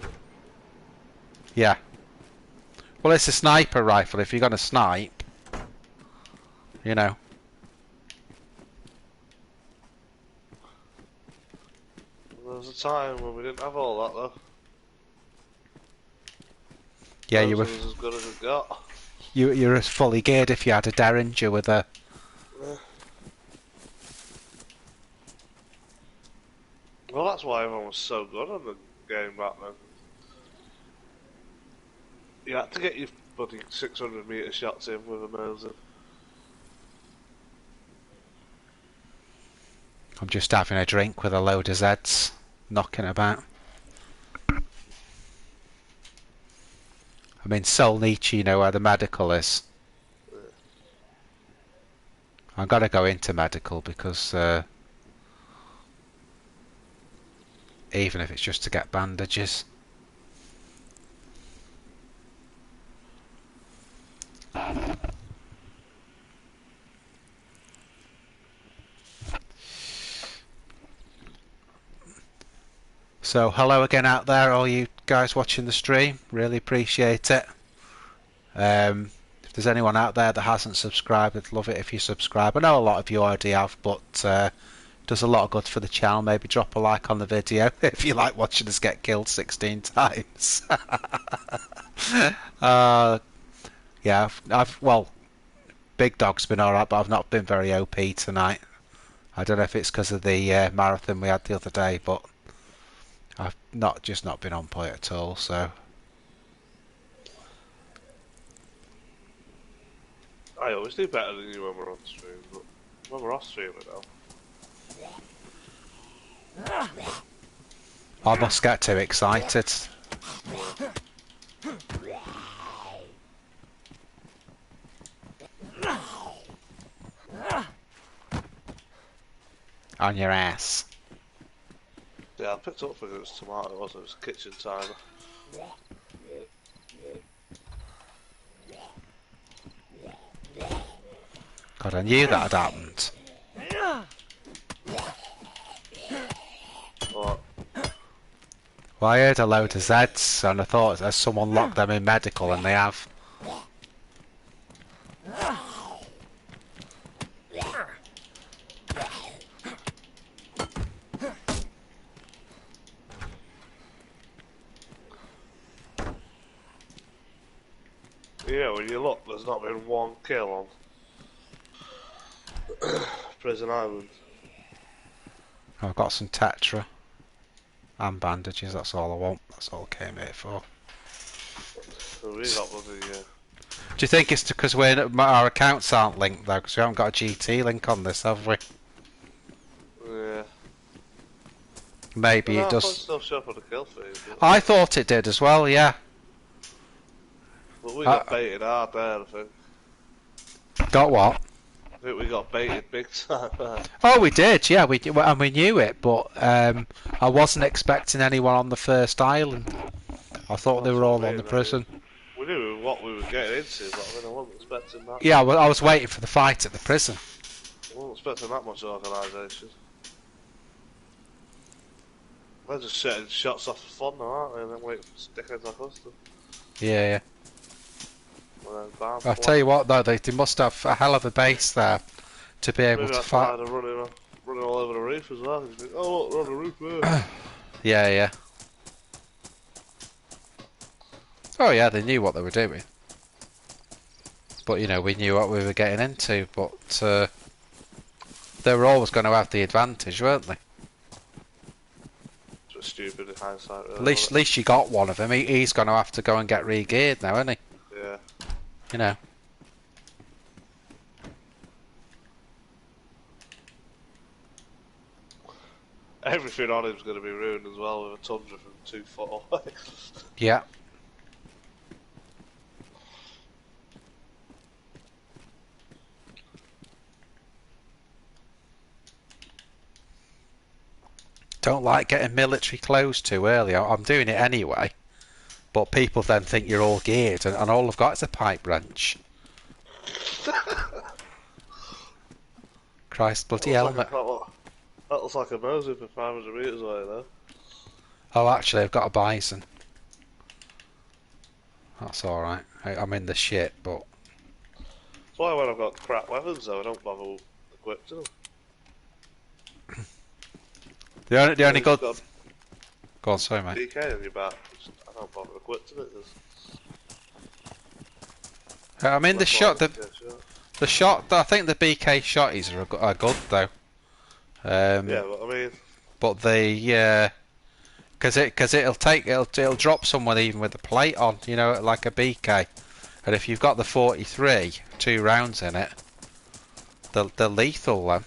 Yeah. Well, it's a sniper rifle. If you're going to snipe, you know. There was a time when we didn't have all that though. Yeah, you were as good as it got. You're as fully geared if you had a Derringer with a. Yeah. Well, that's why everyone was so good on the game back then. You had to get your bloody 600 metre shots in with a Mosin. I'm just having a drink with a load of Zeds knocking about. I'm in Solnichi, you know where the medical is. Yeah. I've got to go into medical because even if it's just to get bandages. So hello again out there, all you guys watching the stream. Really appreciate it. If there's anyone out there that hasn't subscribed, I'd love it if you subscribe. I know a lot of you already have, but it does a lot of good for the channel. Maybe drop a like on the video if you like watching us get killed 16 times. Yeah, well, Bigdog's been alright, but I've not been very OP tonight. I don't know if it's because of the marathon we had the other day, but I've not been on point at all, so. I always do better than you when we're on stream, but when we're off stream now. I must get too excited. On your ass. Yeah, I picked up for it was tomato, it wasn't, it was kitchen timer. God, I knew that had happened. What? Well, I heard a load of Zeds, and I thought there's someone locked them in medical, and they have. Yeah, when you look, there's not been one kill on Prison Island. I've got some Tetra and bandages, that's all I want. That's all I came here for. So we got bloody, Do you think it's because our accounts aren't linked though? Because we haven't got a GT link on this, have we? yeah. Maybe No, it I does. thought it still show up on the kill feed. I thought it did as well, yeah. But we got baited hard there, I think. Got what? I think we got baited big time there. Oh, we did, yeah, and we knew it, but I wasn't expecting anyone on the first island. I thought they were all on the prison. We knew what we were getting into, but I mean, I wasn't expecting that. Yeah, well, I was waiting for the fight at the prison. I wasn't expecting that much organisation. They're just setting shots off for fun now, aren't they? And then waiting for stickers like us to. Yeah, yeah. I'll tell you what though, they must have a hell of a base there to be able to fight. Maybe running all over the roof as well. You think, oh look, they're on the roof there. Yeah, yeah. Oh yeah, they knew what they were doing. But you know, we knew what we were getting into, but they were always going to have the advantage, weren't they? It's stupid in hindsight, really. At least you got one of them. He's going to have to go and get re-geared now, isn't he? Yeah. You know. Everything on him's going to be ruined as well with a tundra from 2 foot away. Yeah. Don't like getting military clothes too early. I'm doing it anyway. But people then think you're all geared and all I've got is a pipe wrench. Christ bloody helmet. That looks like a Mosin for 500 metres away though. Oh, actually, I've got a bison. That's alright. I'm in the shit, but... That's why when I've got crap weapons though, I don't bother equipping them. The only good... Go on, sorry mate. DK on your back, I don't bother equipping it. I mean, the shot... The shot... I think the BK shotties are good though. Yeah, but I mean... But the... Because it'll drop someone even with a plate on, you know, like a BK. And if you've got the 43, 2 rounds in it, they're lethal then.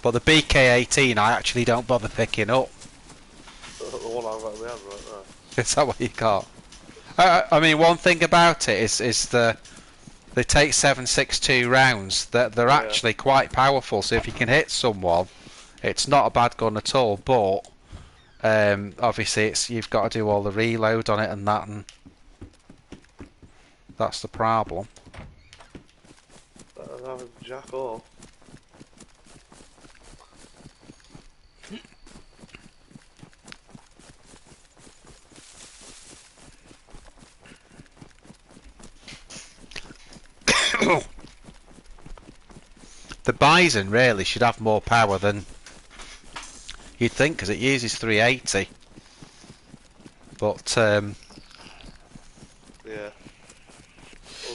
But the BK-18 I actually don't bother picking up. The one I've got in my hand right now. Is that what you got? I mean, one thing about it is they take 7.62 rounds. They're actually quite powerful. So if you can hit someone, it's not a bad gun at all. But obviously, you've got to do all the reload on it and that, and that's the problem. Better than having jack off. The Bison really should have more power than you'd think because it uses 380. But yeah. Well,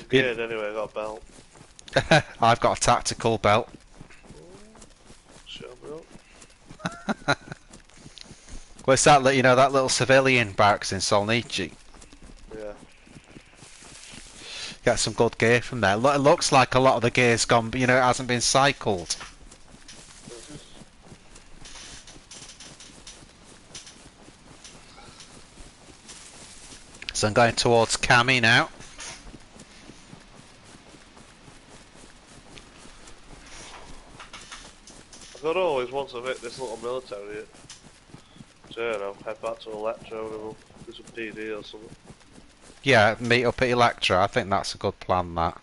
geared anyway, I got a belt. I've got a tactical belt. Show me up. Well, it's that that little civilian barracks in Solnichi. Yeah. Get some good gear from there. It looks like a lot of the gear's gone, it hasn't been cycled. So I'm going towards Cami now. I always want to make this little military. So I'll head back to Electro and we'll do some PD or something. Yeah, meet up at Electra. I think that's a good plan, that.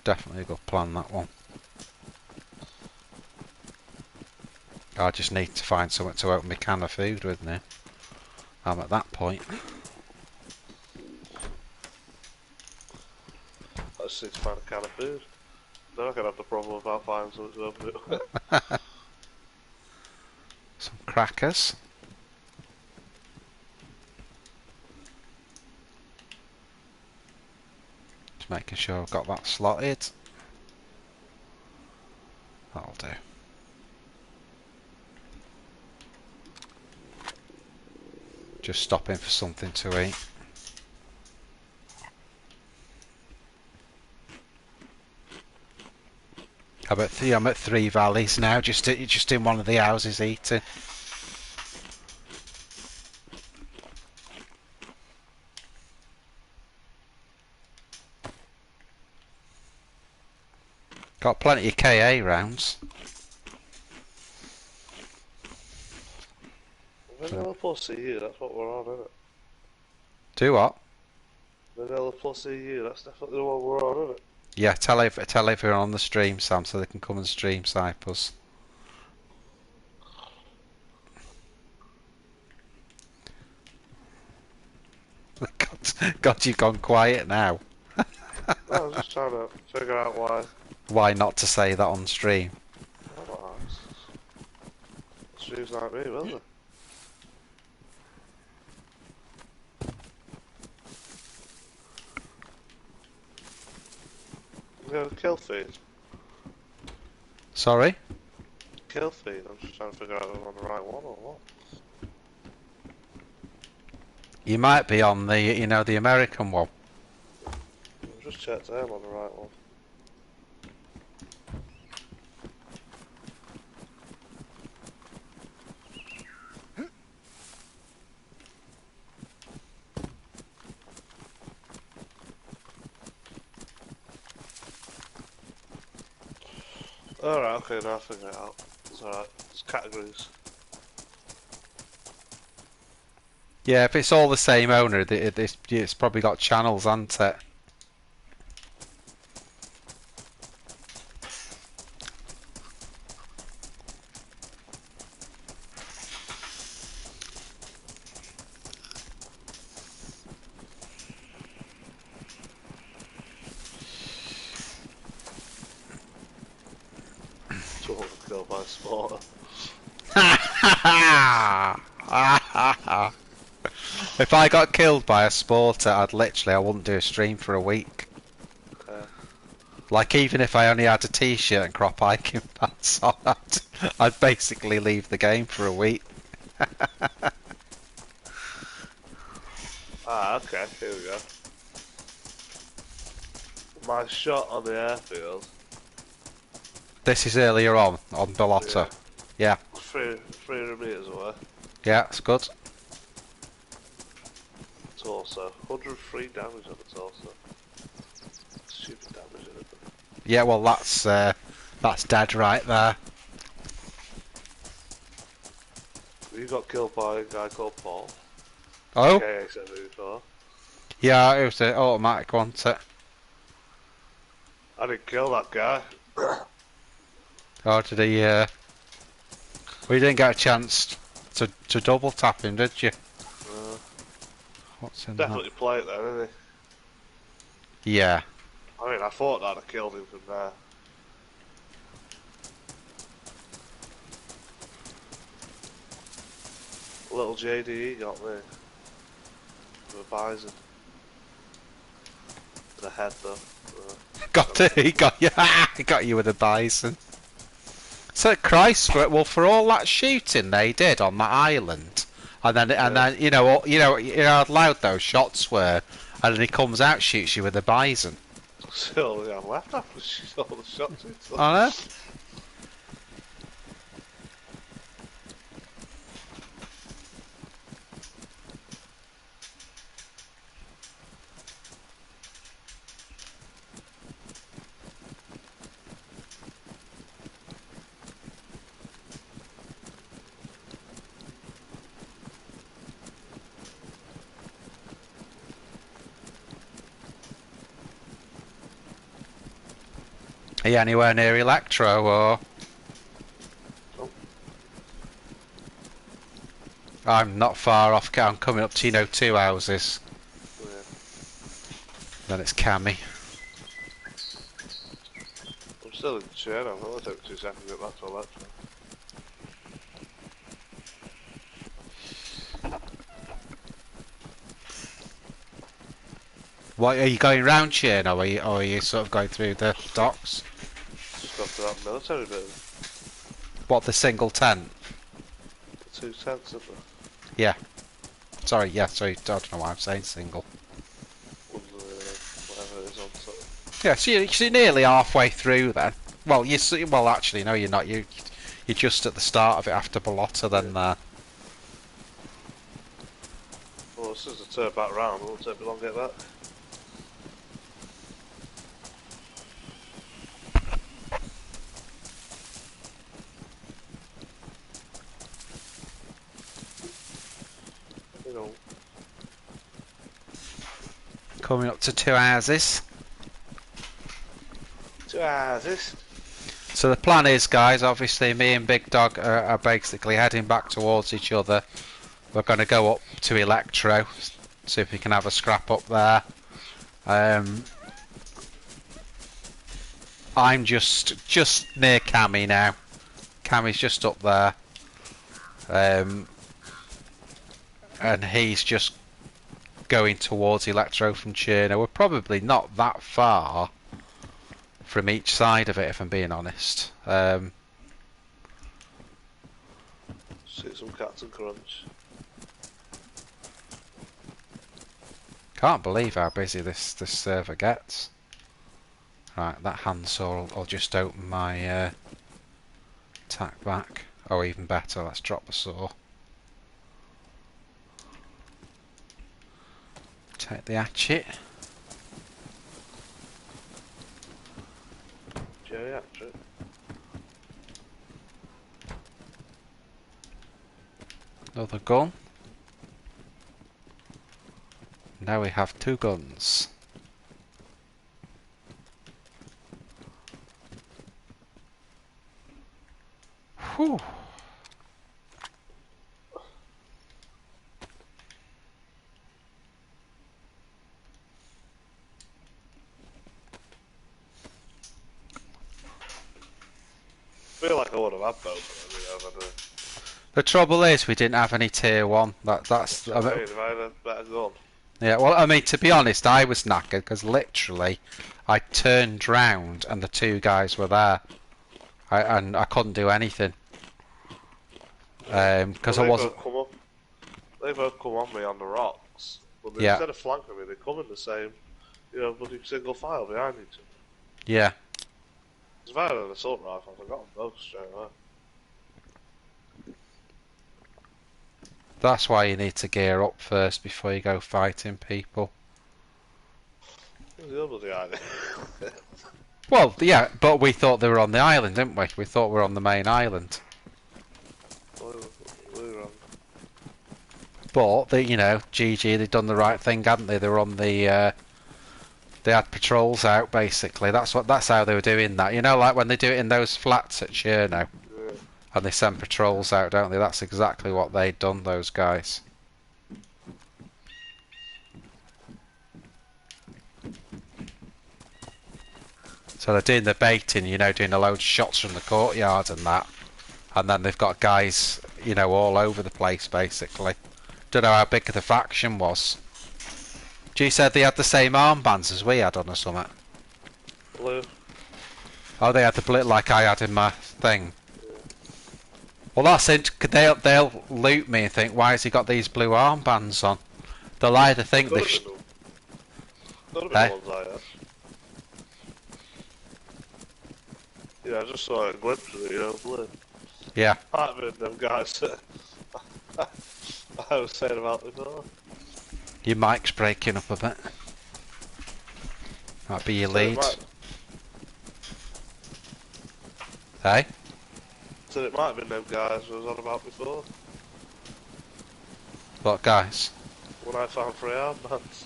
Definitely a good plan, that one. I just need to find something to open my can of food with now. I'm at that point. I just need to find a can of food. Then I can have the problem about finding something to open it with. Some crackers. Just making sure I've got that slotted. That'll do. Just stopping for something to eat. I'm at Three Valleys now, just in one of the houses eating. Got plenty of KA rounds. Vanilla plus EU, that's what we're on, isn't it? Do what? Vanilla plus EU, that's definitely the one we're on, isn't it? Yeah, tell everyone on the stream, Sam, so they can come and stream Cyprus. God, you've gone quiet now. No, I was just trying to figure out why. Why not to say that on stream? I don't know. Streams like me, will they? You know, kill feed. Sorry? Kill feed. I'm just trying to figure out if I'm on the right one or what. You might be on the, you know, the American one. I've just checked I'm on the right one. Alright, okay, now I figure it out. It's alright, it's categories. Yeah, if it's all the same owner, it's probably got channels, hasn't it? Killed by a spotter. If I got killed by a sporter, I wouldn't do a stream for a week. Okay. Like, even if I only had a t-shirt and crop hiking pants on, I'd basically leave the game for a week. Ah, okay, here we go. My shot on the airfield. This is earlier on Bellotta. Yeah. 300 metres away. Yeah, that's good. Torso. 103 damage on the torso. Stupid damage in it. Yeah, well, that's dead right there. You got killed by a guy called Paul. Oh? KA74. Yeah, it was an automatic, wasn't it? I didn't kill that guy. Oh, did he, well, you didn't get a chance to double tap him, did you? What's in Definitely play it then, didn't he? Yeah. I mean, I thought I'd have killed him from there. Little JDE got me. With a bison. The head though. He got you with a bison. So Christ, well, for all that shooting they did on that island, and then you know how loud those shots were, and then he comes out, shoots you with a bison. Still, yeah, I'm left after all the shots. I know. Are you anywhere near Electro or? Nope. I'm not far off. I'm coming up to 2 houses. Yeah. Then it's Cammy. I'm still in the chair. I'm going to take 2 seconds to get back to Electro. What are you going round Chernarus, or are you sort of going through the docks? Just got to that military bit. What, the single tent? The 2 tents, isn't there? Yeah. Sorry, yeah, sorry, I don't know why I'm saying single. Whatever it is on top. Yeah, so you're nearly halfway through then. Well, well, actually, no, you're not. You're just at the start of it after Bellotta, then there. Well, as soon as I turn back round, it won't take me long to get back. You know. Coming up to 2 houses. 2 houses. So the plan is, guys, obviously me and Bigdog are basically heading back towards each other. We're going to go up to Electro, See if we can have a scrap up there. I'm just near Cammy now. Cammy's just up there. And he's just going towards Electro from Chernarus. We're probably not that far from each side of it, if I'm being honest. See some Captain Crunch. Can't believe how busy this server gets. Right, that handsaw will just open my attack back. Oh, even better, let's drop the saw. Take the hatchet. Jerry hatchet. Another gun. Now we have 2 guns. Whew. I feel like I would have had both. The trouble is, we didn't have any tier 1. That's. I mean, if I had a better gun. Yeah, well, I mean, to be honest, I was knackered because literally, I turned round and the 2 guys were there, and I couldn't do anything because I wasn't. They both come on me on the rocks, but instead of flanking me, they come in the same, bloody single file behind each other. Yeah. It's better than an assault rifle. I got them both straight away. That's why you need to gear up first before you go fighting people. The bloody island. Well, yeah, but we thought they were on the island, didn't we? We thought we were on the main island. We were on. But GG, they'd done the right thing, hadn't they? They were on the. They had patrols out, basically. That's how they were doing that. Like when they do it in those flats at Chernarus, and they send patrols out, don't they? That's exactly what they'd done, those guys. So they're doing the baiting, doing a load of shots from the courtyard and that. And then they've got guys, all over the place, basically. Don't know how big the faction was. G said they had the same armbands as we had on or something. Blue. Oh, they had the blue like I had in my thing. Yeah. Well, that's it. They'll loot me and think, why has he got these blue armbands on? They'll either think they. Hey? Yeah, I just saw a glimpse of it, blue. Yeah. Might have been them guys I was saying about before. Your mic's breaking up a bit. Might be your lead. Hey? So it might have been them guys I was on about before. What guys? When I found 3 armbands.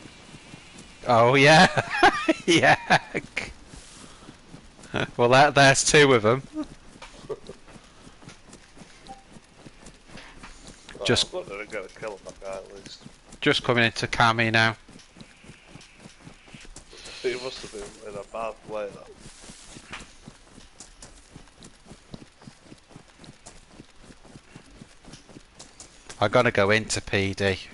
Oh yeah, yeah. Well, there's 2 of them. Just. I'm gonna get a kill on that guy at least. Just coming into Cammy now. He must have been in a bad way, though. I'm gonna go into PD.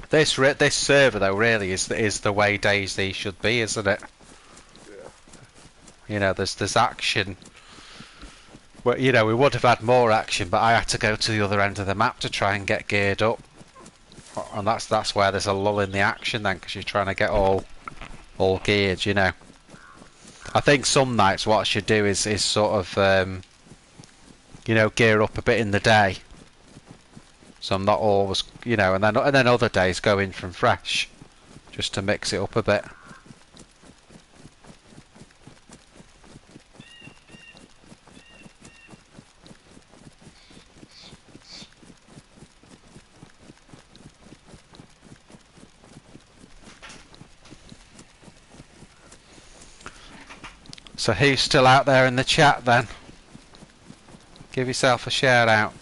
This server though really is the way DayZ should be, isn't it? Yeah. There's action. Well, we would have had more action, but I had to go to the other end of the map to try and get geared up, and that's where there's a lull in the action then, because you're trying to get all geared. I think some nights what I should do is sort of gear up a bit in the day. So I'm not always, and then other days go in from fresh, just to mix it up a bit. So who's still out there in the chat then? Give yourself a shout out.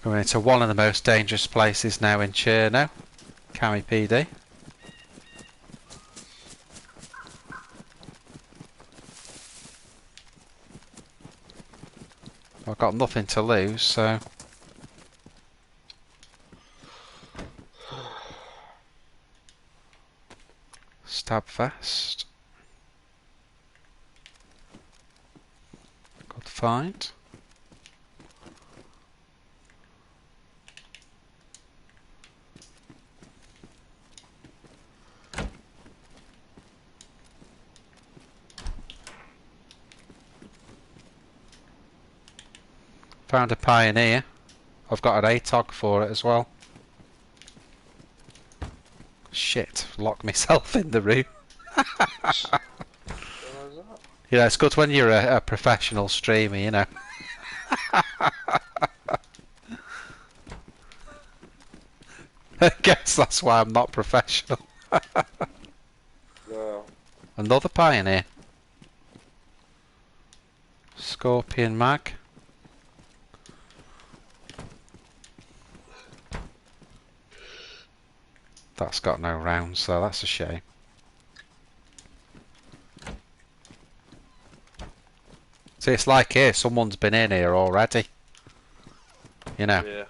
Going into one of the most dangerous places now in Chernarus, Cami PD. I've got nothing to lose, so... Stab fast. Good find. Found a pioneer. I've got an ATOG for it as well. Shit, locked myself in the room. You know, it's good when you're a professional streamer, you know. I guess that's why I'm not professional. No. Another pioneer. Scorpion mag. That's got no rounds, so that's a shame. See, it's like here, someone's been in here already. You know. Yeah.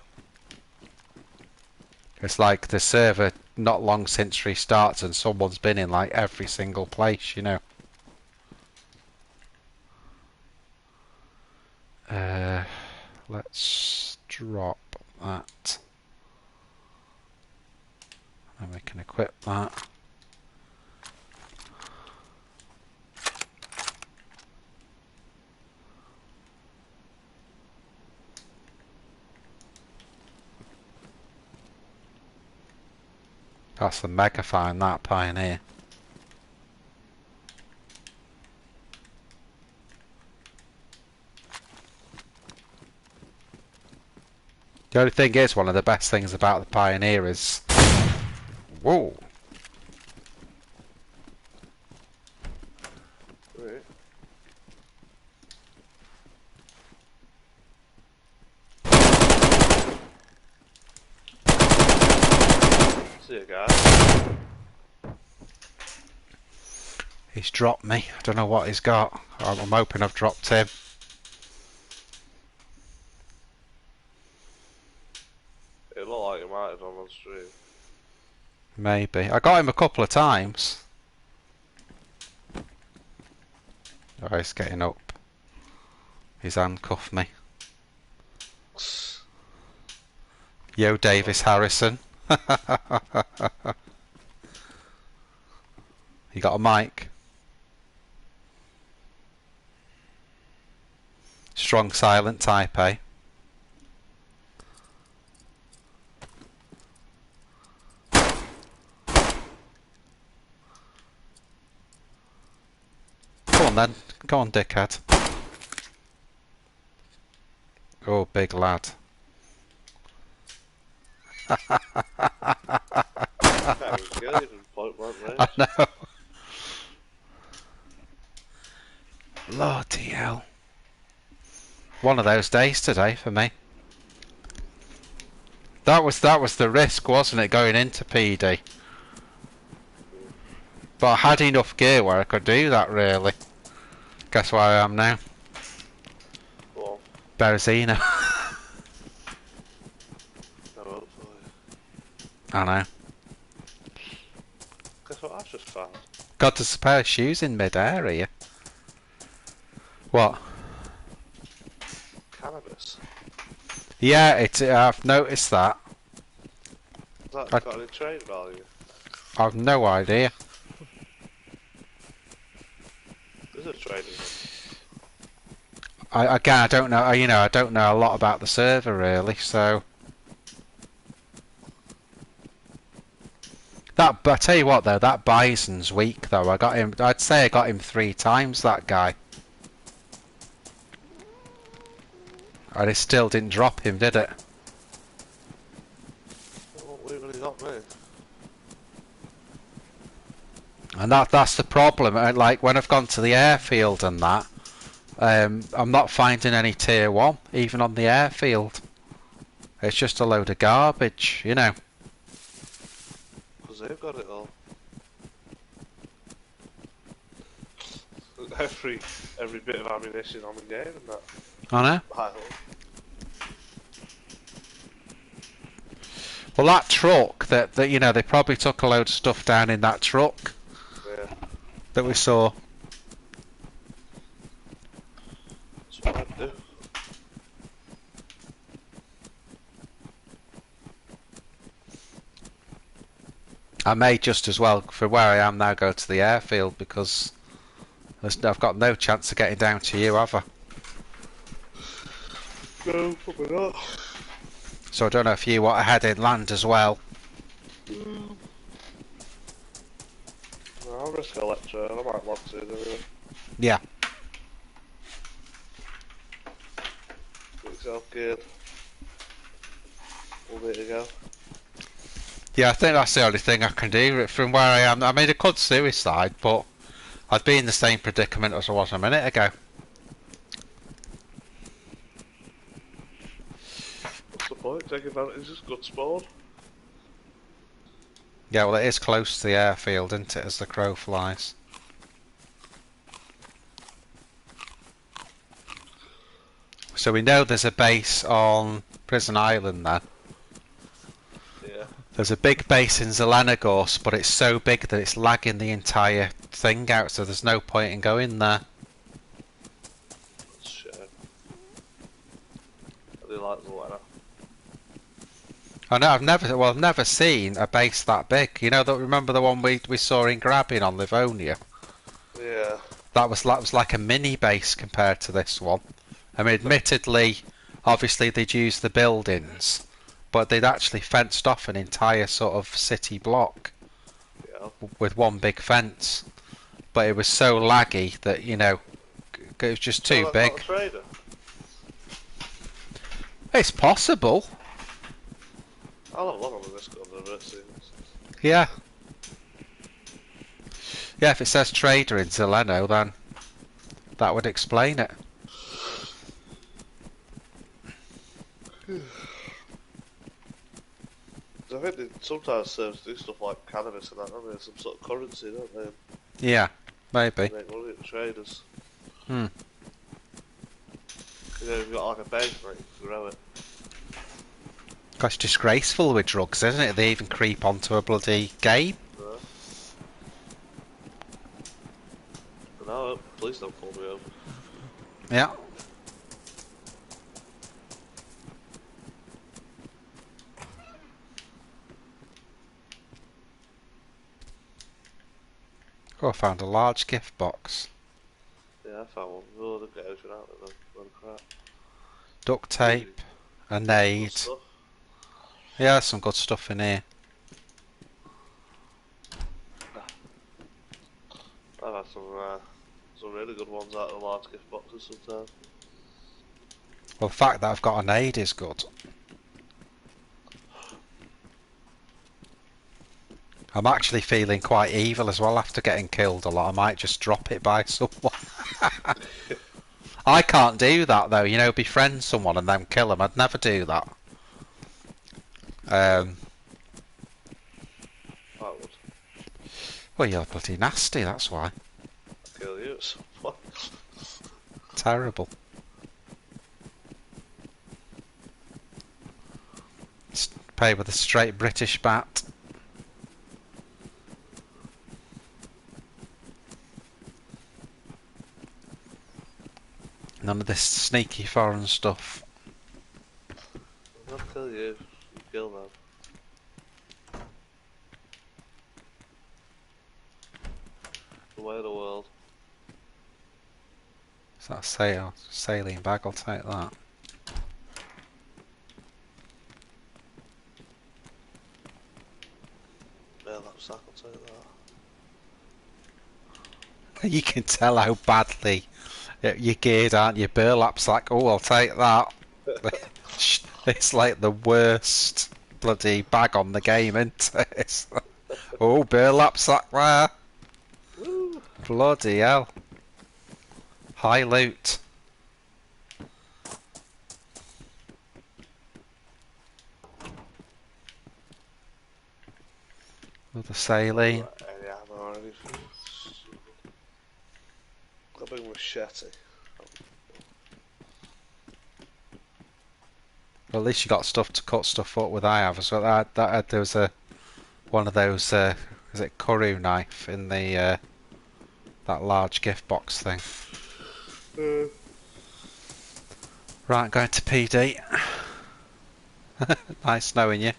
It's like the server not long since restarts and someone's been in like every single place, you know. Let's drop that. And we can equip that. That's the mega find, that pioneer. The only thing is, one of the best things about the pioneer is... Whoa! Right. See a guy. He's dropped me. I don't know what he's got. I'm hoping I've dropped him. It looked like you might have done on stream. Maybe. I got him a couple of times. Oh, he's getting up. He's handcuffed me. Yo, Davis Harrison. You got a mic? Strong silent type, eh? Go on then. Go on, dickhead. Oh, big lad. That was good, even point blank range. I know. Lordy hell. One of those days today for me. That was the risk, wasn't it, going into PD? But I had enough gear where I could do that, really. Guess where I am now? Well, Berezino. I won't for you. I know. Guess what I just found? Got to pair of shoes in mid-air here. What? Cannabis. Yeah, I've noticed that. Has that got any trade value? I've no idea. Is it trading? Again, I don't know. You know, I don't know a lot about the server really. So that. But I tell you what, though, that Bison's weak. Though I got him. I'd say I got him 3 times. That guy. And it still didn't drop him, did it? What really got me? And that's the problem. Like when I've gone to the airfield and that, I'm not finding any tier 1, even on the airfield. It's just a load of garbage, you know. Because they've got it all. Every bit of ammunition on the game and that. I know. Wow. Well, that truck that you know, they probably took a load of stuff down in that truck. Yeah. That we saw. That's what I'd do. I may just as well, for where I am now, go to the airfield because I've got no chance of getting down to you, have I? No, probably not. So I don't know if you want to head inland as well. No, I'll risk Electro, I might want to anyway. Yeah. Get yourself geared. We'll be to go. Yeah, I think that's the only thing I can do from where I am. I mean, I could suicide, but I'd be in the same predicament as I was a minute ago. What's the point? Take advantage, it's good spawn. Yeah, well, it is close to the airfield, isn't it, as the crow flies? So we know there's a base on Prison Island then. Yeah. There's a big base in Zelenogorsk, but it's so big that it's lagging the entire thing out, so there's no point in going there. That's a shame. I do like the weather. I know, I've never seen a base that big. You know, remember the one we saw in Grabbing on Livonia? Yeah. That was like a mini base compared to this one. I mean, admittedly, obviously they'd used the buildings, but they'd actually fenced off an entire sort of city block with one big fence. But it was so laggy that, you know, it was just too big. Not a trader. It's possible. I'll have a look on this gun, I've never seen this. Yeah. Yeah, if it says trader in Zeleno, then that would explain it. I think they sometimes serves do stuff like cannabis and that, don't they? Some sort of currency, don't they? Yeah, maybe. They make money at the traders. Hmm. You know, you've got like a base, right? You can grow it. Gosh, disgraceful with drugs, isn't it? They even creep onto a bloody game. But no, please don't pull me over. Yeah. Oh, I found a large gift box. Yeah, I found one. Oh, they've got everything out of them. What a crap. Duct tape, a nade. Yeah, there's some good stuff in here. I've had some really good ones out of the large gift boxes sometimes. Well, the fact that I've got a nade is good. I'm actually feeling quite evil as well after getting killed a lot. I might just drop it by someone. I can't do that though, you know, befriend someone and then kill them. I'd never do that. I would. Well, you're bloody nasty, that's why. I'd kill you at some point. Terrible. Pay with a straight British bat. None of this sneaky foreign stuff. I'll kill you. You kill them. The way of the world. Is that a saline bag? I'll take that. Yeah, that sack, I'll take that. You can tell how badly you're geared, aren't you? Burlap's like, oh, I'll take that. It's like the worst bloody bag on the game, isn't it? Oh, burlap sack there. Woo. Bloody hell. High loot. Another saline. Right, any ammo or anything. Got a big machete. Well, at least you got stuff to cut stuff up with. I have as well. There was one of those. Is it Kuru knife in the that large gift box thing? Right, going to PD. Nice knowing you.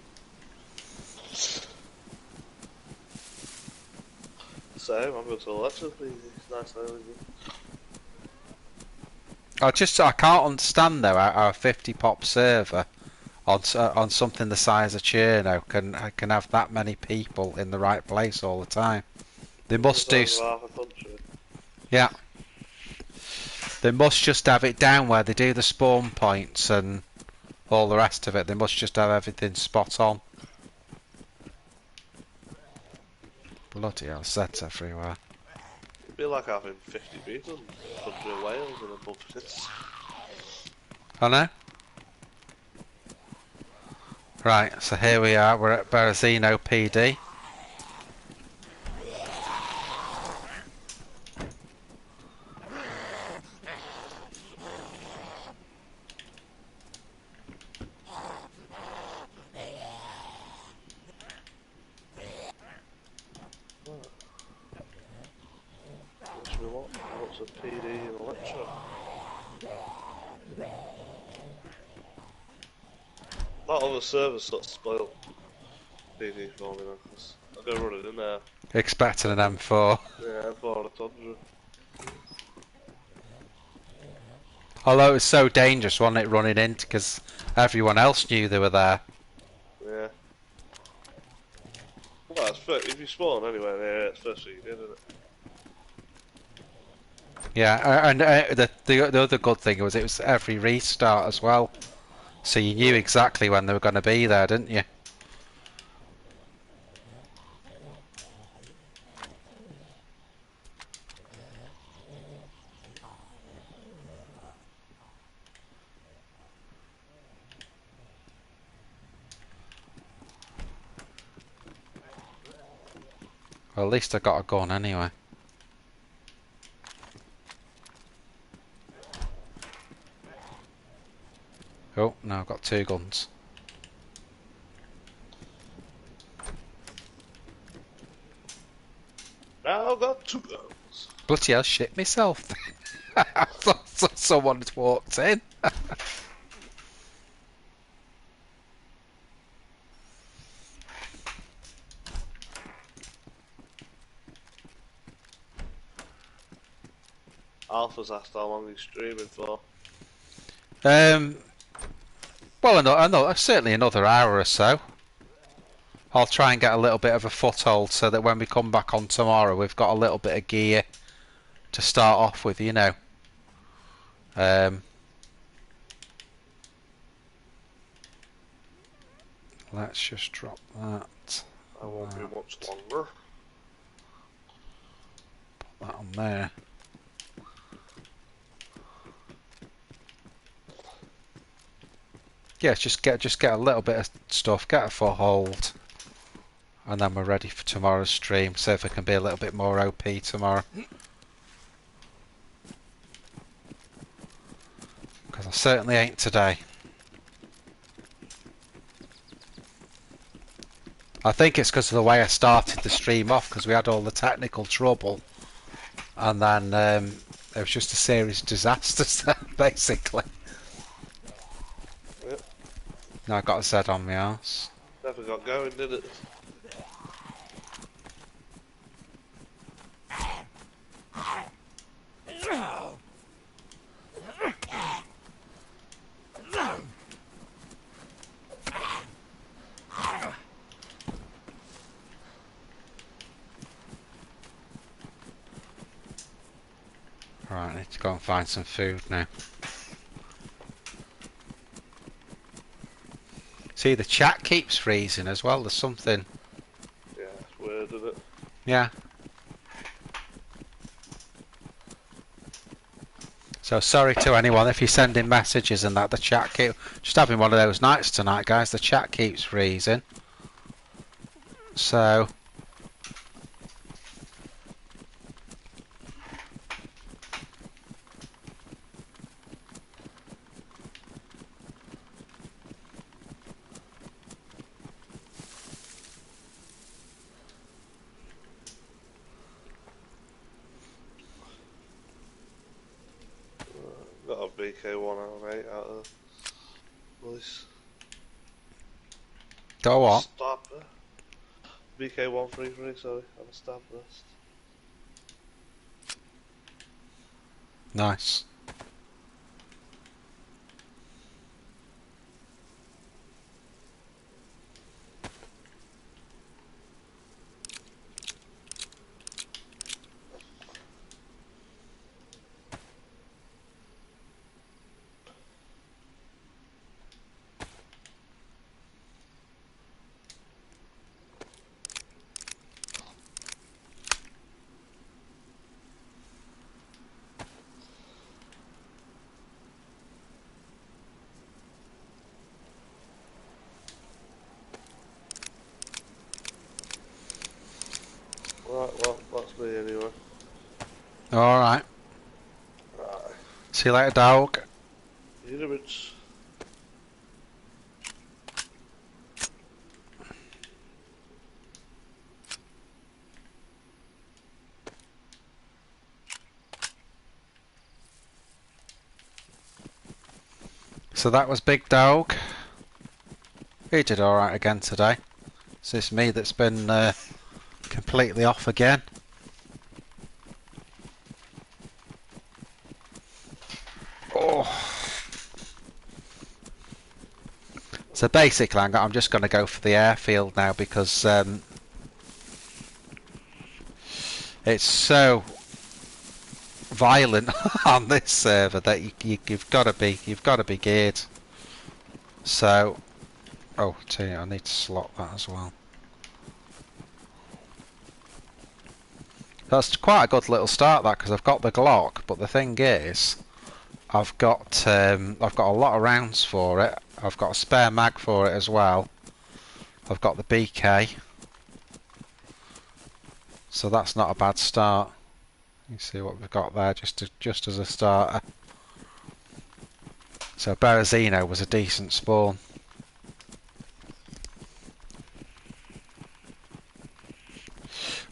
Same, I'm going to Electric, it's nice knowing you. I can't understand though how a 50 pop server on something the size of Chernarus can have that many people in the right place all the time. They must do. Half a country. Yeah. They must just have it down where they do the spawn points and all the rest of it. They must just have everything spot on. Bloody hell, sets everywhere. It'd be like having 50 people in the country of Wales in a budget. I know. Right, so here we are. We're at Berezino PD. Lots of PD and Electro. That other server's sort of spoiled PD for me now, 'cause I go running in there. Expecting an M4. Yeah, 400. Although it was so dangerous, wasn't it, running into, because everyone else knew they were there. Yeah. Well, it's first, if you spawn anywhere near it, it's first thing you did, isn't it? Yeah, and the other good thing was it was every restart as well. So you knew exactly when they were going to be there, didn't you? Well, at least I got a gun anyway. Oh, no, I've got 2 guns. Now I've got 2 guns. Bloody hell, shit myself. I thought someone had walked in. Alpha's asked how long he's streaming for. Well, certainly another hour or so. I'll try and get a little bit of a foothold so that when we come back on tomorrow, we've got a little bit of gear to start off with, you know. Let's just drop that. I won't be much longer. Put that on there. Yeah, just get a little bit of stuff, get a foothold, and then we're ready for tomorrow's stream. See if it can be a little bit more OP tomorrow. Because I certainly ain't today. I think it's because of the way I started the stream off, because we had all the technical trouble, and then it was just a series of disasters, basically. Yep. Now I got a Z on my arse. Never got going, did it? Right, I need to go and find some food now. See, the chat keeps freezing as well. There's something. Yeah, it's weird, isn't it? Yeah. So sorry to anyone if you're sending messages and that the chat keep just having one of those nights tonight, guys. The chat keeps freezing. So Got a BK108 out of this. go on. Stab BK133, sorry, on a stab vest. Nice. Right, well, that's me anyway. Alright. Right. See you later, dog. You know it's... So that was Big Dog. He did alright again today. So it's me that's been completely off again. Oh. So basically I'm just going to go for the airfield now because it's so violent on this server that you've got to be geared. So, oh, tell you, I need to slot that as well. That's quite a good little start, that, because I've got the Glock, but the thing is, I've got a lot of rounds for it. I've got a spare mag for it as well. I've got the BK, so that's not a bad start. You see what we've got there, just as a starter. So Berezino was a decent spawn.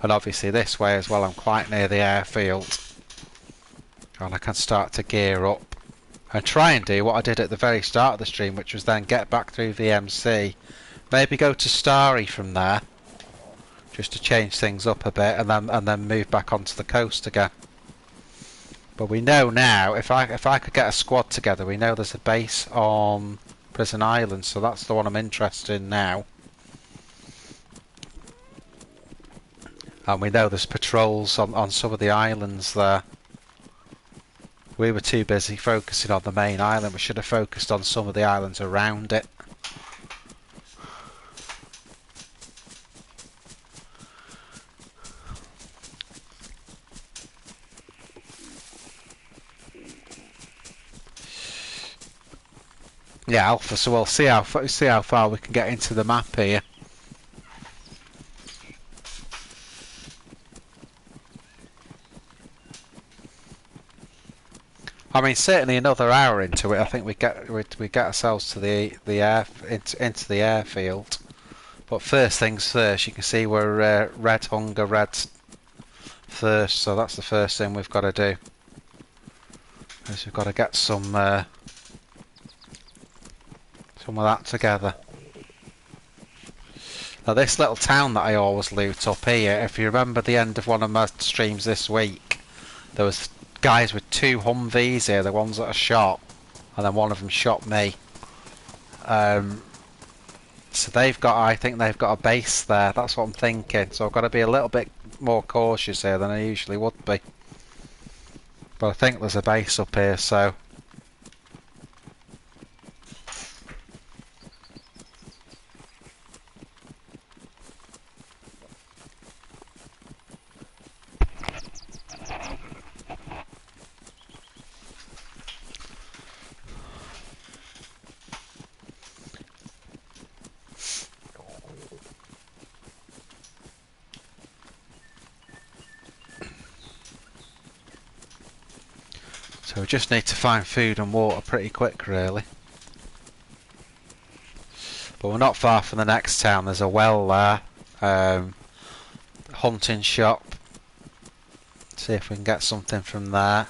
And obviously this way as well, I'm quite near the airfield. And I can start to gear up. And try and do what I did at the very start of the stream, which was then get back through VMC. Maybe go to Starry from there. Just to change things up a bit, and then move back onto the coast again. But we know now, if I could get a squad together, we know there's a base on Prison Island, so that's the one I'm interested in now. And we know there's patrols on some of the islands there. We were too busy focusing on the main island. We should have focused on some of the islands around it. Yeah, Alpha. So we'll see how far we can get into the map here. I mean, certainly another hour into it, I think we get ourselves to the air into the airfield. But first things first, you can see we're red hunger, red thirst. So that's the first thing we've got to do. Is we've got to get some of that together. Now this little town that I always loot up here, if you remember the end of one of my streams this week, there was guys with 2 Humvees here, the ones that are shot, and then one of them shot me. So I think they've got a base there, that's what I'm thinking, so I've got to be a little bit more cautious here than I usually would be. But I think there's a base up here, so... So we just need to find food and water pretty quick, really. But we're not far from the next town. There's a well there. Hunting shop. See if we can get something from there.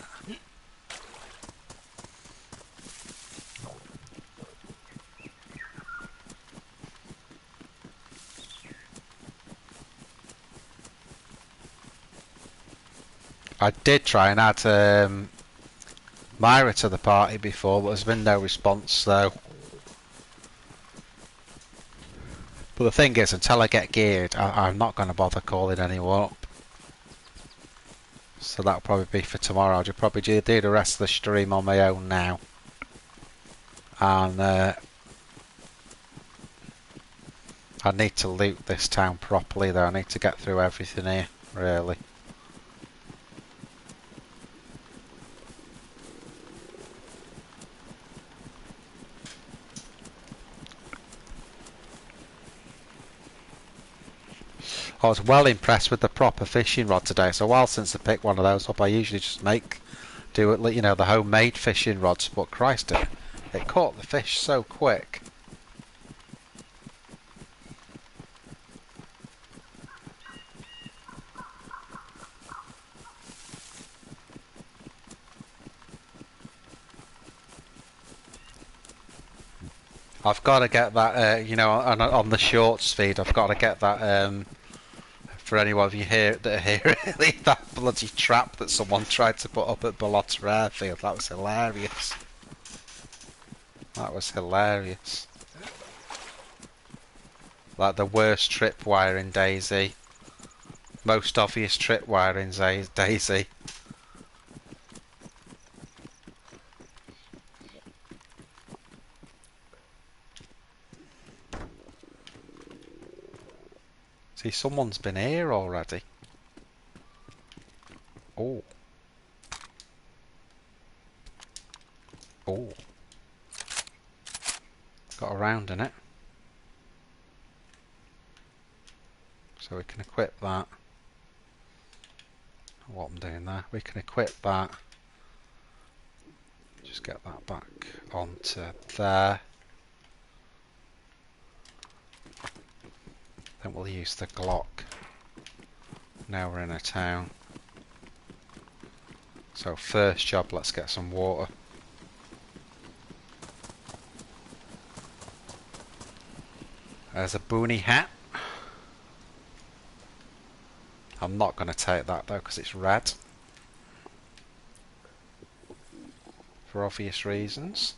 I did try and add Myra to the party before, but there's been no response though. But the thing is, until I get geared, I'm not going to bother calling anyone up. So that'll probably be for tomorrow. I'll just probably do the rest of the stream on my own now. And I need to loot this town properly though. I need to get through everything here, really. I was well impressed with the proper fishing rod today. It's a while since I picked one of those up. I usually just do it, you know, the homemade fishing rods. But Christ, it caught the fish so quick. I've got to get that, you know, on the shorts feed. I've got to get that. For anyone of you here that are here, really, that bloody trap that someone tried to put up at Ballotta Airfield, that was hilarious. That was hilarious. Like the worst tripwire in DayZ. Most obvious tripwire in DayZ. See, someone's been here already. Oh. Oh. Got a round in it. So we can equip that. What I'm doing there. We can equip that. Just get that back onto there. Then we'll use the Glock. Now we're in a town. So first job, let's get some water. There's a boonie hat. I'm not going to take that though because it's red. For obvious reasons.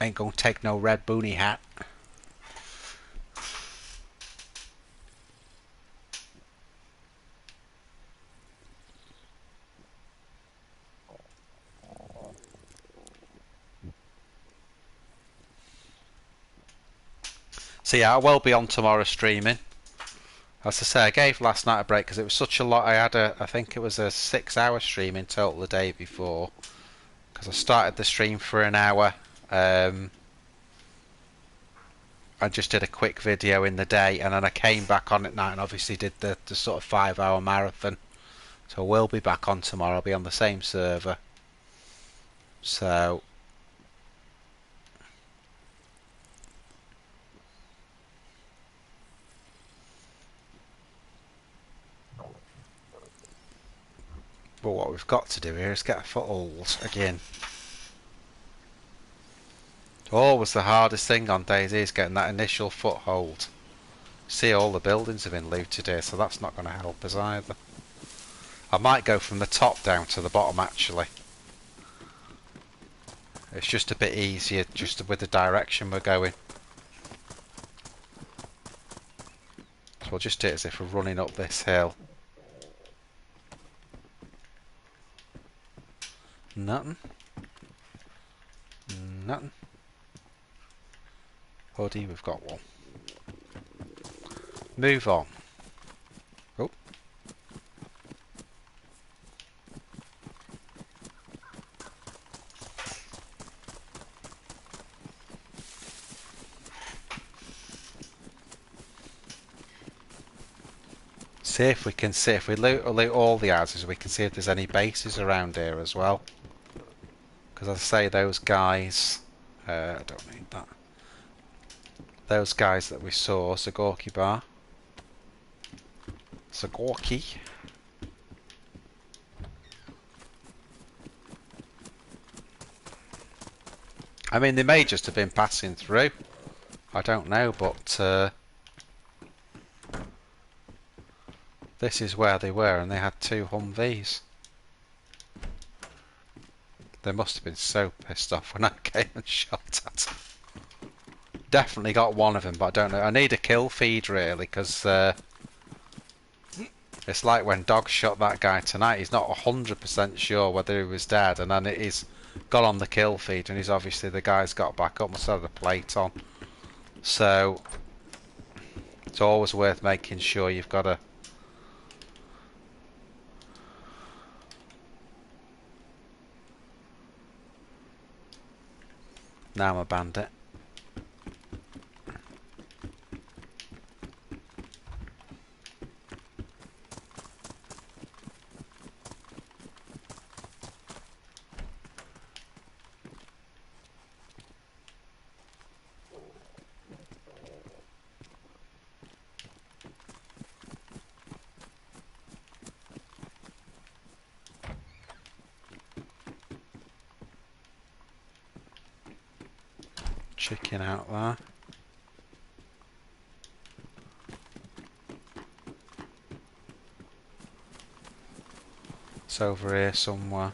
Ain't going to take no red boonie hat. So yeah, I will be on tomorrow streaming. As I say, I gave last night a break because it was such a lot. I had I think it was a 6-hour stream in total the day before. Because I started the stream for an hour. I just did a quick video in the day and then I came back on at night and obviously did the sort of 5-hour marathon. So I will be back on tomorrow. I'll be on the same server. So... But what we've got to do here is get a foothold again. Always the hardest thing on DayZ is getting that initial foothold. See, all the buildings have been looted here, so that's not going to help us either. I might go from the top down to the bottom actually. It's just a bit easier just with the direction we're going. So we'll just do it as if we're running up this hill. Nothing. Nothing. Hoodie, we've got one. Move on. Oh. See, See if we can see, if we loot all the houses, we can see if there's any bases around here as well. Because as I say, those guys, I don't need that. Those guys that we saw, Zagorki Bar. Zagorki. I mean, they may just have been passing through. I don't know, but this is where they were, and they had 2 Humvees. They must have been so pissed off when I came and shot at them. Definitely got one of them, but I don't know. I need a kill feed, really, because it's like when Dog shot that guy tonight. He's not 100% sure whether he was dead, and then he's got on the kill feed, and he's obviously, the guy's got back up, must have the plate on. So it's always worth making sure you've got a... Now I'm a bandit. Chicken out there. It's over here somewhere.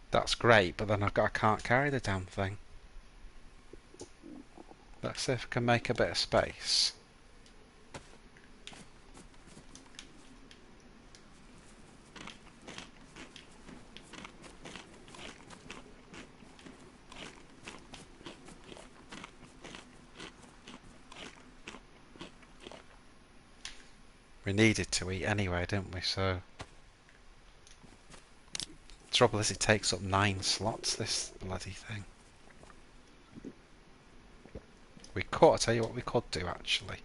That's great, but then I can't carry the damn thing. Let's see if I can make a bit of space. We needed to eat anyway, didn't we? So trouble is, it takes up 9 slots, this bloody thing. We could, I'll tell you what we could do actually.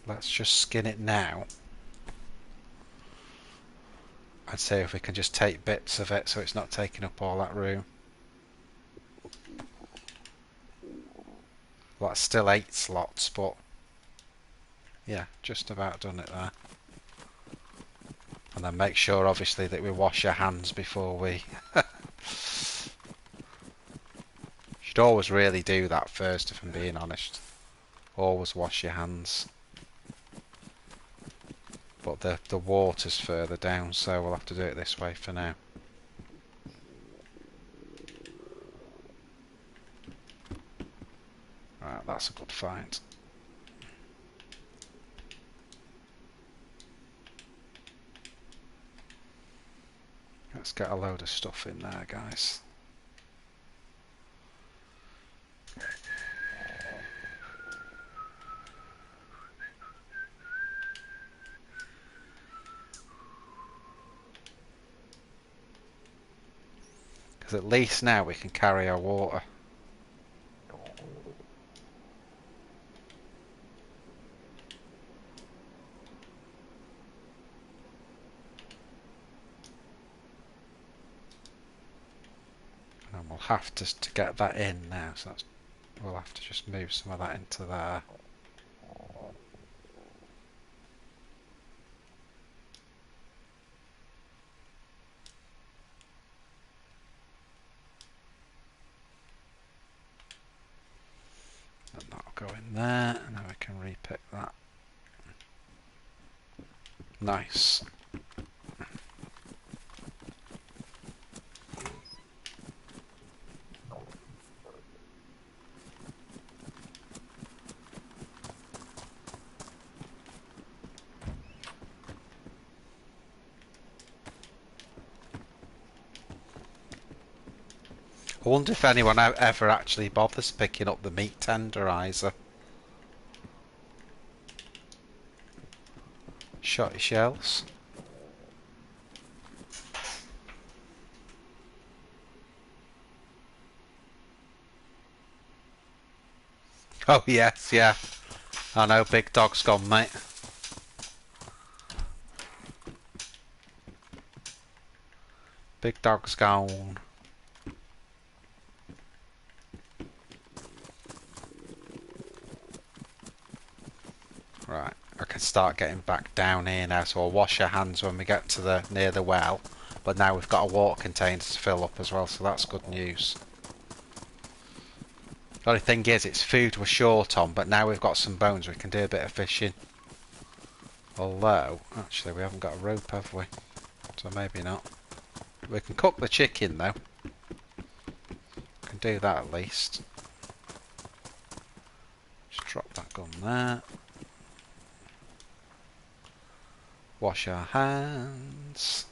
Let's just skin it now. I'd say if we can just take bits of it so it's not taking up all that room. Well, that's still 8 slots, but yeah, just about done it there. And then make sure obviously that we wash our hands before we... Should always really do that first, if I'm being honest. Always wash your hands. But the water's further down, so we'll have to do it this way for now. Right, that's a good find. Let's get a load of stuff in there, guys. Because at least now we can carry our water. And we'll have to get that in now, so that's, we'll have to just move some of that into there. And that'll go in there, and then we can repick that. Nice. I wonder if anyone ever actually bothers picking up the meat tenderizer. Shotty shells. Oh yes, yeah. I know, Big Dog's gone, mate. Big Dog's gone. Right, I can start getting back down here now, so I'll wash our hands when we get to the near the well. But now we've got a water container to fill up as well, so that's good news. The only thing is, it's food we're short on, but now we've got some bones, we can do a bit of fishing. Although, actually, we haven't got a rope, have we? So maybe not. We can cook the chicken, though. We can do that at least. Just drop that gun there. Wash our hands.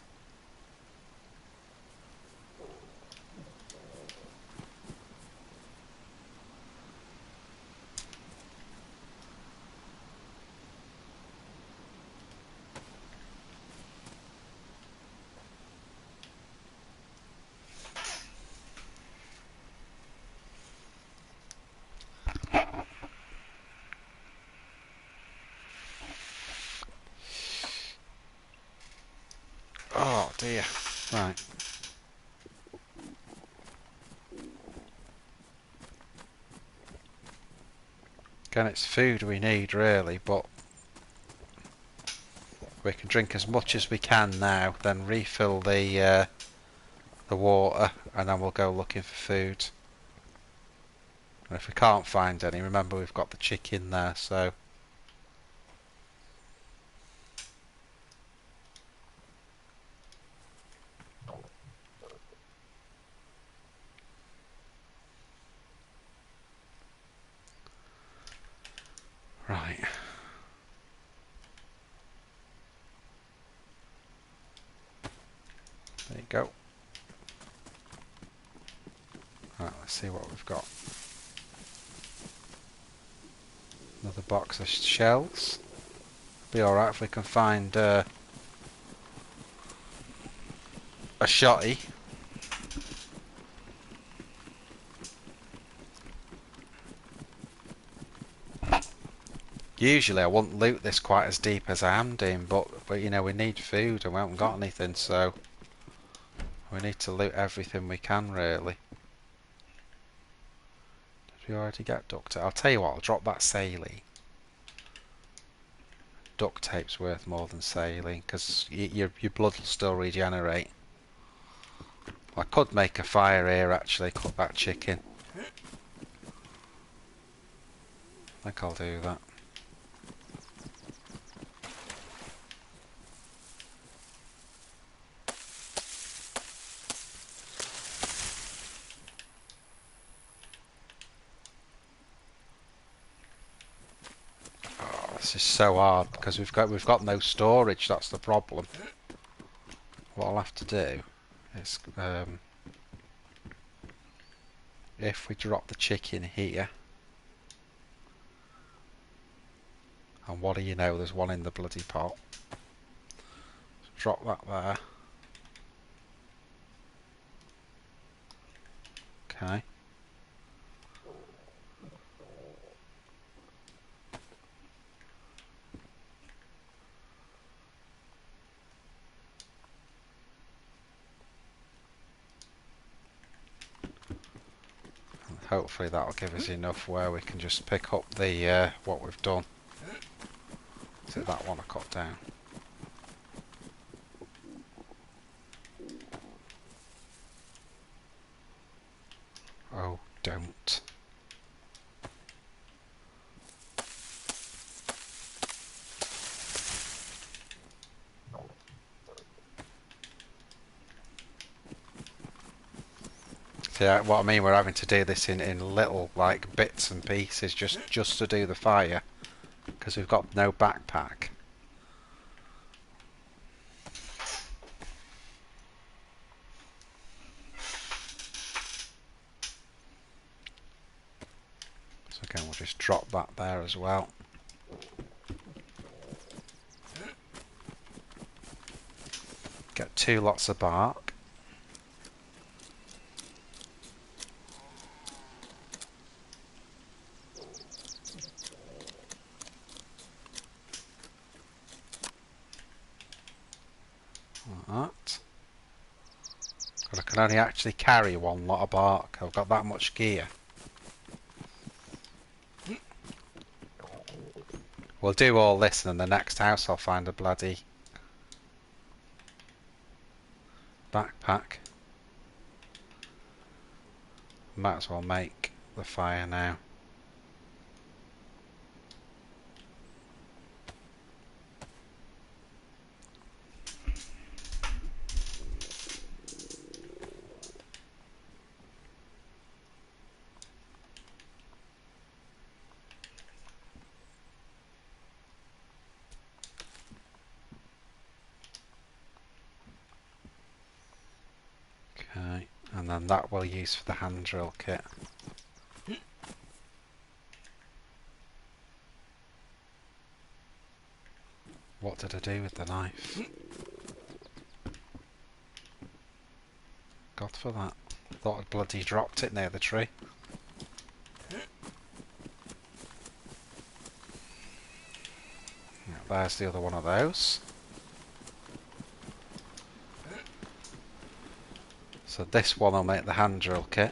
Oh dear. Right. Again, it's food we need really, but we can drink as much as we can now, then refill the water, and then we'll go looking for food. And if we can't find any, remember we've got the chicken there, so... Right. There you go. Right, let's see what we've got. Another box of shells. Be alright if we can find a shotty. Usually I wouldn't loot this quite as deep as I am doing, but you know, we need food and we haven't got anything, so we need to loot everything we can really. Did we already get duct tape? I'll tell you what, I'll drop that saline. Duct tape's worth more than saline because your blood will still regenerate. I could make a fire here actually, cook that chicken. I think I'll do that. This is so hard because we've got no storage. That's the problem. What I'll have to do is if we drop the chicken here, and what do you know? There's one in the bloody pot. Drop that there. Okay. Hopefully that'll give us enough where we can just pick up the what we've done. Is it that one I cut down? Oh, don't. Yeah, what I mean, we're having to do this in little like bits and pieces just to do the fire because we've got no backpack. So again, we'll just drop that there as well. Get 2 lots of bark. Like that. But I can only actually carry 1 lot of bark. I've got that much gear. We'll do all this, and in the next house I'll find a bloody backpack. Might as well make the fire now. Okay, and then that we'll use for the hand drill kit. What did I do with the knife? God for that. Thought I'd bloody dropped it near the tree. Yeah, there's the other one of those. So this one will make the hand drill kit.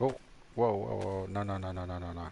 Oh, whoa, whoa, whoa, no, no, no, no, no, no, no.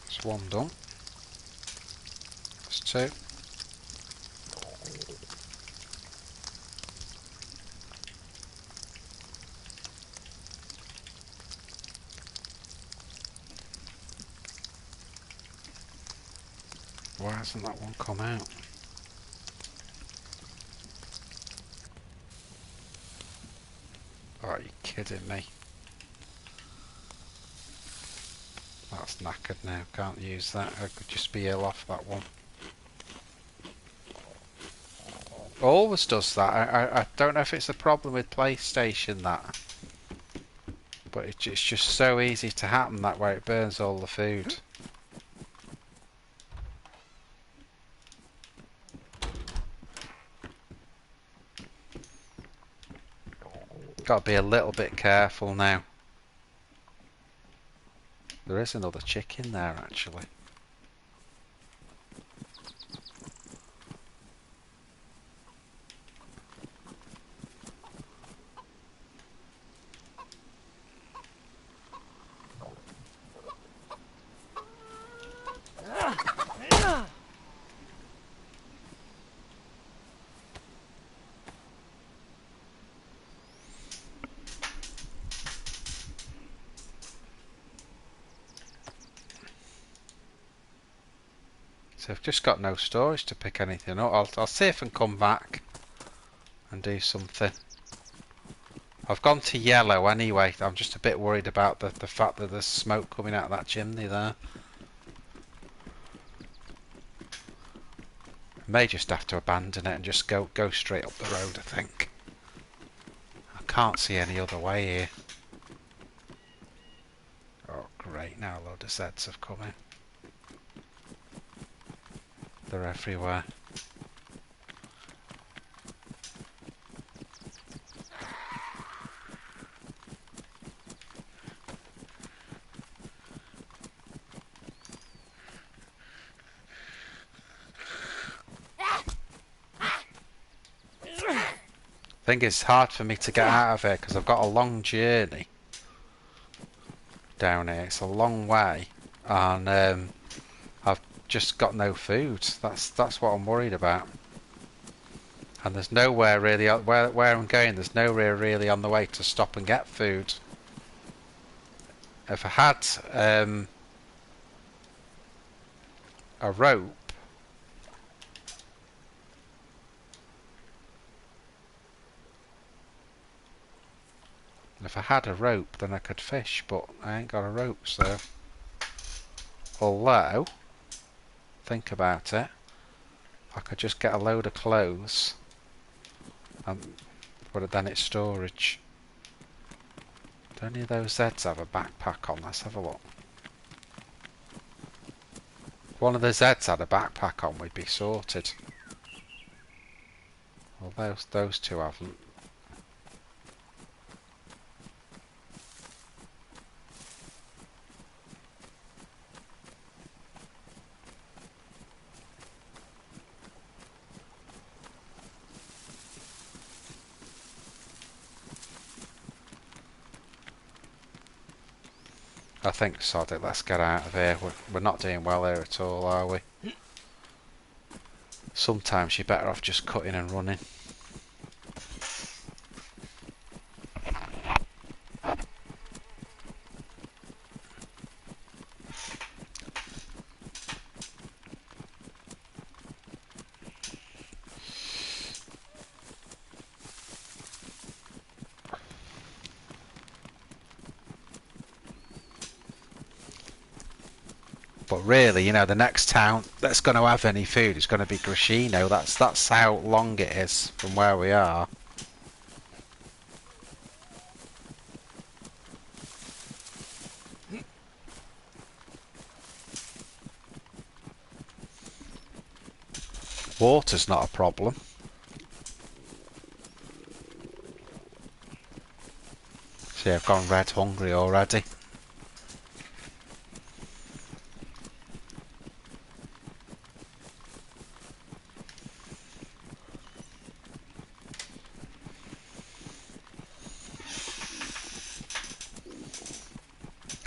That's 1 done. That's 2. Why hasn't that one come out? Oh, are you kidding me? That's knackered now, can't use that. I could just be ill off that one. Always does that. I don't know if it's a problem with PlayStation, that. But it's just so easy to happen that way, it burns all the food. Got to be a little bit careful now. There is another chicken there, actually. So I've just got no storage to pick anything up. I'll see if I can come back and do something. I've gone to yellow anyway. I'm just a bit worried about the fact that there's smoke coming out of that chimney there. I may just have to abandon it and just go straight up the road, I think. I can't see any other way here. Oh great, now a load of Zeds have come in. They're everywhere. I think it's hard for me to get out of here because I've got a long journey down here. It's a long way, and I've just got no food. That's what I'm worried about. And there's nowhere really where I'm going. There's nowhere really on the way to stop and get food. If I had a rope. If I had a rope, then I could fish, but I ain't got a rope, so... Although, think about it, I could just get a load of clothes, and but then it's storage. Do any of those Zeds have a backpack on? Let's have a look. If one of the Zeds had a backpack on, we'd be sorted. Well, those two haven't. I think sod it, let's get out of here. We're not doing well here at all, are we? Sometimes you're better off just cutting and running. But really, you know, the next town that's going to have any food is going to be Grishino. That's how long it is from where we are. Water's not a problem. See, I've gone red hungry already.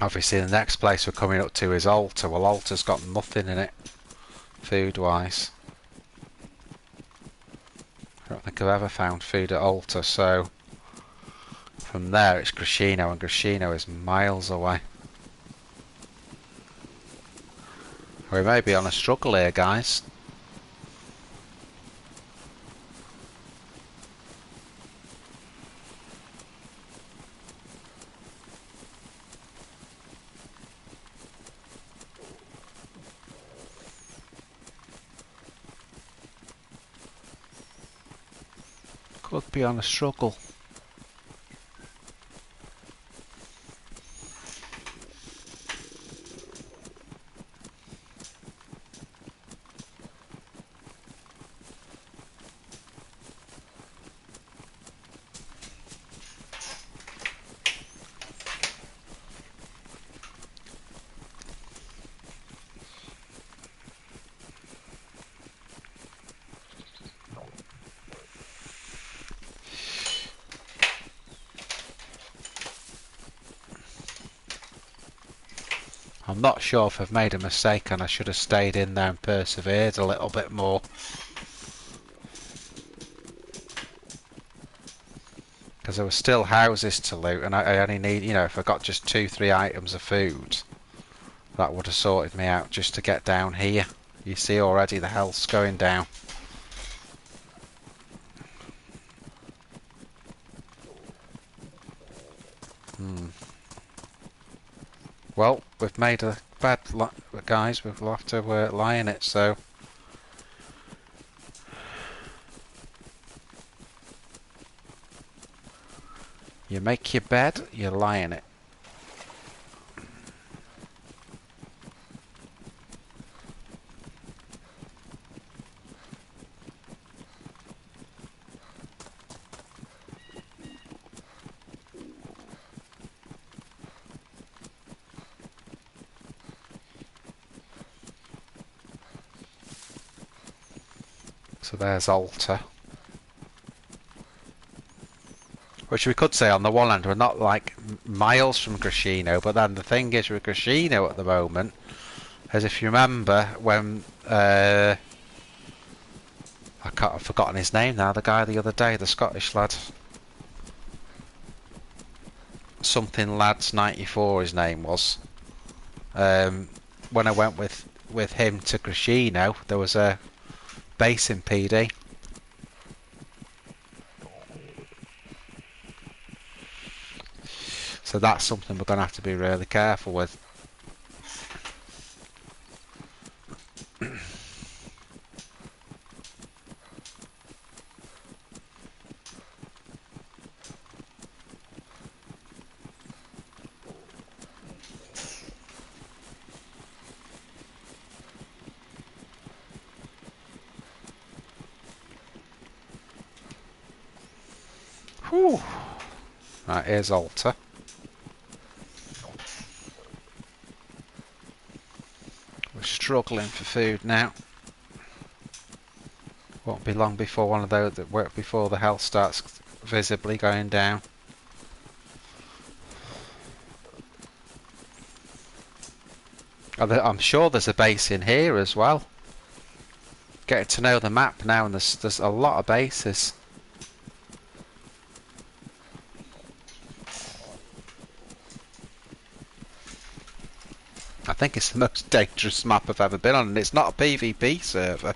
Obviously the next place we're coming up to is Alta. Well, Alta's got nothing in it, food-wise. I don't think I've ever found food at Alta, so from there it's Grishino, and Grishino is miles away. We may be on a struggle here, guys. Could be on a struggle. I'm not sure if I've made a mistake and I should have stayed in there and persevered a little bit more. Because there were still houses to loot, and I only need, you know, if I got just 2-3 items of food, that would have sorted me out just to get down here. You see already the health's going down. Well, we've made a bed, guys. We'll have to lie in it, so... You make your bed, you lie in it. So there's Alta. Which we could say on the one hand, we're not like miles from Grashino, but then the thing is with Grashino at the moment, as if you remember when I've forgotten his name now, the guy the other day, the Scottish lad. Something Lads 94 his name was. When I went with him to Grashino, there was a base in PD. So that's something we're going to have to be really careful with. Whew. Right, here's Alta. We're struggling for food now. Won't be long before one of those that work before the health starts visibly going down. I'm sure there's a base in here as well. Getting to know the map now, and there's a lot of bases. I think it's the most dangerous map I've ever been on, and it's not a PvP server.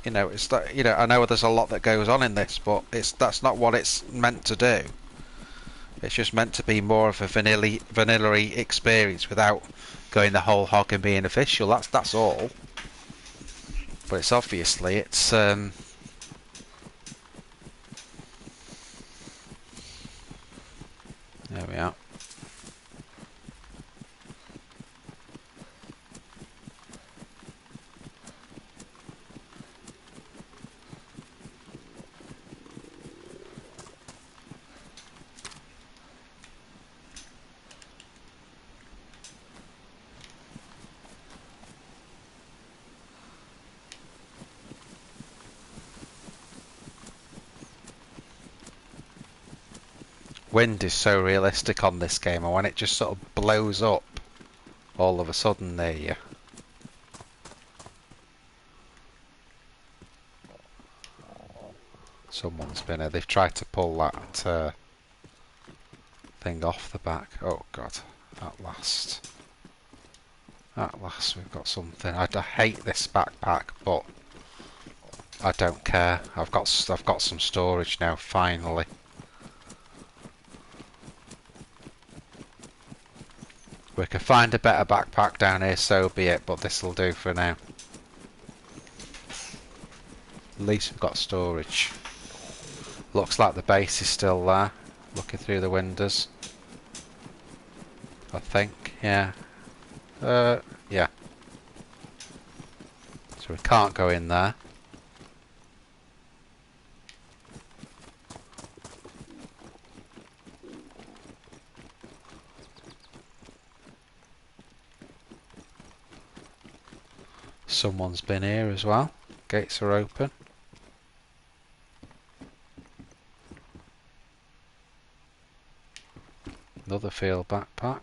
You know, it's that, you know, I know there's a lot that goes on in this, but that's not what it's meant to do. It's just meant to be more of a vanilla-y experience without going the whole hog and being official. That's all. But it's obviously there we are. Wind is so realistic on this game, and when it just sort of blows up all of a sudden near you. Someone's been here. They've tried to pull that thing off the back. Oh god, at last. At last we've got something. I hate this backpack, but I don't care. I've got some storage now, finally. We could find a better backpack down here, so be it, but this'll do for now. At least we've got storage. Looks like the base is still there, looking through the windows. I think, yeah. Yeah. So we can't go in there. Someone's been here as well. Gates are open. Another field backpack.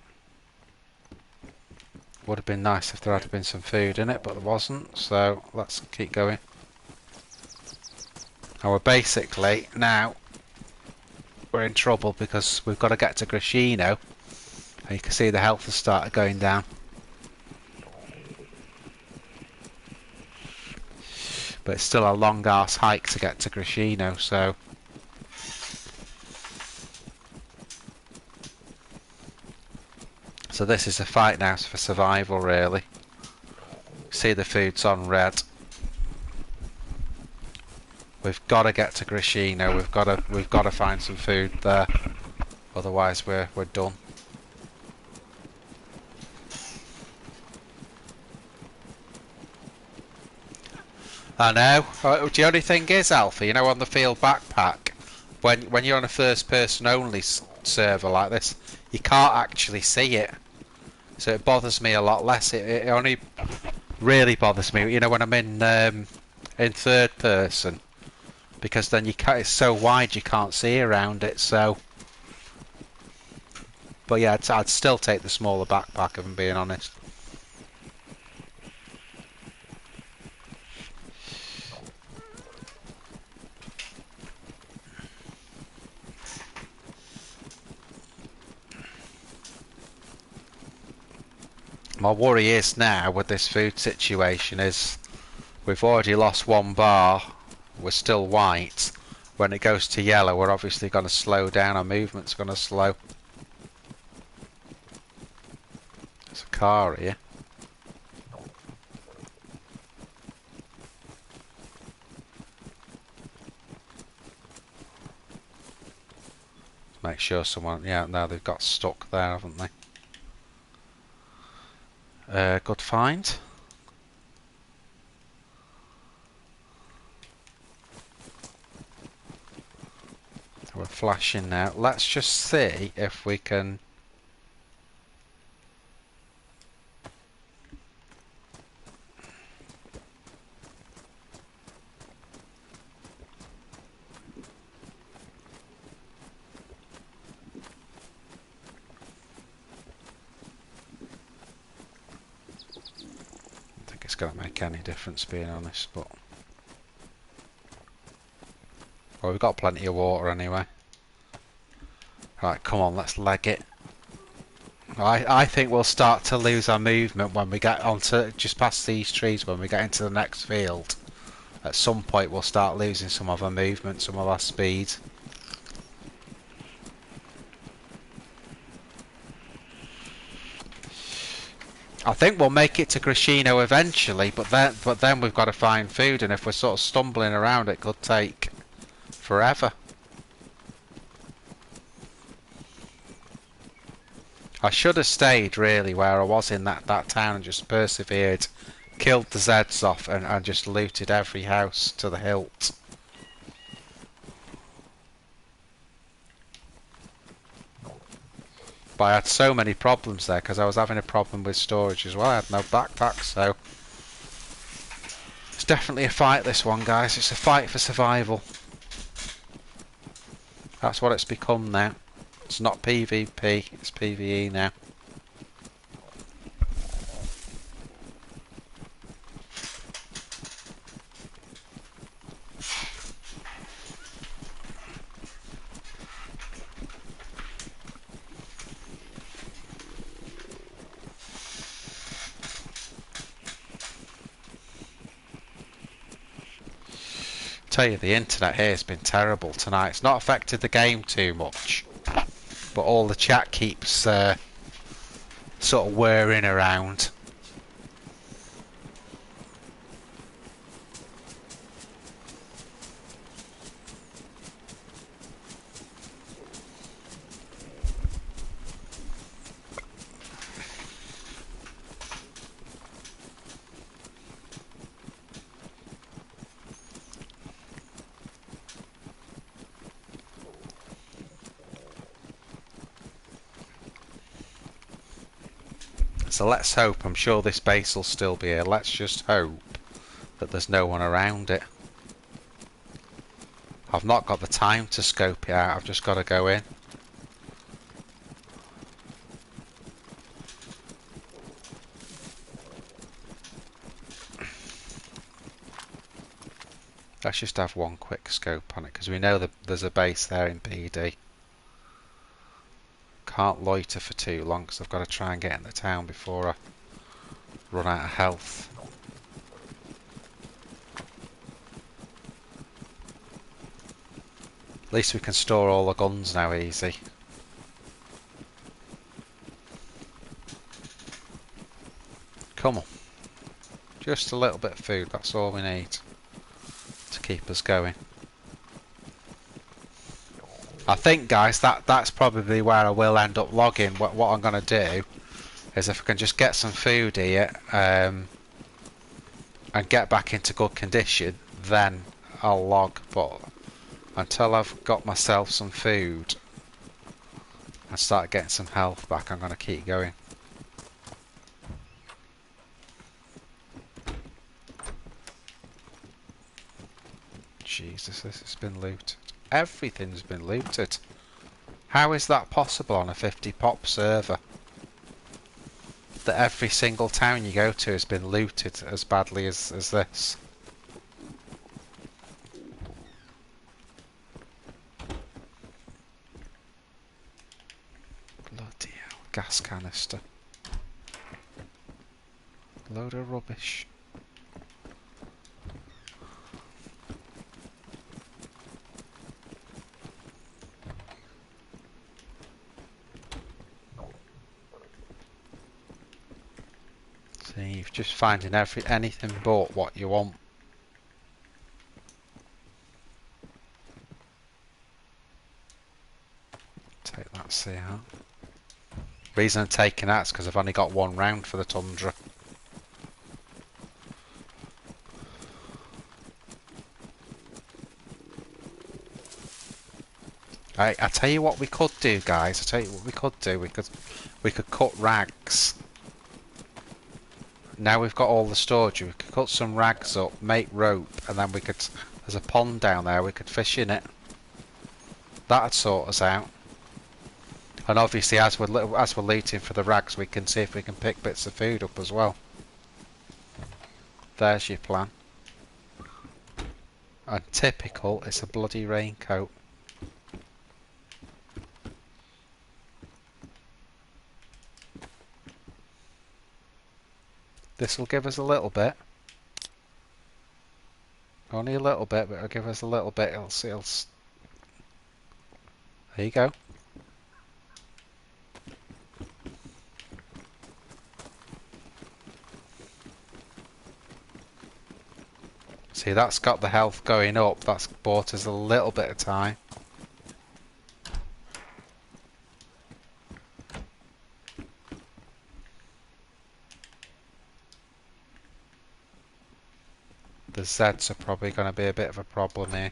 Would have been nice if there had been some food in it, but there wasn't, so let's keep going. And we're basically now we're in trouble because we've got to get to Grashino, and you can see the health has started going down. But it's still a long arse hike to get to Grishino, so... So this is a fight now for survival, really. See the food's on red. We've got to get to Grishino. We've got to find some food there. Otherwise, we're done. I know. The only thing is, Alfie, you know, on the field backpack, when you're on a first-person only server like this, you can't actually see it. So it bothers me a lot less. It only really bothers me, you know, when I'm in third person, because then it's so wide you can't see around it. So, but yeah, I'd still take the smaller backpack, if I'm being honest. My worry is now with this food situation is we've already lost one bar. We're still white. When it goes to yellow, we're obviously going to slow down. Our movement's going to slow. There's a car here. Make sure someone... Yeah, no, they've got stuck there, haven't they? Good find. We're flashing now. Let's just see if we can... It's going to make any difference, being honest, but well, we've got plenty of water anyway. Right, come on, let's leg it. I think we'll start to lose our movement when we get onto just past these trees. When we get into the next field, at some point we'll start losing some of our movement, some of our speed. I think we'll make it to Grishino eventually, but then we've got to find food, and if we're sort of stumbling around, it could take forever. I should have stayed really where I was in that town and just persevered, killed the Zeds off, and just looted every house to the hilt. But I had so many problems there because I was having a problem with storage as well. I had no backpack, so it's definitely a fight, this one, guys. It's a fight for survival. That's what it's become now. It's not PvP, it's PvE now. Tell you, the internet here has been terrible tonight. It's not affected the game too much, but all the chat keeps sort of whirring around. So let's hope, I'm sure this base will still be here, let's just hope that there's no one around it. I've not got the time to scope it out, I've just got to go in. Let's just have one quick scope on it, because we know that there's a base there in PD. Can't loiter for too long because I've got to try and get in the town before I run out of health. At least we can store all the guns now easy. Come on. Just a little bit of food, that's all we need to keep us going. I think, guys, that's probably where I will end up logging. What I'm going to do is, if I can just get some food here and get back into good condition, then I'll log. But until I've got myself some food and start getting some health back, I'm going to keep going. Jesus, this has been looted. Everything's been looted. How is that possible on a 50 pop server? That every single town you go to has been looted as badly as this. Bloody hell, gas canister. Load of rubbish. See, you're just finding anything but what you want. Take that C out. Reason I'm taking that is because I've only got one round for the Tundra. I tell you what we could do, guys. I tell you what we could do. We could cut rags. Now we've got all the storage. We could cut some rags up, make rope, and then we could. There's a pond down there. We could fish in it. That'd sort us out. And obviously, as we're looting for the rags, we can see if we can pick bits of food up as well. There's your plan. And typical, it's a bloody raincoat. This will give us a little bit. Only a little bit, but it'll give us a little bit. There you go. See, that's got the health going up. That's bought us a little bit of time. The Zeds are probably going to be a bit of a problem here.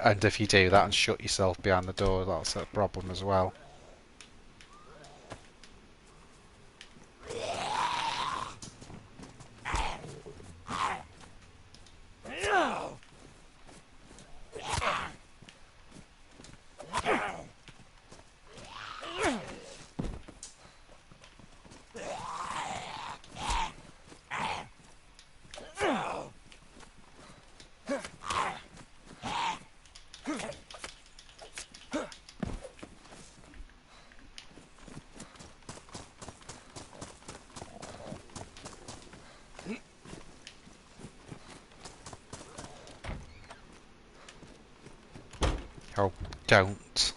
And if you do that and shut yourself behind the door, that's a problem as well. Oh, don't.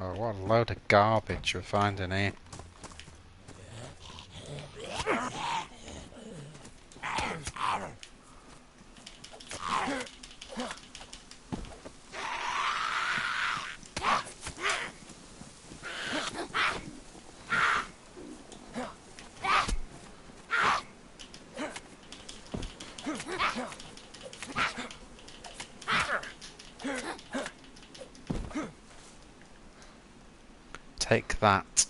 Oh, what a load of garbage we're finding here. Take that.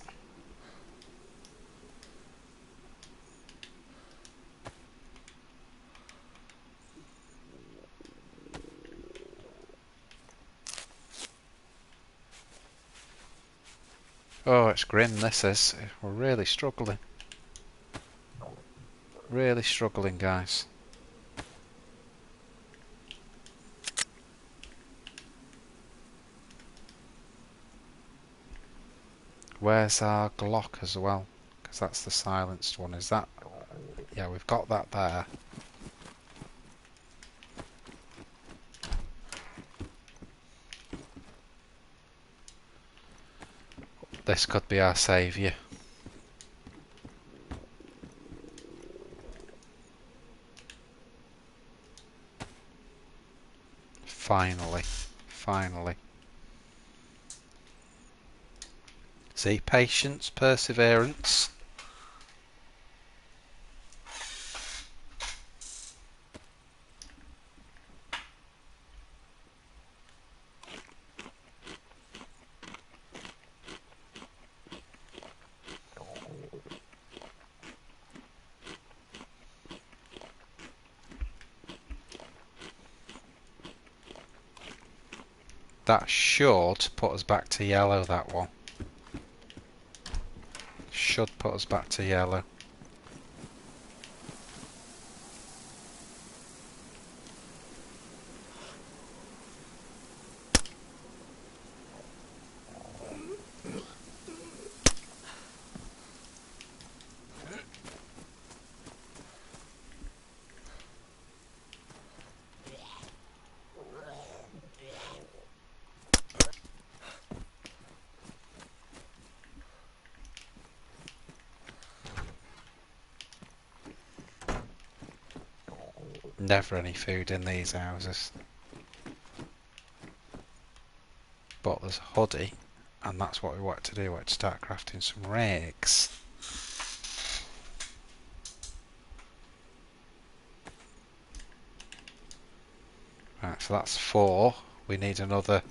Oh, it's grim, this is. We're really struggling. Really struggling, guys. Where's our Glock as well? Because that's the silenced one. Is that... Yeah, we've got that there. This could be our saviour. Finally. Finally. See, patience, perseverance. That should put us back to yellow, that one. Should put us back to yellow. Never any food in these houses. But there's a hoodie, and that's what we want to do. We want to start crafting some rigs. Right, so that's 4. We need another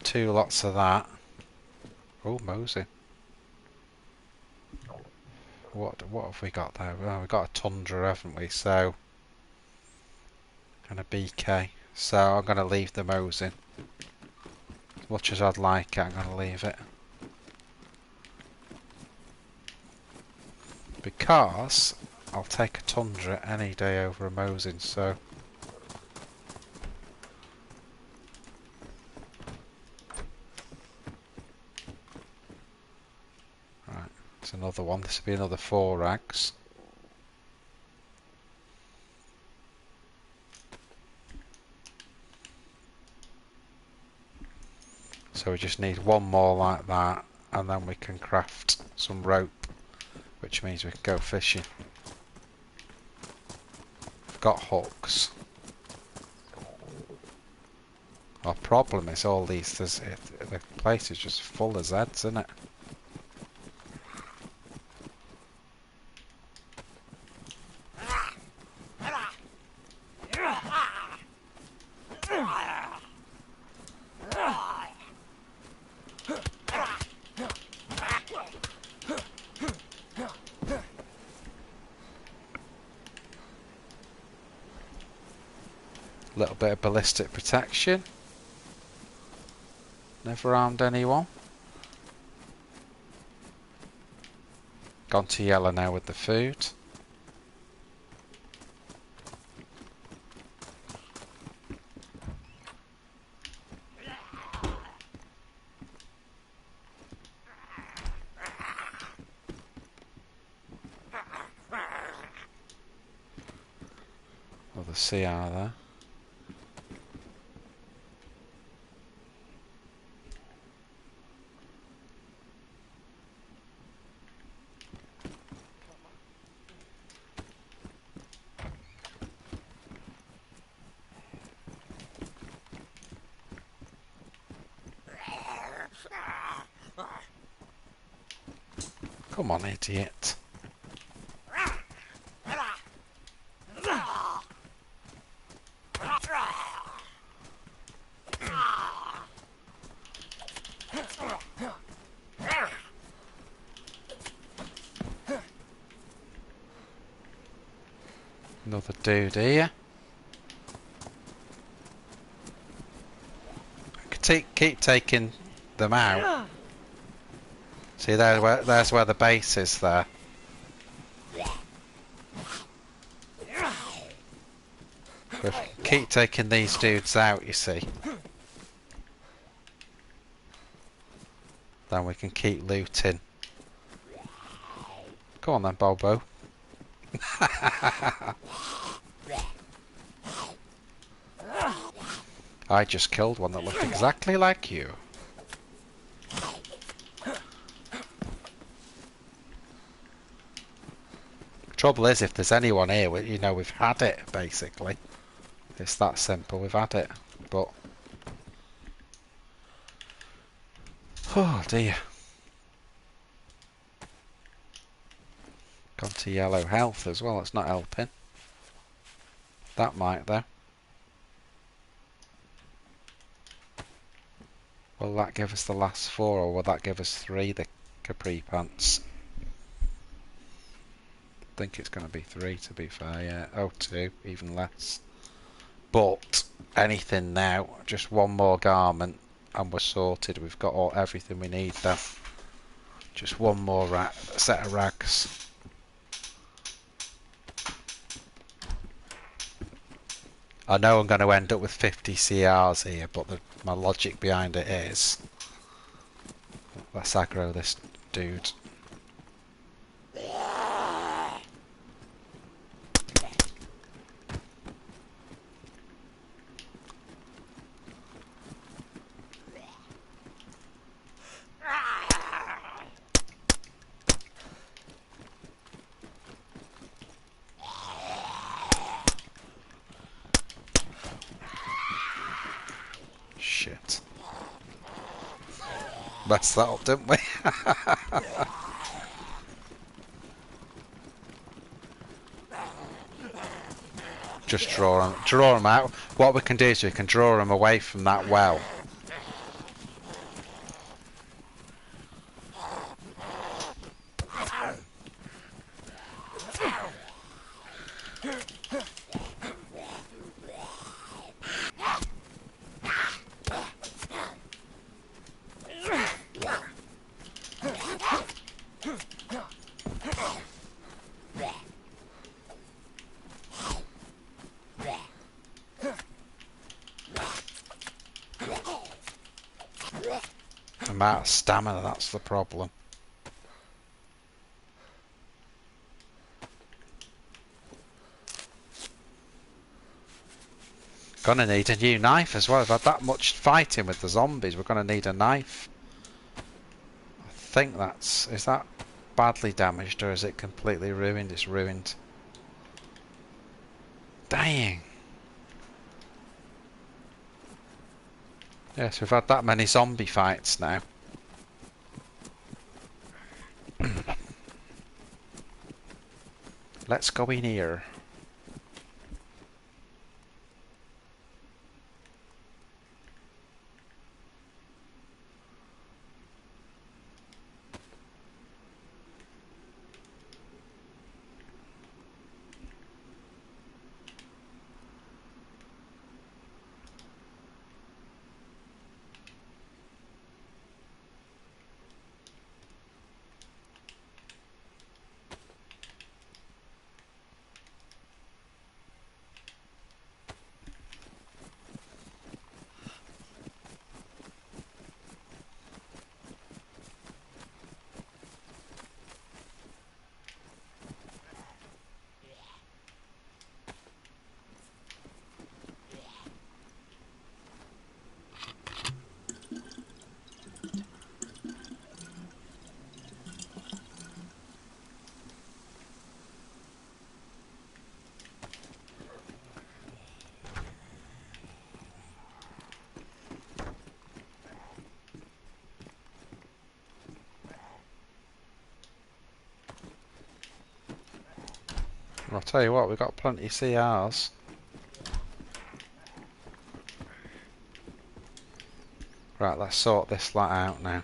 2 lots of that. Oh, Mosey. What have we got there? Well, we've got a Tundra, haven't we? So, and a BK. So I'm going to leave the Mosey. As much as I'd like it, I'm going to leave it. Because I'll take a Tundra any day over a Mosin, so... Right, it's another one. This will be another 4 rags. So we just need 1 more like that, and then we can craft some rope, which means we can go fishing. We've got hooks. Our problem is all these, the place is just full of Zeds, isn't it? Little bit of ballistic protection. Never harmed anyone. Gone to yellow now with the food. Another CR there. Come on, idiot. Another dude here. Keep taking them out. See, there's where the base is there. But keep taking these dudes out, you see. Then we can keep looting Come on then, Bobo. I just killed one that looked exactly like you. Trouble is, if there's anyone here, you know, we've had it, basically. It's that simple, we've had it. But... oh dear. Gone to yellow health as well, it's not helping. That might though. Will that give us the last 4 or will that give us 3, the capri pants? I think it's going to be 3 to be fair, yeah. Oh, 2, even less. But anything now, just one more garment and we're sorted. We've got everything we need then. Just one more set of rags. I know I'm going to end up with 50 CRs here, but my logic behind it is... let's aggro this dude. Shit. Messed that up, didn't we? Just draw them out. What we can do is we can draw them away from that well. I'm out of stamina, that's the problem. Gonna need a new knife as well. I've had that much fighting with the zombies, we're gonna need a knife. I think that's... is that badly damaged or is it completely ruined? It's ruined. Dang. Yes, we've had that many zombie fights now. Let's go in here. I'll tell you what, we've got plenty of CRs. Right, let's sort this lot out now.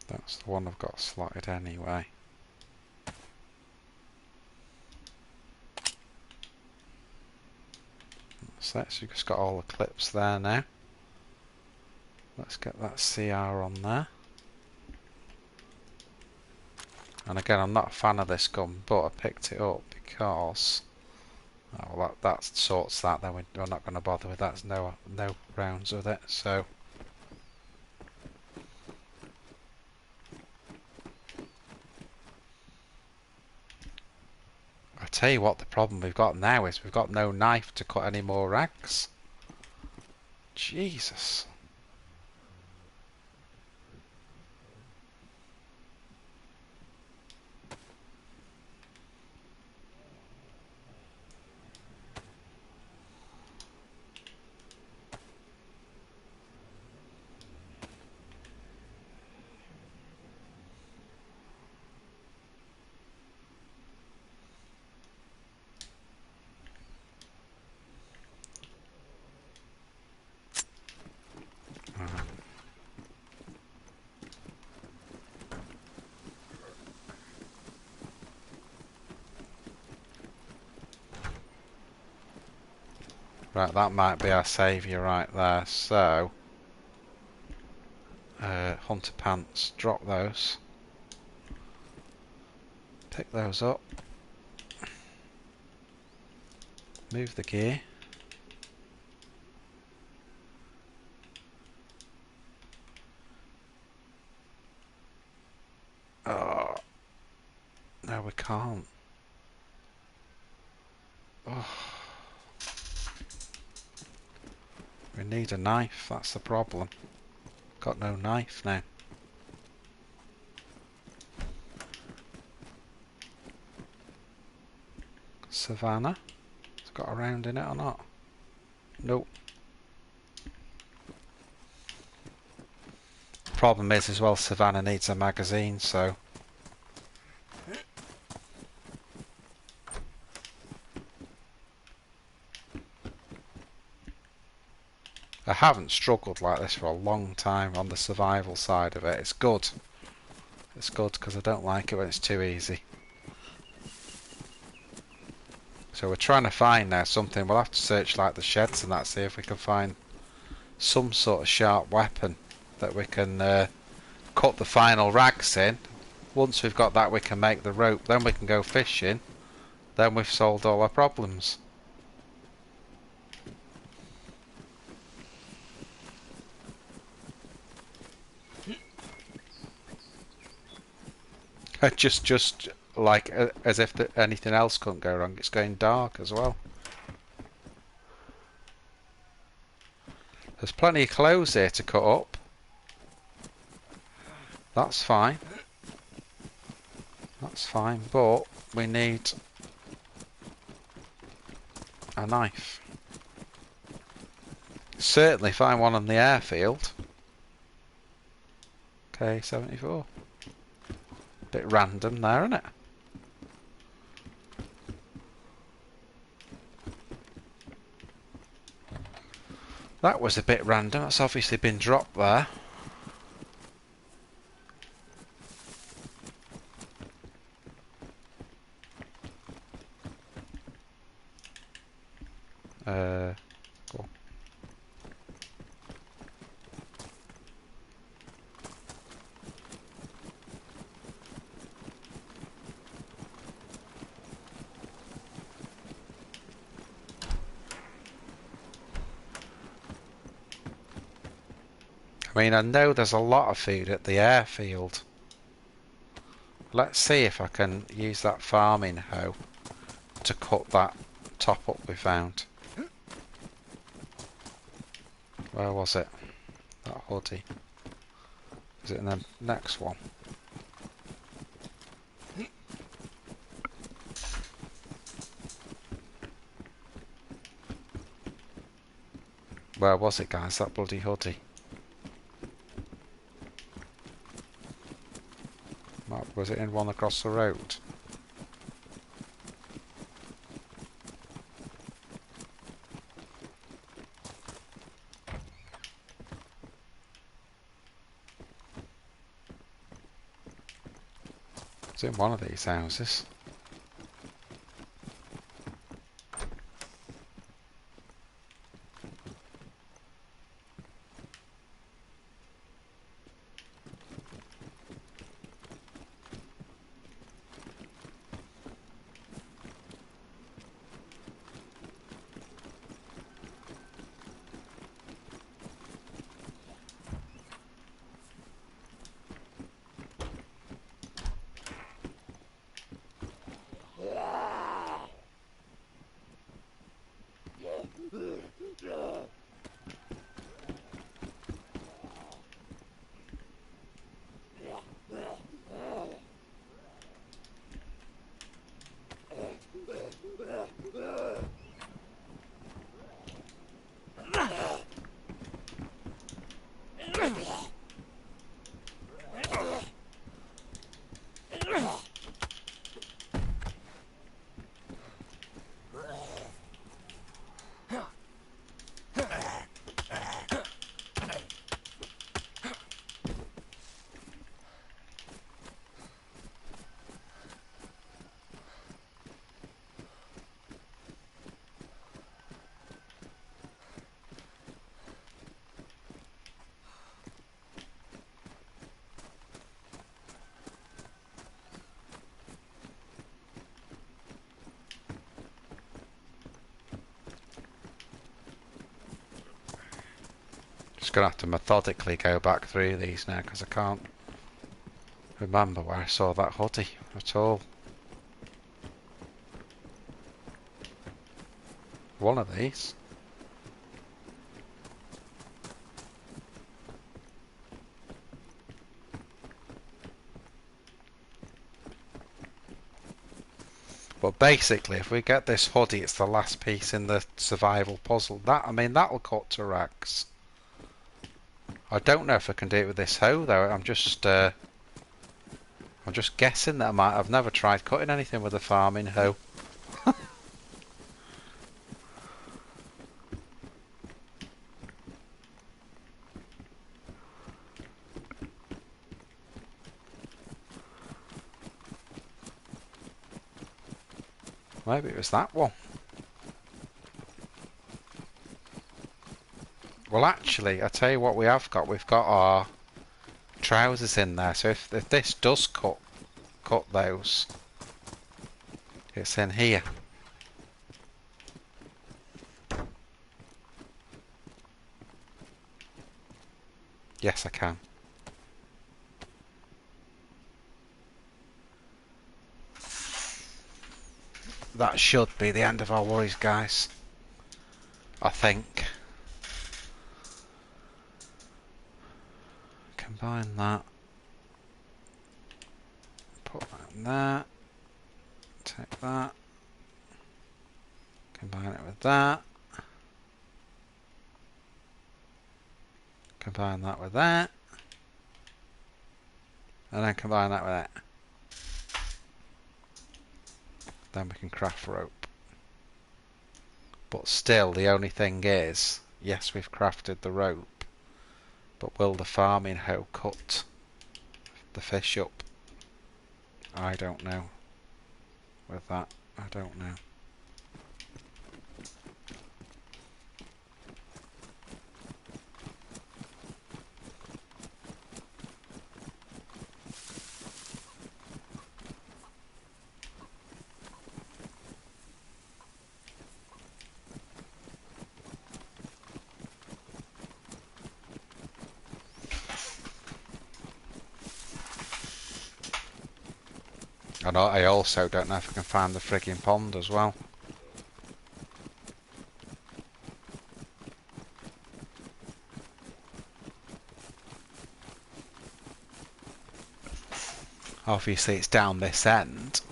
That's the one I've got slotted anyway. that's it. So you've just got all the clips there now. Let's get that CR on there. And again, I'm not a fan of this gun, but I picked it up because... Oh, well, that sorts that. Then we're not going to bother with that. There's no rounds with it. So I tell you what, the problem we've got now is we've got no knife to cut any more rags. Jesus. Right, that might be our saviour right there. So, hunter pants, drop those. Pick those up. Move the gear. Oh, no, we can't. Oh. We need a knife, that's the problem. Got no knife now. Savannah? It's got a round in it or not? Nope. Problem is as well, Savannah needs a magazine, so... I haven't struggled like this for a long time on the survival side of it. It's good. It's good because I don't like it when it's too easy. So we're trying to find now something. We'll have to search like the sheds and that, see if we can find some sort of sharp weapon that we can cut the final rags in. Once we've got that, we can make the rope. Then we can go fishing. Then we've solved all our problems. just like as if anything else couldn't go wrong, it's going dark as well. There's plenty of clothes here to cut up. That's fine. That's fine, but we need a knife. Certainly find one on the airfield. Okay, 74. Bit random there, isn't it? That was a bit random. That's obviously been dropped there. Cool. I mean, I know there's a lot of food at the airfield. Let's see if I can use that farming hoe to cut that top up we found. Where was it? That hoodie. Is it in the next one? Where was it, guys? That bloody hoodie. Was it in one across the road? It's in one of these houses. just going to have to methodically go back through these now because I can't remember where I saw that hoodie at all. One of these. But basically, if we get this hoodie, it's the last piece in the survival puzzle. I mean, that'll cut to rags. I don't know if I can do it with this hoe though. I'm just guessing that I might. I've never tried cutting anything with a farming hoe. Maybe it was that one. Well, actually, I tell you what we have got. We've got our trousers in there. So if this does cut those, it's in here. Yes, I can. That should be the end of our worries, guys. I think. Combine that. Put that in there. Take that. Combine it with that. Combine that with that. And then combine that with that. Then we can craft rope. But still, the only thing is, yes, we've crafted the rope, but will the farming hoe cut the fish up? I don't know. With that, I don't know. And I also don't know if I can find the frigging pond as well. Obviously it's down this end.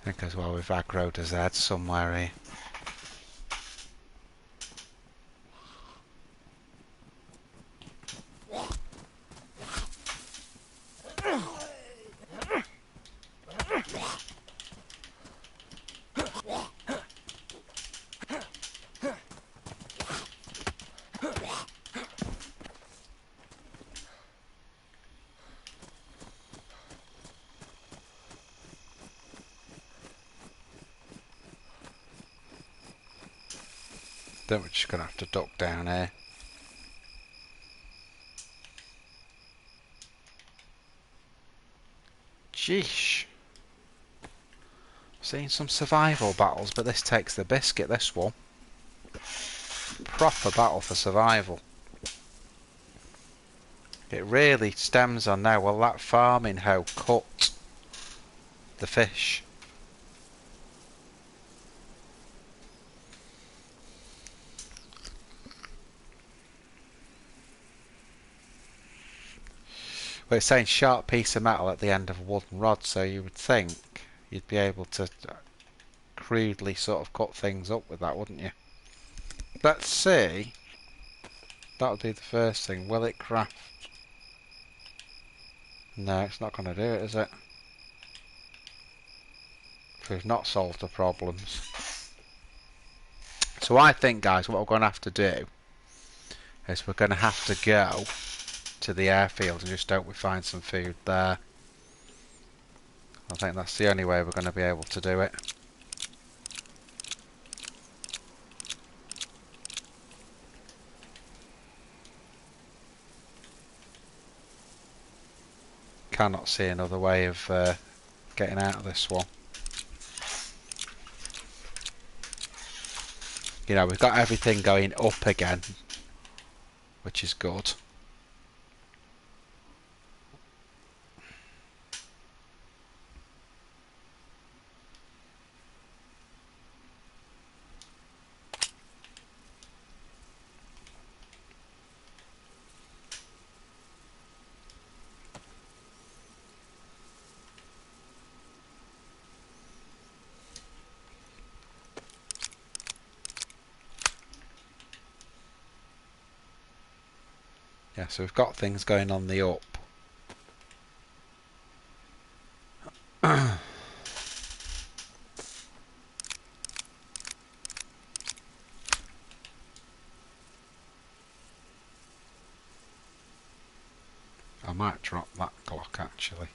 I think as well we've aggroed DayZ somewhere here. Then we're just going to have to duck down here. Sheesh. Seen some survival battles, but this takes the biscuit, this one. Proper battle for survival. It really stems on now, will that farming hoe cut the fish? Well, it's saying sharp piece of metal at the end of a wooden rod, so you would think you'd be able to crudely sort of cut things up with that, wouldn't you? Let's see. That would be the first thing. Will it craft? No, it's not going to do it, is it? We've not solved the problems. So I think, guys, what we're going to have to do is we're going to have to go to the airfield and just hope we find some food there. I think that's the only way we're going to be able to do it. cannot see another way of getting out of this one. You know, we've got everything going up again, which is good. Yeah, so we've got things going on the up. I might drop that clock actually.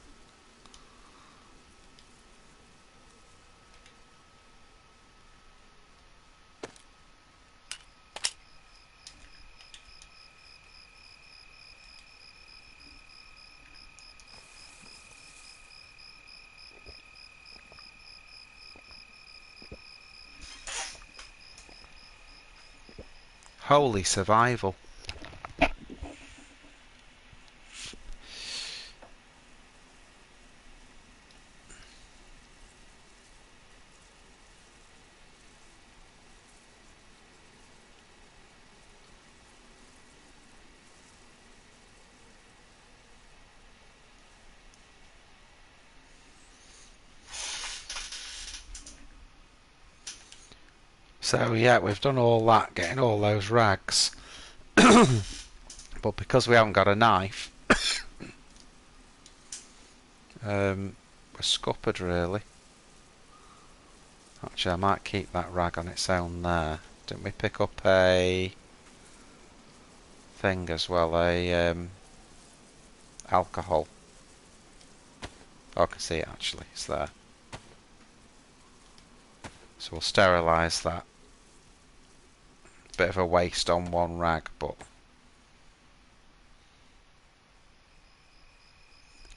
Holy survival. So yeah, we've done all that, getting all those rags. But because we haven't got a knife, we're scuppered really. Actually, I might keep that rag on its own there. Didn't we pick up a thing as well, a alcohol? Oh, I can see it actually, it's there. So we'll sterilise that. Bit of a waste on one rag, but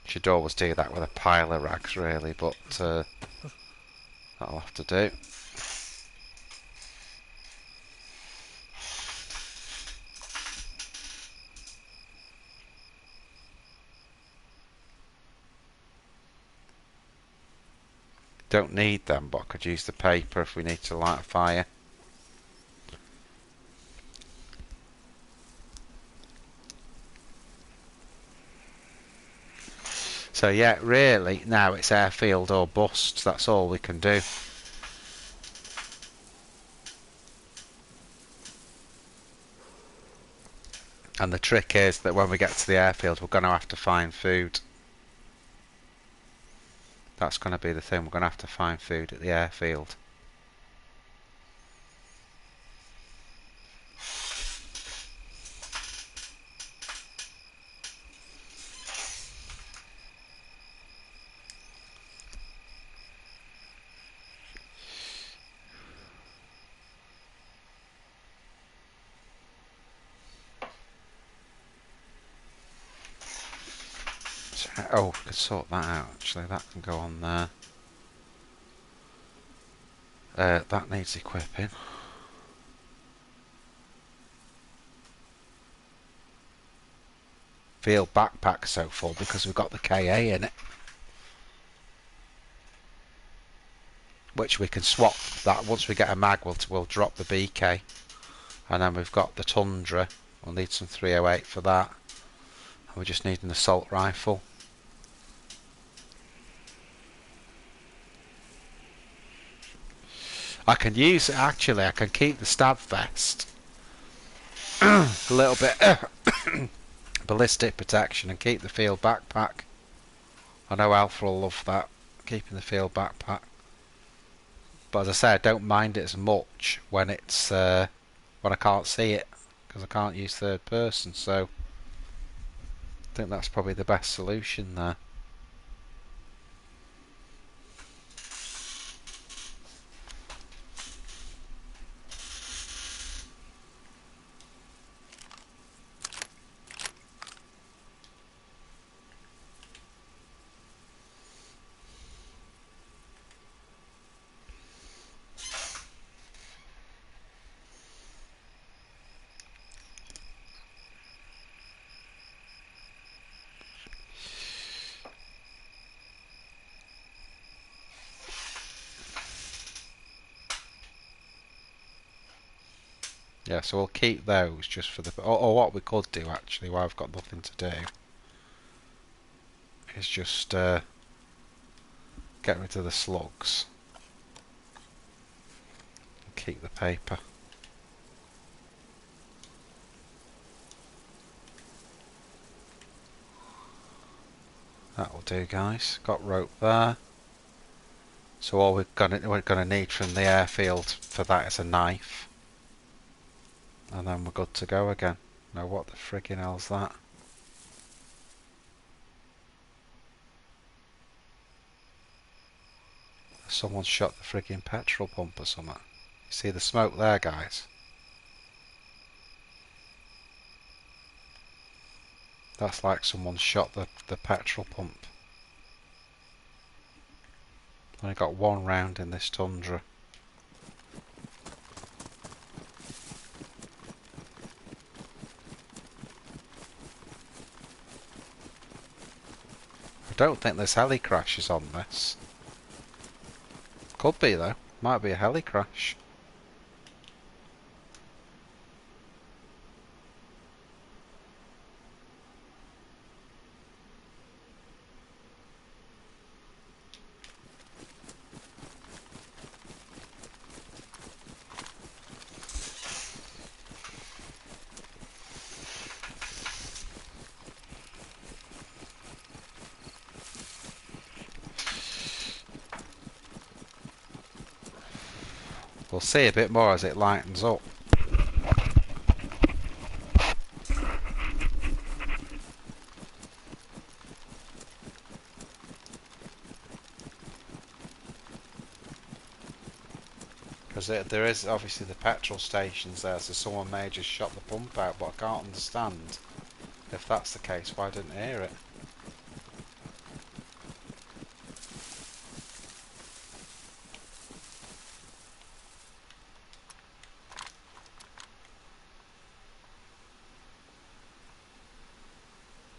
should always do that with a pile of rags really, but that'll have to do. Don't need them, but I could use the paper if we need to light a fire. So yeah, really, now it's airfield or bust. That's all we can do. And the trick is that when we get to the airfield, we're going to have to find food. That's going to be the thing. We're going to have to find food at the airfield. Oh, we could sort that out actually. That can go on there. That needs equipping. Field backpack's so full because we've got the KA in it. Which we can swap that once we get a mag, we'll drop the BK. And then we've got the Tundra. We'll need some 308 for that. And we just need an assault rifle. I can use, actually, I can keep the stab vest. A little bit ballistic protection and keep the field backpack. I know Alpha will love that, keeping the field backpack. But as I say, I don't mind it as much when it's when I can't see it, because I can't use third person, so I think that's probably the best solution there. Yeah, so we'll keep those just for the... Or what we could do, actually, while I've got nothing to do, is just get rid of the slugs. And keep the paper. That'll do, guys. Got rope there. So all we're gonna need from the airfield for that is a knife. And then we're good to go again. Now what the friggin' hell's that? Someone shot the friggin' petrol pump or something. You see the smoke there, guys? That's like someone shot the petrol pump. Only got one round in this tundra. I don't think there's heli crashes on this. Could be though. Might be a heli crash. We'll see a bit more as it lightens up. Because there is obviously the petrol stations there, so someone may have just shot the pump out, but I can't understand if that's the case why I didn't hear it.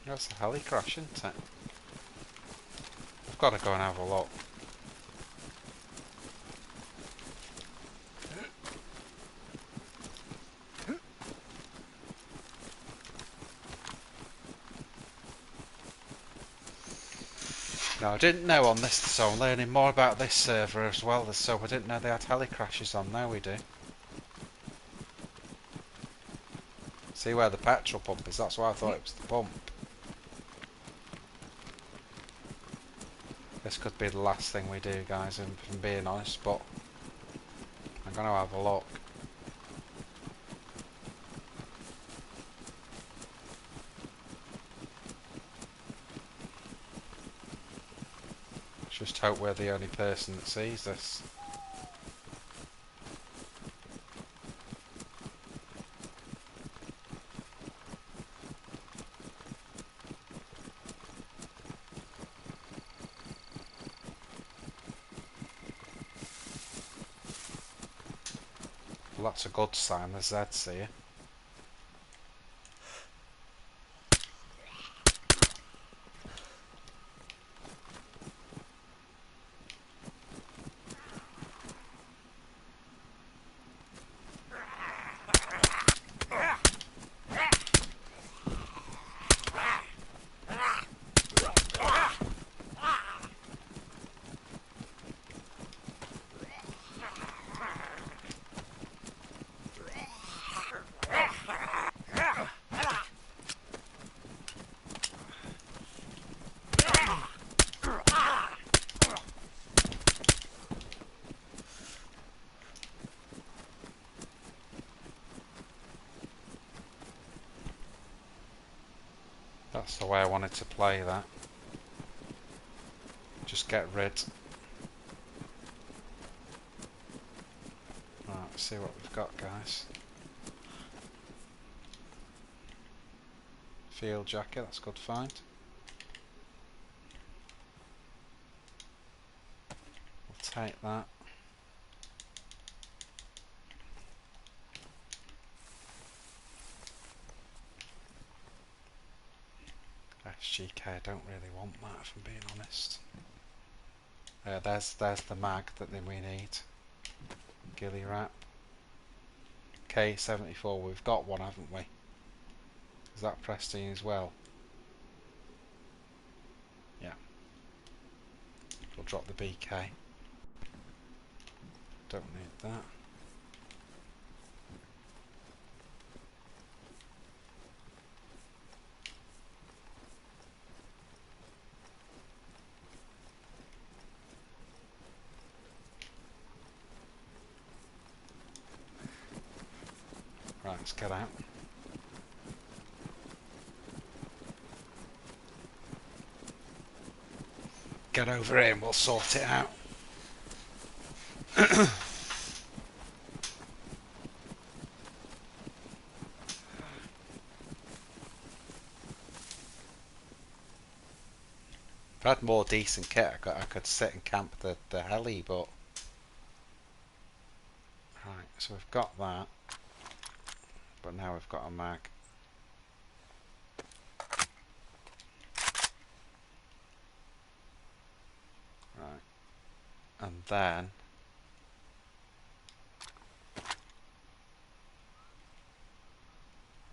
That's a heli crash, isn't it? I've got to go and have a look. No, I didn't know on this, so I'm learning more about this server as well, so I didn't know they had heli crashes on. Now we do. See where the petrol pump is, that's why I thought it was the pump. This could be the last thing we do, guys, if I'm being honest, but I'm going to have a look. Just hope we're the only person that sees this. Well, that's a good sign, the Z's here. That's the way I wanted to play that. Just get rid. Right, let's see what we've got, guys. Field jacket, that's a good find. We'll take that. SGK, I don't really want that if I'm being honest. There's the mag that then we need. Ghillie wrap. K74, we've got one, haven't we? Is that Prestige as well? Yeah. We'll drop the BK. Don't need that. Right, let's get out. Get over here and we'll sort it out. If I had more decent kit, I could sit and camp the heli, but... Right, so we've got that. But now we've got a mag. Right. And then...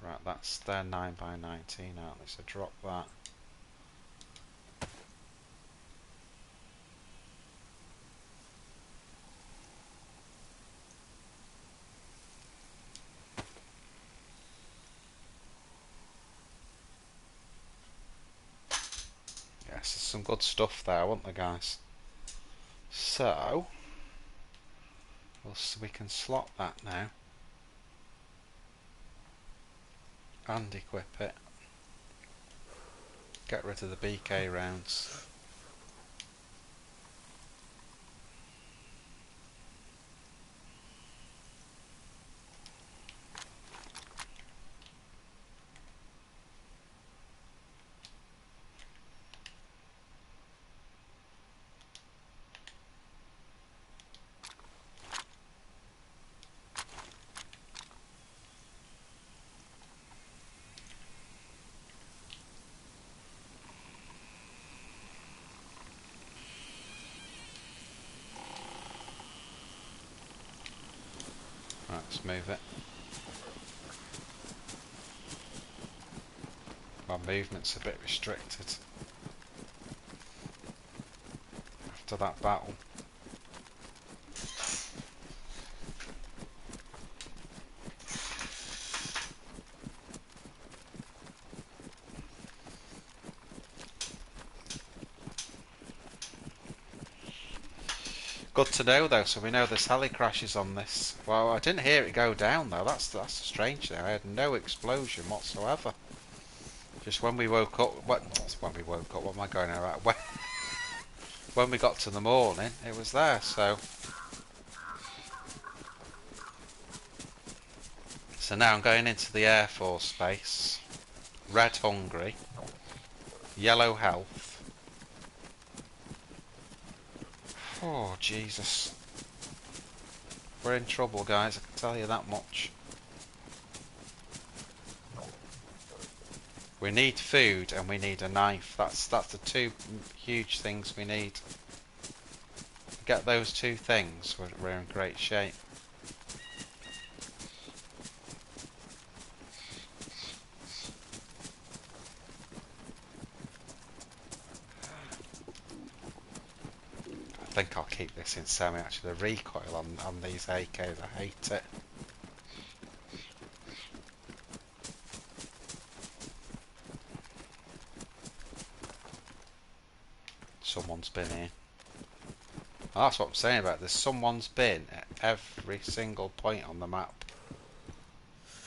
Right, that's their 9x19, aren't they? So drop that. Yes, there's some good stuff there, wasn't there, guys? So... we can slot that now. And equip it. Get rid of the BK rounds. Right, let's move it. My movement's a bit restricted after that battle. Good to know though, so we know there's heli crashes on this. Well, I didn't hear it go down though, that's the strange thing. I had no explosion whatsoever. Just when we woke up, what am I going on about? When we got to the morning, it was there, so... So now I'm going into the Air Force base. Red hungry. Yellow health. Oh, Jesus. We're in trouble, guys, I can tell you that much. We need food and we need a knife. That's the two huge things we need. Get those two things, we're in great shape. I think I'll keep this in semi actually. The recoil on these AKs, I hate it. Someone's been here. Oh, that's what I'm saying about this. Someone's been at every single point on the map.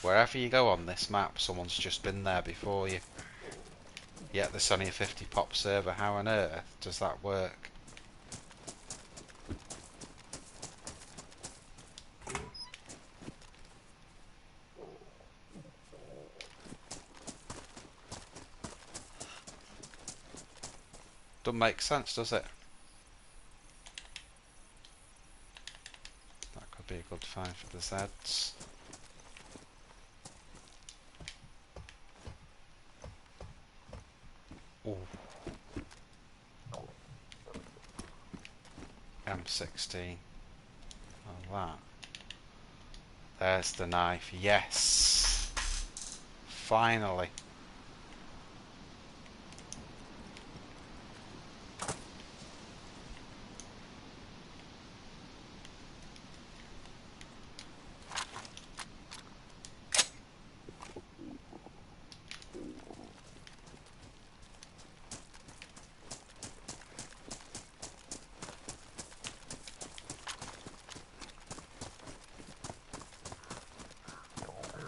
Wherever you go on this map, someone's just been there before you. Yet there's only a 50 pop server. How on earth does that work? Doesn't make sense, does it? That could be a good find for the Zeds. Ooh. M16. Oh, that. There's the knife. Yes. Finally.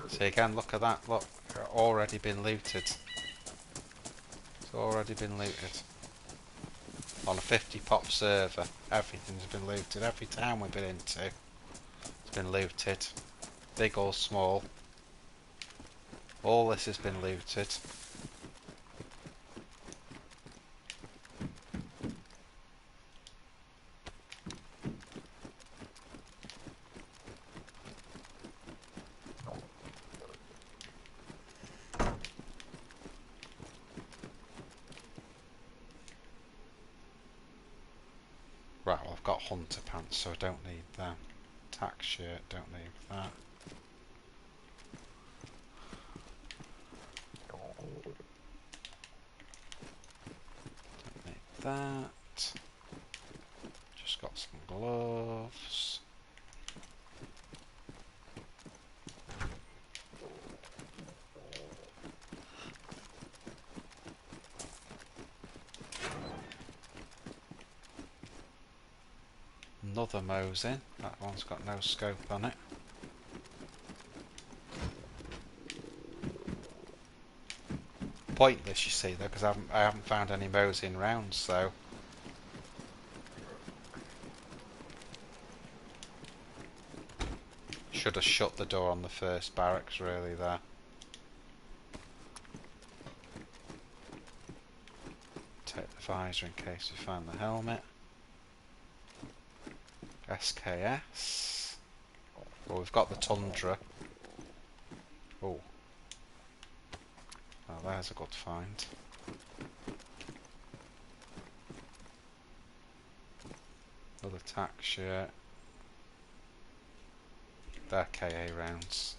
See again, look at that, look, already been looted. It's already been looted. On a 50 pop server, everything's been looted. Every town we've been into, it's been looted. Big or small. All this has been looted. Right, well I've got hunter pants, so I don't need that. Tack shirt, don't need that. Don't need that. Just got some gloves. Another Mosin. That one's got no scope on it. Pointless, you see, though, because I haven't found any Mosin rounds, so. Should have shut the door on the first barracks, really, there. Take the visor in case we find the helmet. SKS. Well, we've got the Tundra. Oh. Oh, there's a good find. Another tack shirt. They're KA rounds.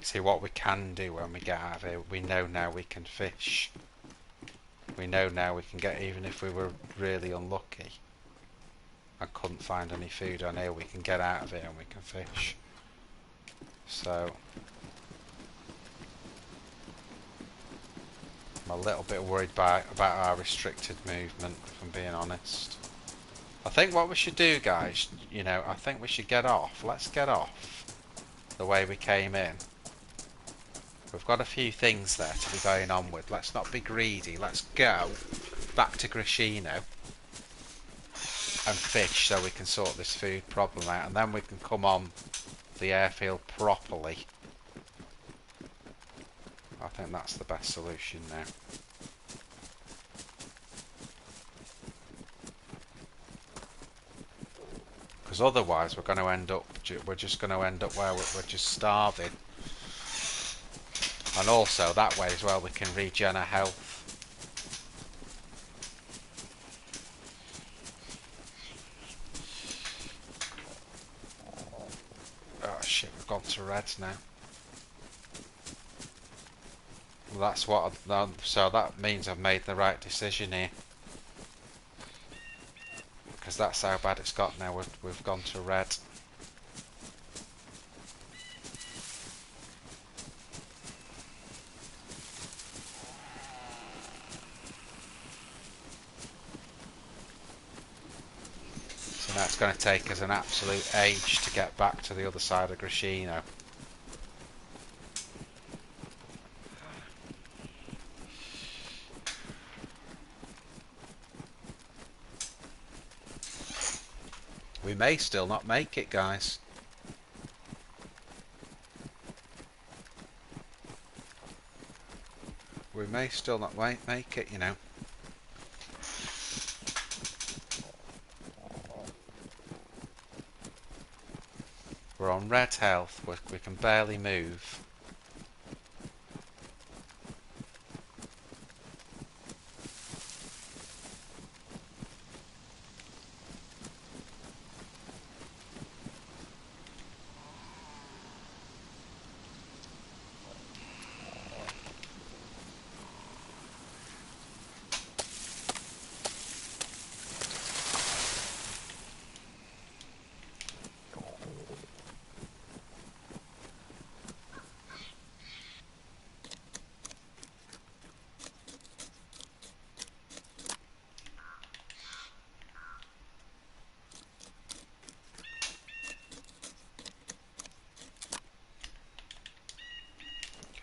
See, what we can do when we get out of here, we know now we can fish. We know now we can get, even if we were really unlucky and couldn't find any food on here, we can get out of here and we can fish. So I'm a little bit worried about our restricted movement, if I'm being honest. I think what we should do, guys, you know, I think we should get off. Let's get off the way we came in. We've got a few things there to be going on with. Let's not be greedy. Let's go back to Grishino and fish so we can sort this food problem out, and then we can come on the airfield properly. I think that's the best solution now. Because otherwise we're going to end up, we're just going to end up where we're just starving. And also that way as well we can regen our health. Oh shit, we've gone to red now. Well, that's what I've done, so that means I've made the right decision here. Because that's how bad it's got now, we've gone to red. So now it's going to take us an absolute age to get back to the other side of Grishino. We may still not make it, guys. We may still not make it, you know. We're on red health. We can barely move.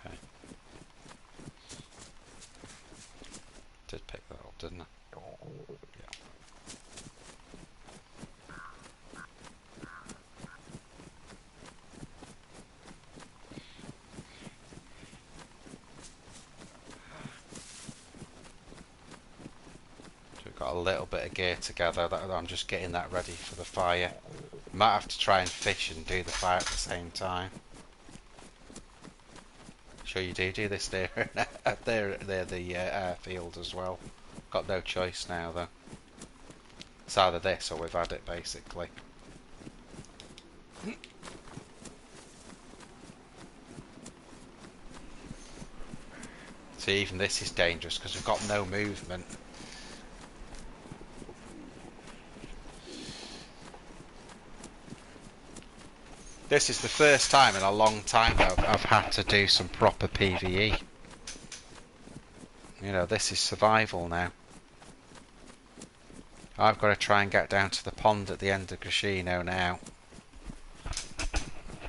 Okay. Did pick that up, didn't I? Yeah. So we've got a little bit of gear together. I'm just getting that ready for the fire. Might have to try and fish and do the fire at the same time. Sure you do this there. They're the airfield as well. Got no choice now though. It's either this or we've had it basically. See, even this is dangerous because we've got no movement. This is the first time in a long time that I've had to do some proper PvE. You know, this is survival now. I've got to try and get down to the pond at the end of Grishino now.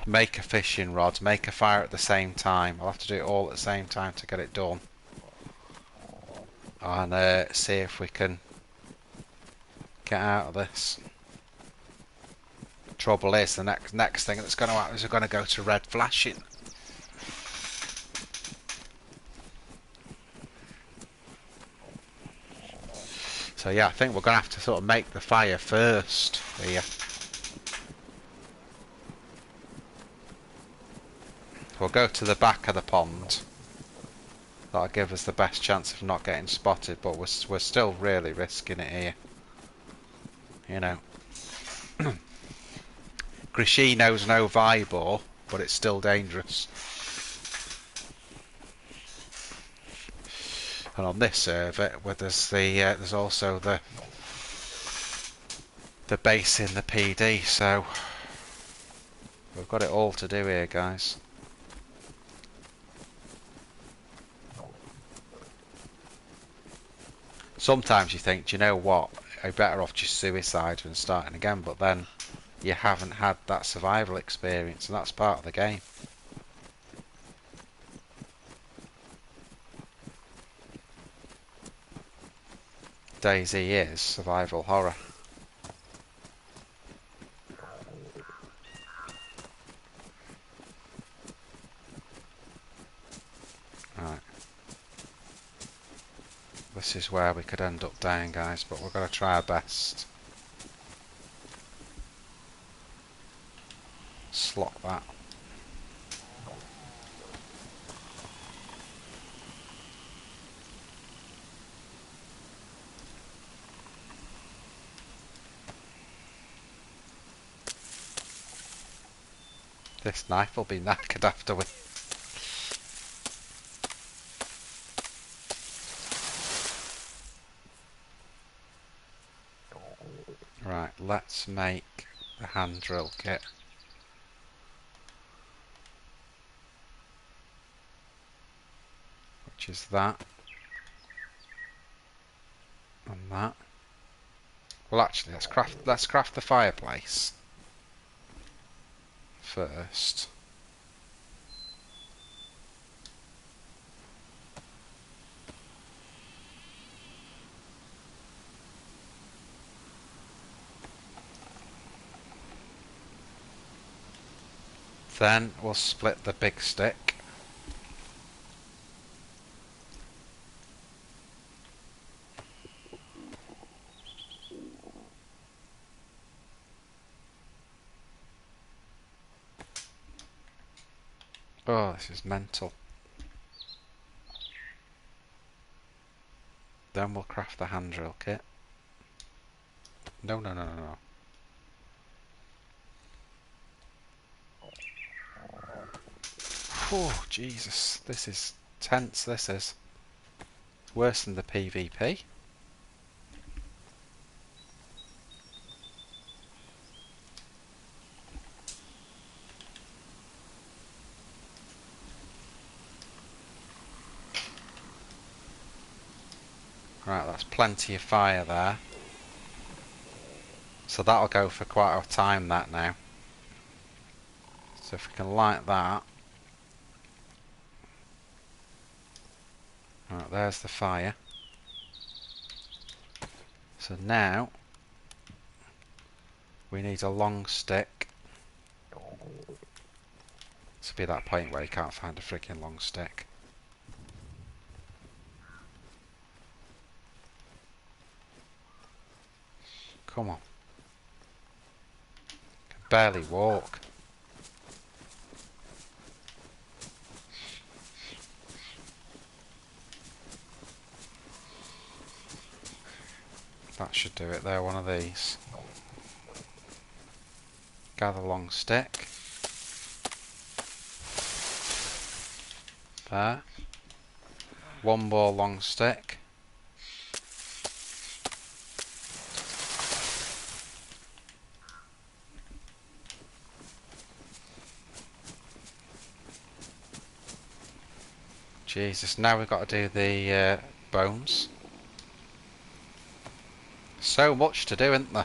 Make a fishing rod, make a fire at the same time. I'll have to do it all at the same time to get it done. And see if we can get out of this. Trouble is, the next thing that's going to happen is we're going to go to red flashing. So yeah, I think we're going to have to sort of make the fire first here. We'll go to the back of the pond. That'll give us the best chance of not getting spotted, but we're still really risking it here. You know. Grishino's no Vibor, but it's still dangerous. And on this server, where there's also the base in the PD, so we've got it all to do here, guys. Sometimes you think, do you know what? I'm better off just suicide and starting again, but then you haven't had that survival experience, and that's part of the game. DayZ is survival horror. Right. This is where we could end up dying, guys, but we're going to try our best. Slot that. This knife will be knackered after we... Right, let's make the hand drill kit. Which is that. And that. Well actually, let's craft the fireplace first. Then we'll split the big stick. Oh, this is mental. Then we'll craft the hand drill kit. No, no, no, no, no. Oh, Jesus. This is tense, this is. Worse than the PvP. Right, that's plenty of fire there. So that'll go for quite a time, that now. So if we can light that. Right, there's the fire. So now we need a long stick. To be that point where you can't find a freaking long stick. Come on. Can barely walk. That should do it there, one of these. Gather long stick. There. One more long stick. Jesus, now we've got to do the bones. So much to do, isn't there?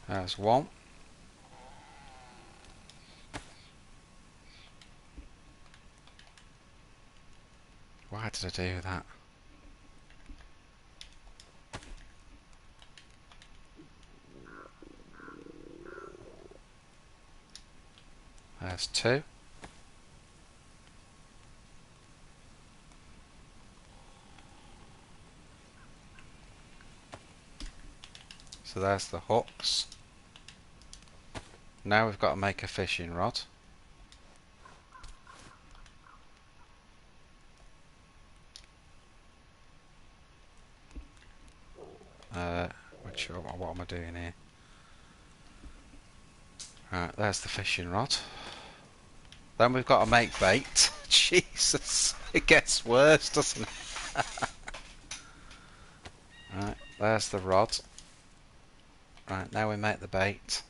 There's one. Why did I do that? There's two. So there's the hooks. Now we've got to make a fishing rod. What am I doing here? Right, there's the fishing rod. Then we've got to make bait. Jesus, it gets worse, doesn't it? Right, there's the rod. Right, now we make the bait.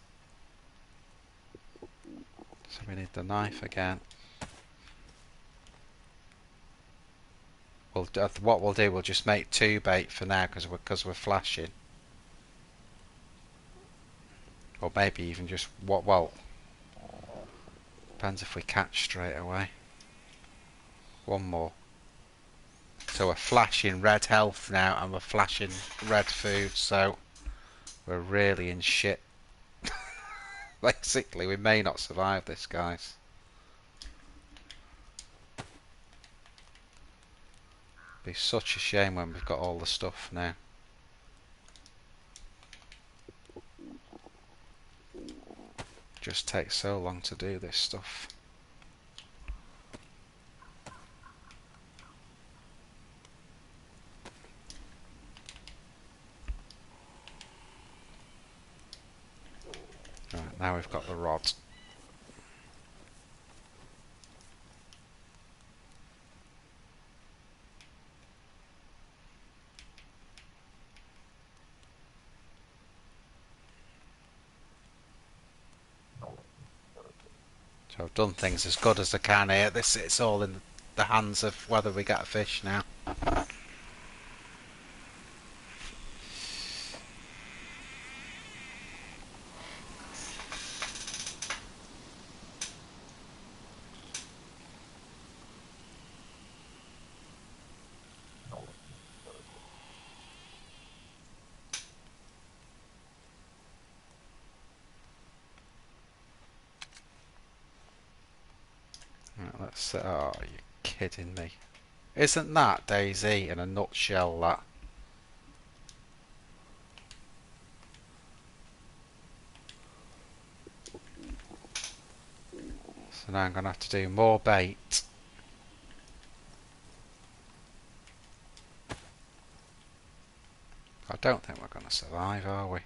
So we need the knife again. What we'll do, we'll just make two bait for now because we're flashing. Or maybe even just well, depends if we catch straight away. One more. So we're flashing red health now and we're flashing red food, so we're really in shit. Basically, we may not survive this, guys. Be such a shame when we've got all the stuff now. Just takes so long to do this stuff. Right, now we've got the rod. So I've done things as good as I can here. It's all in the hands of whether we get a fish now. Right, let's see. Oh, you're kidding me. Isn't that DayZ in a nutshell, that? So now I'm going to have to do more bait. I don't think we're going to survive, are we?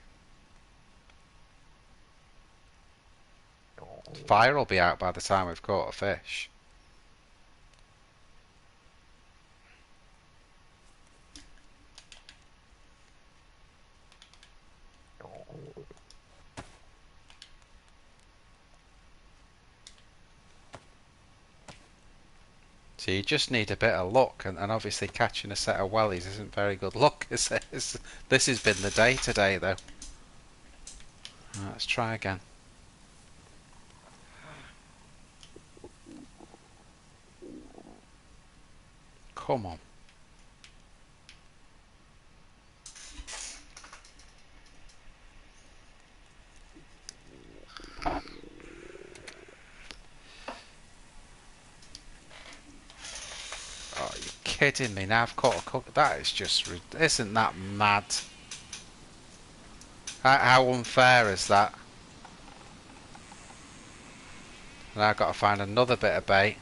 The fire will be out by the time we've caught a fish. So you just need a bit of luck, and obviously catching a set of wellies isn't very good luck, is it? This has been the day today, though. Right, let's try again. Come on. Oh, you're kidding me. Now I've caught a cook. That is just... Isn't that mad? How unfair is that? Now I've got to find another bit of bait.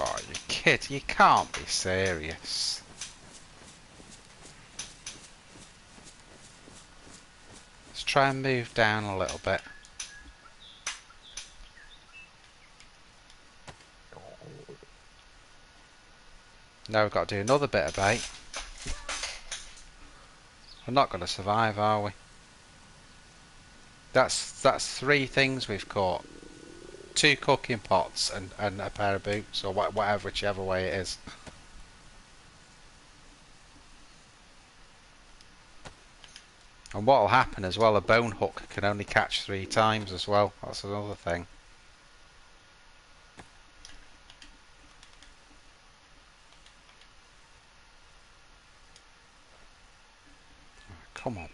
Oh, you kid, you can't be serious. Let's try and move down a little bit. Now we've got to do another bit of bait. We're not going to survive, are we? That's 3 things we've caught. 2 cooking pots and a pair of boots, or whatever, whichever way it is. And what'll happen as well, a bone hook can only catch 3 times as well. That's another thing. Come on.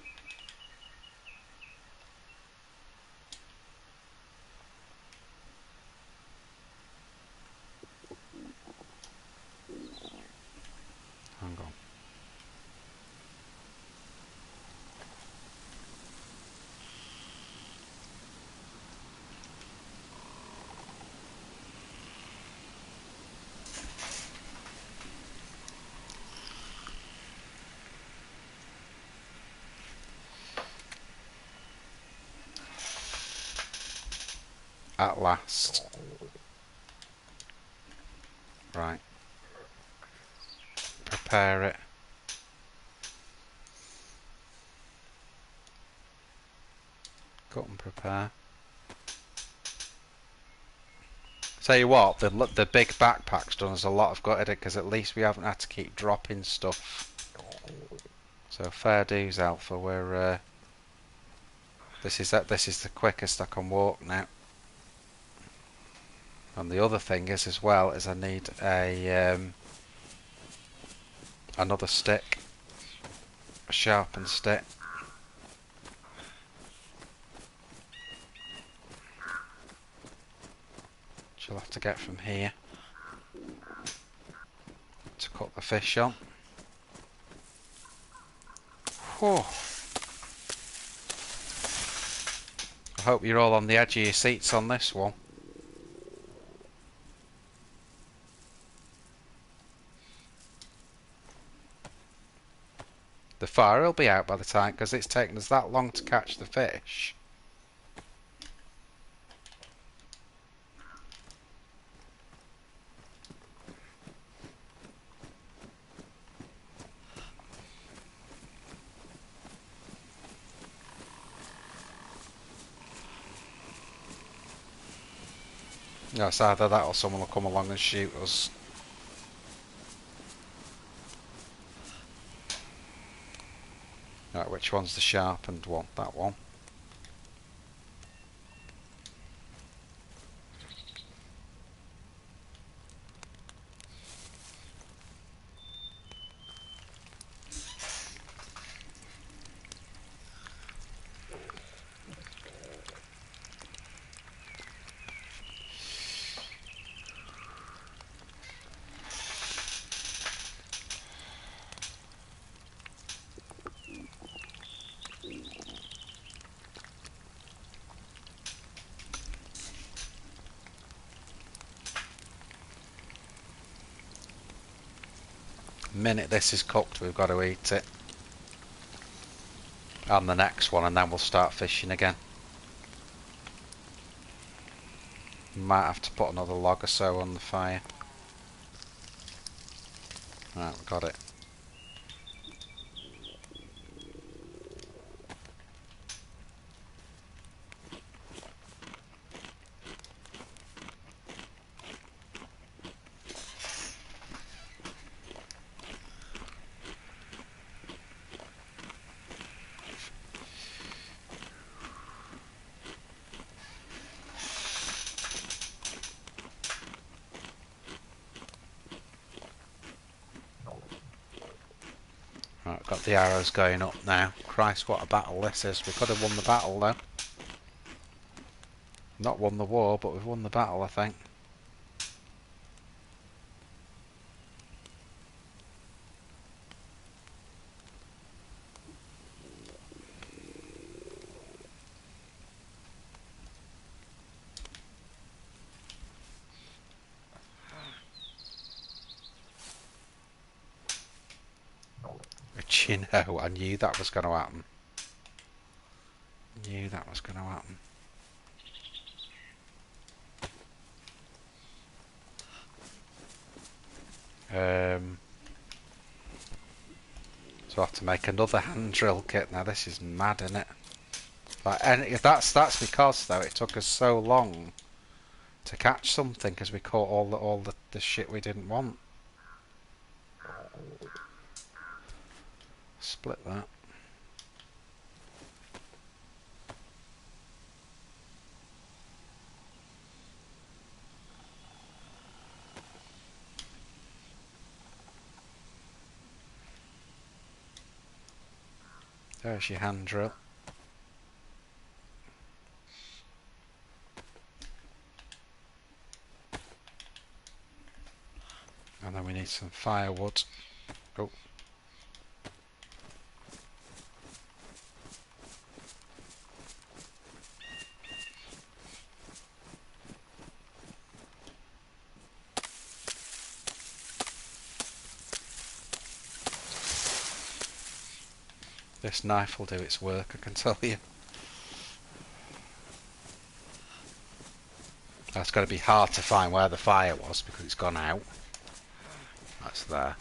Hang on. At last. Right. Prepare it. Cut and prepare. Tell you what, the big backpack's done us a lot of good, because at least we haven't had to keep dropping stuff. So fair dues, Alpha. We're this is the quickest I can walk now. And the other thing is as well is I need a another stick, a sharpened stick. Which you'll have to get from here to cut the fish on. Whew. I hope you're all on the edge of your seats on this one. The fire will be out by the time, because it's taken us that long to catch the fish. Yeah, it's either that or someone will come along and shoot us. Right, which one's the sharpened one? That one. The minute this is cooked, we've got to eat it. And the next one, and then we'll start fishing again. Might have to put another log or so on the fire. Right, we got it. Right, got the arrows going up now. Christ, what a battle this is. We could have won the battle though. Not won the war, but we've won the battle, I think. But you know, I knew that was going to happen. Knew that was going to happen. So I have to make another hand drill kit. Now this is mad, isn't it? Like, and that's because though it took us so long to catch something because we caught all the shit we didn't want. Split that. There's your hand drill. And then we need some firewood. Oh. This knife will do its work, I can tell you. That's got to be hard to find where the fire was because it's gone out. That's there.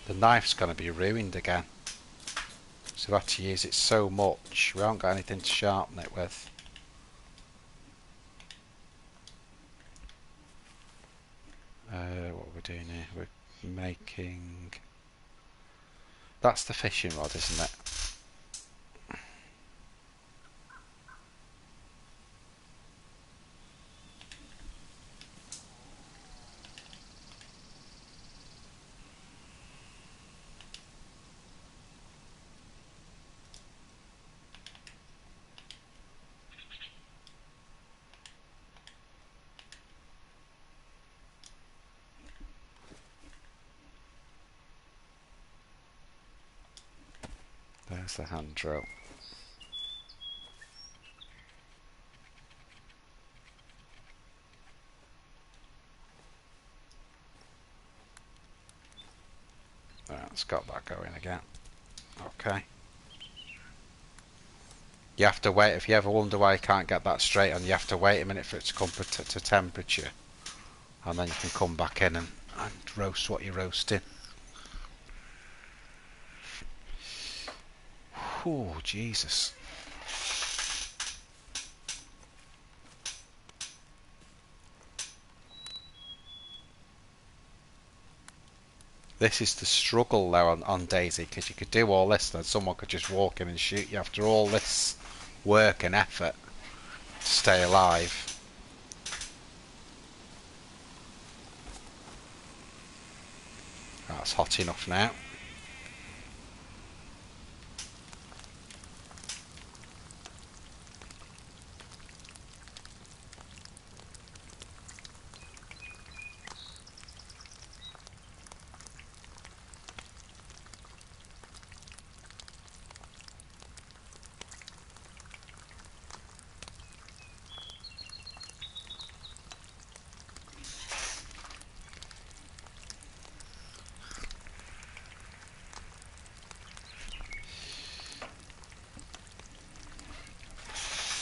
The knife's going to be ruined again. So we've had to use it so much, we haven't got anything to sharpen it with. What are we doing here? We're making... That's the fishing rod, isn't it? There's the hand drill. That's got that going again. Okay. You have to wait, if you ever wonder why you can't get that straight on, you have to wait a minute for it to come to temperature. And then you can come back in and roast what you're roasting. Oh, Jesus. This is the struggle though on DayZ, because you could do all this and then someone could just walk in and shoot you after all this work and effort to stay alive. That's hot enough now.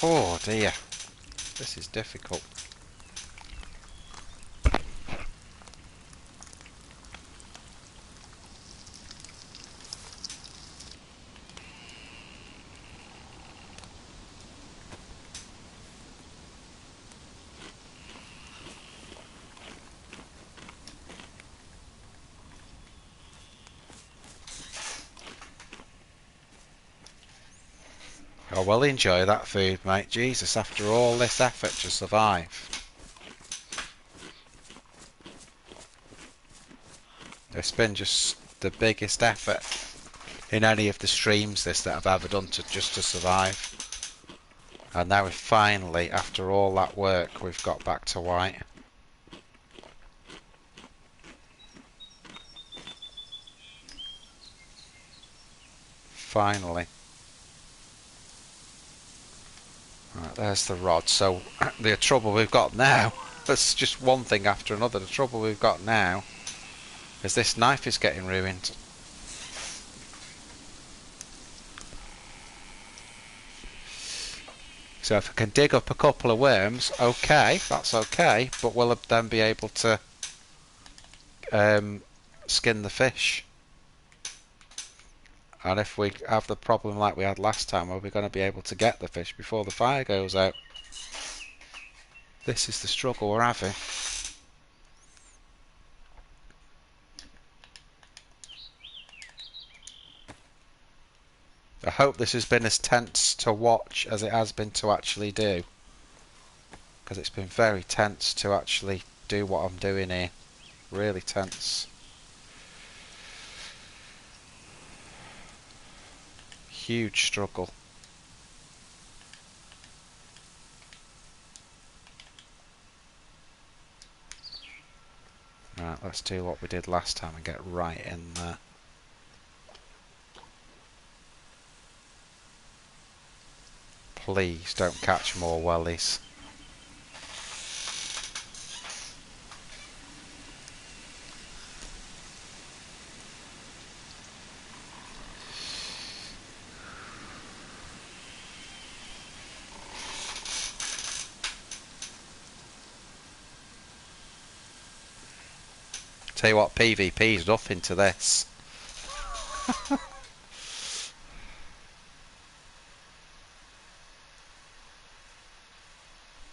Oh dear, this is difficult. I will enjoy that food, mate. Jesus, after all this effort to survive. It's been just the biggest effort in any of the streams that I've ever done just to survive. And now we finally, after all that work, we've got back to white. Finally. Right, there's the rod. So the trouble we've got now, that's just one thing after another. The trouble we've got now is this knife is getting ruined. So if I can dig up a couple of worms, okay, that's okay, but we'll then be able to skin the fish. And if we have the problem like we had last time, are we going to be able to get the fish before the fire goes out? This is the struggle we're having. I hope this has been as tense to watch as it has been to actually do. Because it's been very tense to actually do what I'm doing here. Really tense. Huge struggle. Right, let's do what we did last time and get right in there. Please don't catch more wellies. Tell you what, PvP's nothing to this.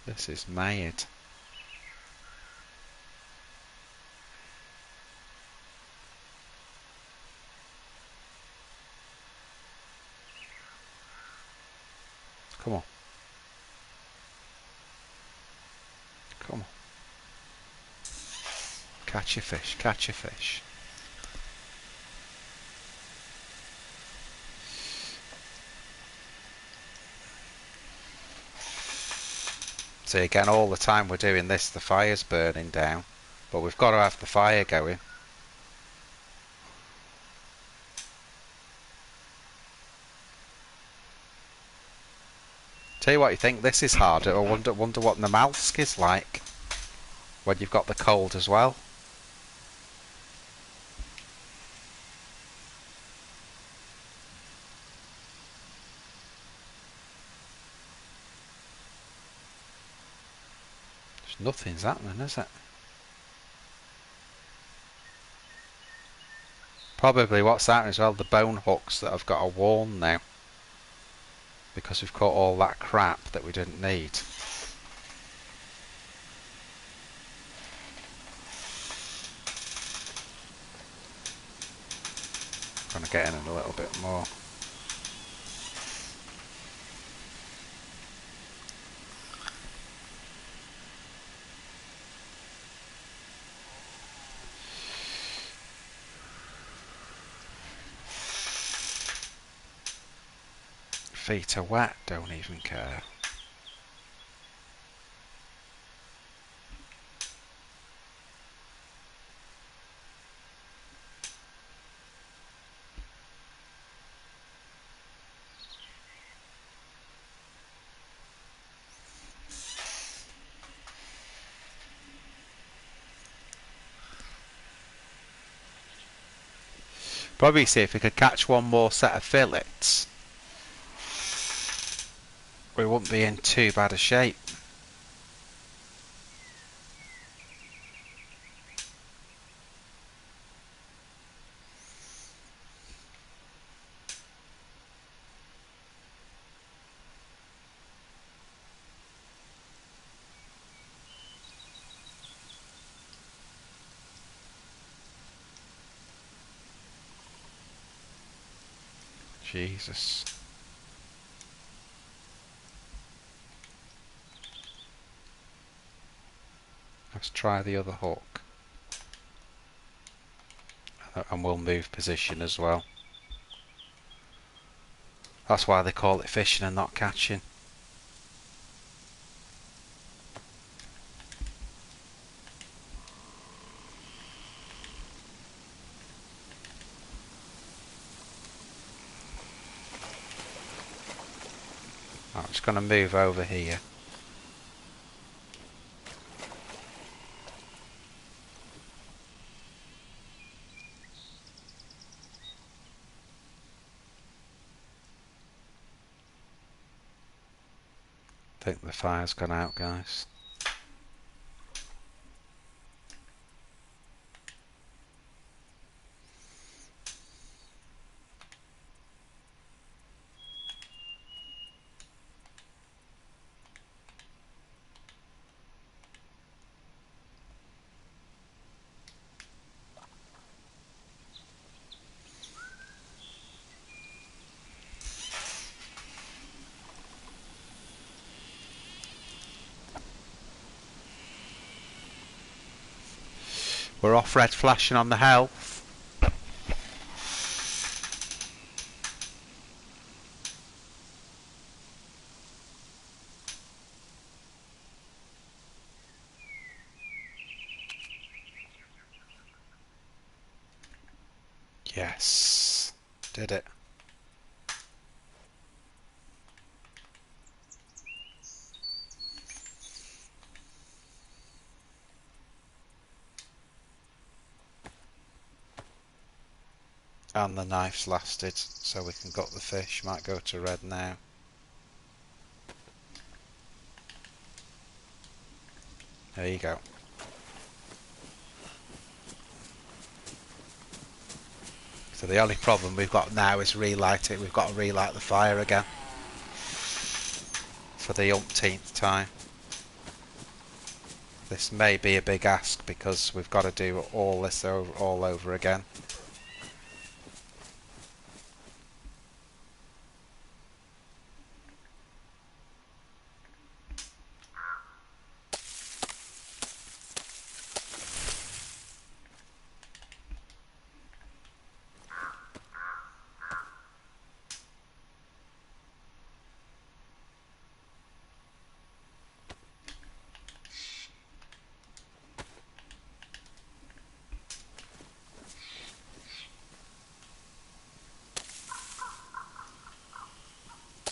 This is mad. Come on. Come on. Catch your fish, catch your fish. See, again, all the time we're doing this, the fire's burning down. But we've got to have the fire going. Tell you what, you think this is harder. I wonder what Namalsk is like when you've got the cold as well. Nothing's happening, is it? Probably what's happening as well, the bone hooks that I've got are worn now. Because we've caught all that crap that we didn't need. Gonna get in a little bit more. Feet are wet, don't even care. Probably see if we could catch one more set of fillets. We wouldn't be in too bad a shape. Jesus. Let's try the other hook. And we'll move position as well. That's why they call it fishing and not catching. I'm just going to move over here. I think the fire's gone out, guys. We're off red flashing on the health. Yes, did it. And the knife's lasted, so we can gut the fish. Might go to red now. There you go. So the only problem we've got now is relight it. We've got to relight the fire again. For the umpteenth time. This may be a big ask because we've got to do all this all over again.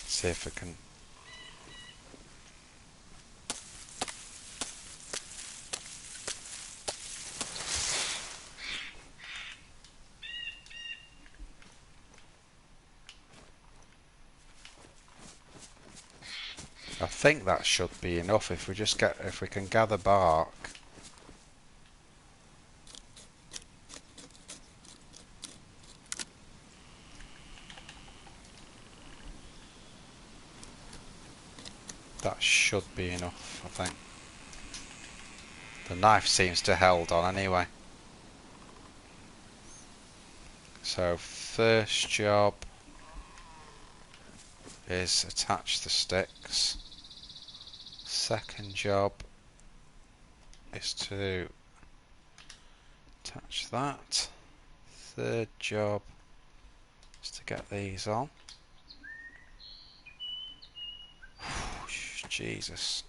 See if we can. think that should be enough if we can gather bark. That should be enough, I think. The knife seems to held on anyway. So first job is attach the sticks. Second job is to attach that. Third job is to get these on. Jesus.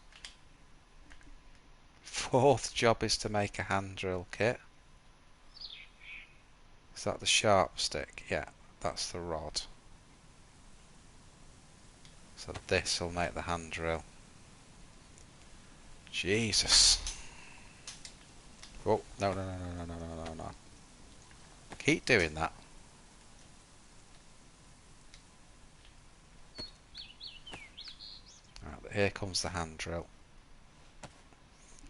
Fourth job is to make a hand drill kit. Is that the sharp stick? Yeah, that's the rod. So this will make the hand drill. Jesus. Oh, no. Keep doing that. Right, here comes the hand drill.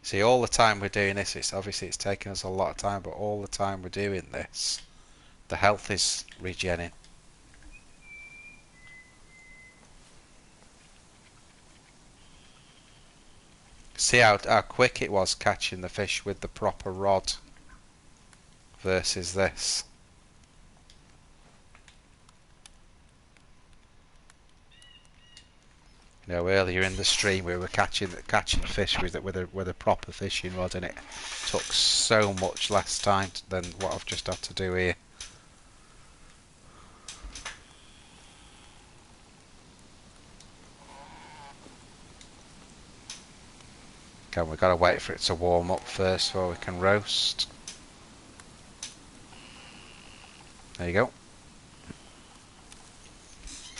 See, all the time we're doing this, it's taking us a lot of time, but all the time we're doing this, the health is regenerating. See how quick it was catching the fish with the proper rod versus this. You know, earlier in the stream we were catching fish with a proper fishing rod, and it took so much less time than what I've just had to do here. Okay, we've got to wait for it to warm up first before we can roast. There you go.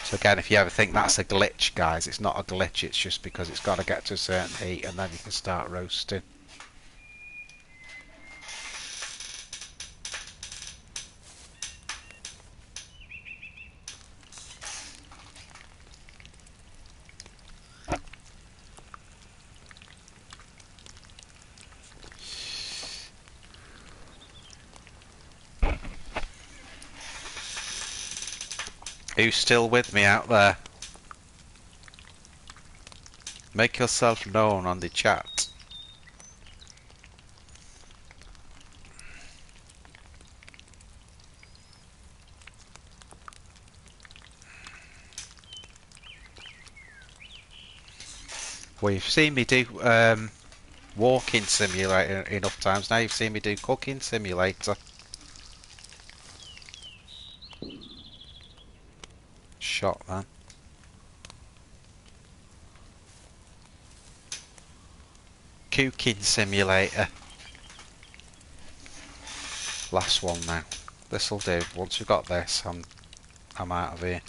So again, if you ever think that's a glitch, guys, it's not a glitch, it's just because it's got to get to a certain heat and then you can start roasting. Who's still with me out there? Make yourself known on the chat. Well, you've seen me do walking simulator enough times. Now you've seen me do cooking simulator. Shot, man. Cooking simulator. Last one now. This'll do. Once we've got this, I'm out of here.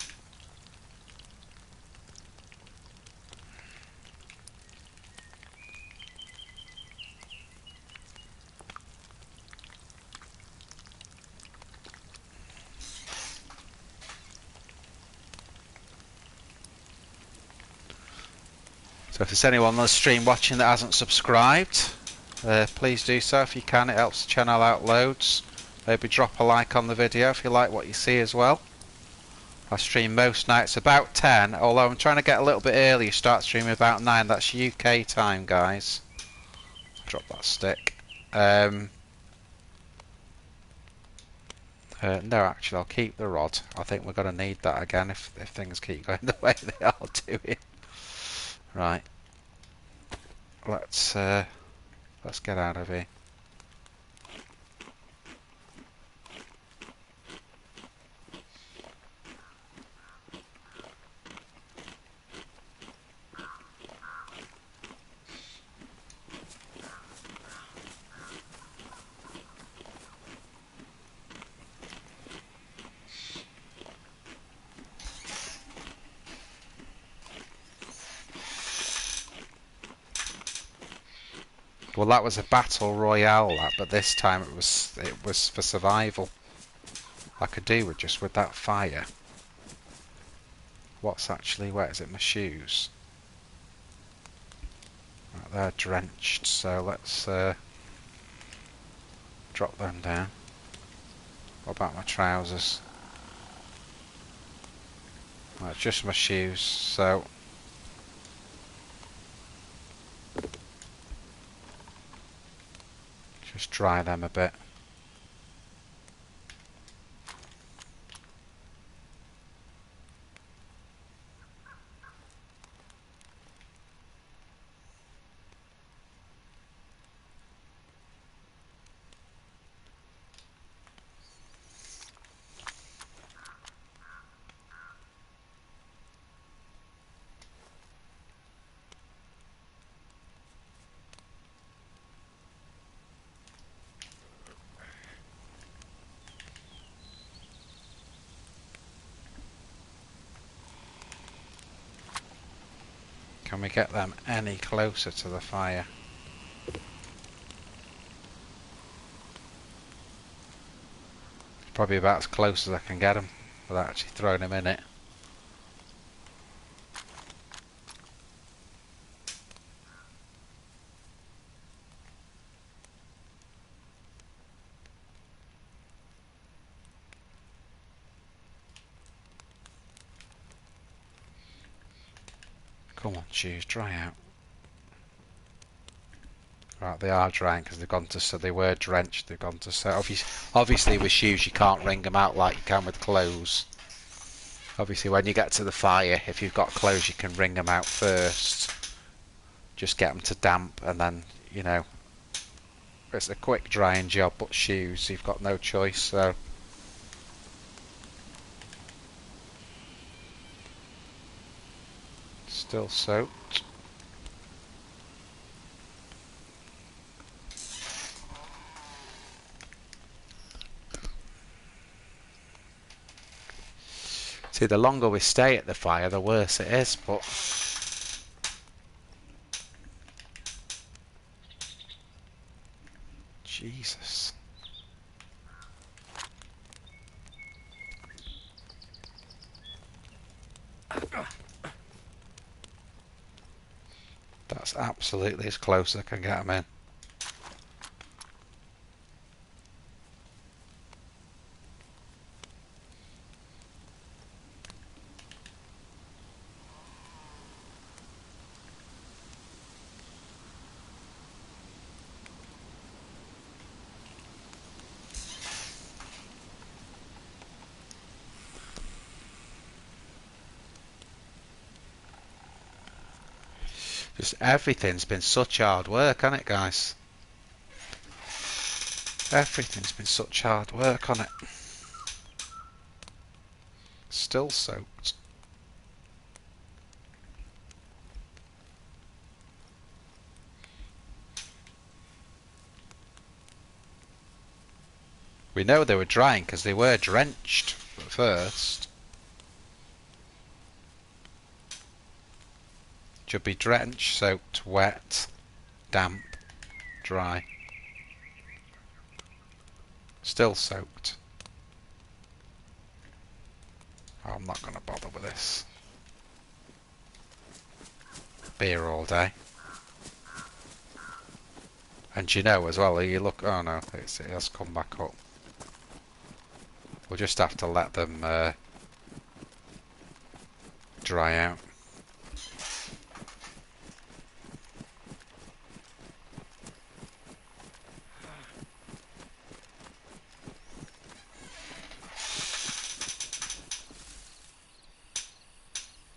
So if there's anyone on the stream watching that hasn't subscribed, please do so if you can. It helps the channel out loads. Maybe drop a like on the video if you like what you see as well. I stream most nights about 10, although I'm trying to get a little bit earlier, start streaming about 9. That's UK time, guys. Drop that stick. No, actually I'll keep the rod. I think we're going to need that again if things keep going the way they are doing. Right, let's get out of here. Well, that was a battle royale, but this time it was for survival. I could do with just with that fire. What's actually wet? Is it my shoes? Right, they're drenched, so let's drop them down. What about my trousers? Well, it's just my shoes, so just dry them a bit. Can we get them any closer to the fire? It's probably about as close as I can get them without actually throwing them in it. Come on, shoes, dry out. Right, they are drying because they've gone to, so they were drenched, they've gone to, so obviously with shoes you can't wring them out like you can with clothes. Obviously when you get to the fire, if you've got clothes you can wring them out first. Just get them to damp and then, you know, it's a quick drying job, but shoes, you've got no choice, so. Still soaked. See, the longer we stay at the fire, the worse it is, but Jesus. That's absolutely as close as I can get them in. Just everything's been such hard work, hasn't it, guys? Everything's been such hard work on it. Still soaked. We know they were drying because they were drenched at first. Should be drenched, soaked, wet, damp, dry. Still soaked. Oh, I'm not going to bother with this. Beer all day. And you know as well, you look, oh no, it has come back up. We'll just have to let them dry out.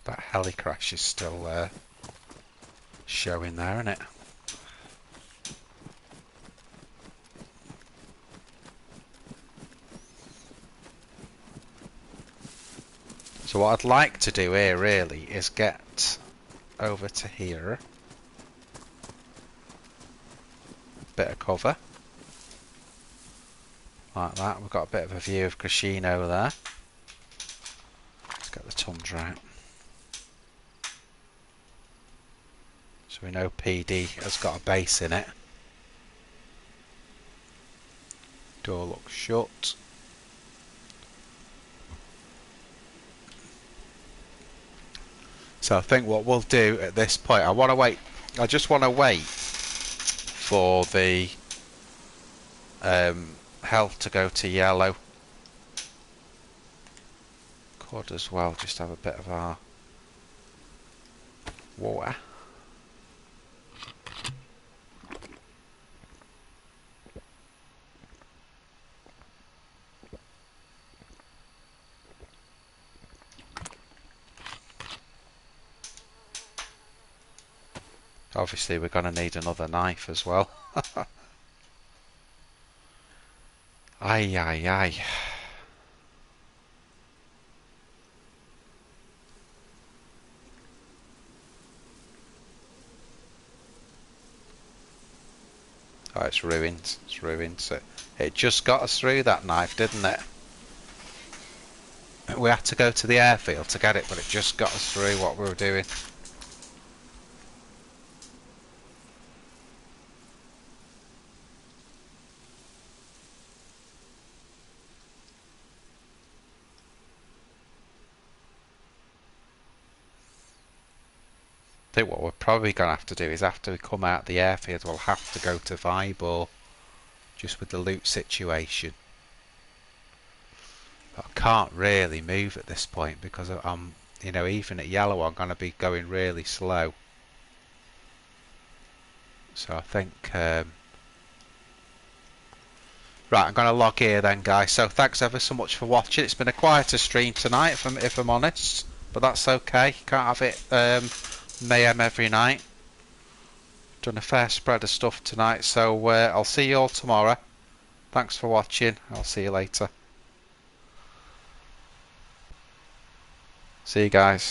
That heli crash is still showing there, isn't it? So what I'd like to do here really is get over to here. Bit of cover. Like that. We've got a bit of a view of Crescino there. Let's get the tundra out. So we know PD has got a base in it. Door looks shut. So I think what we'll do at this point, I want to wait I just want to wait for the health to go to yellow. Could as well just have a bit of our water. Obviously we're going to need another knife as well. Aye, aye, aye. Oh, it's ruined. It's ruined. So it just got us through that knife, didn't it? We had to go to the airfield to get it, but it just got us through what we were doing. I think what we're probably going to have to do is after we come out the airfield, we'll have to go to Vibor, just with the loot situation. But I can't really move at this point because I'm, you know, even at yellow I'm going to be going really slow. So I think, right, I'm going to log here then, guys. So thanks ever so much for watching. It's been a quieter stream tonight, if I'm honest, but that's okay. Can't have it mayhem every night. Done a fair spread of stuff tonight, so I'll see you all tomorrow. Thanks for watching. I'll see you later. See you guys.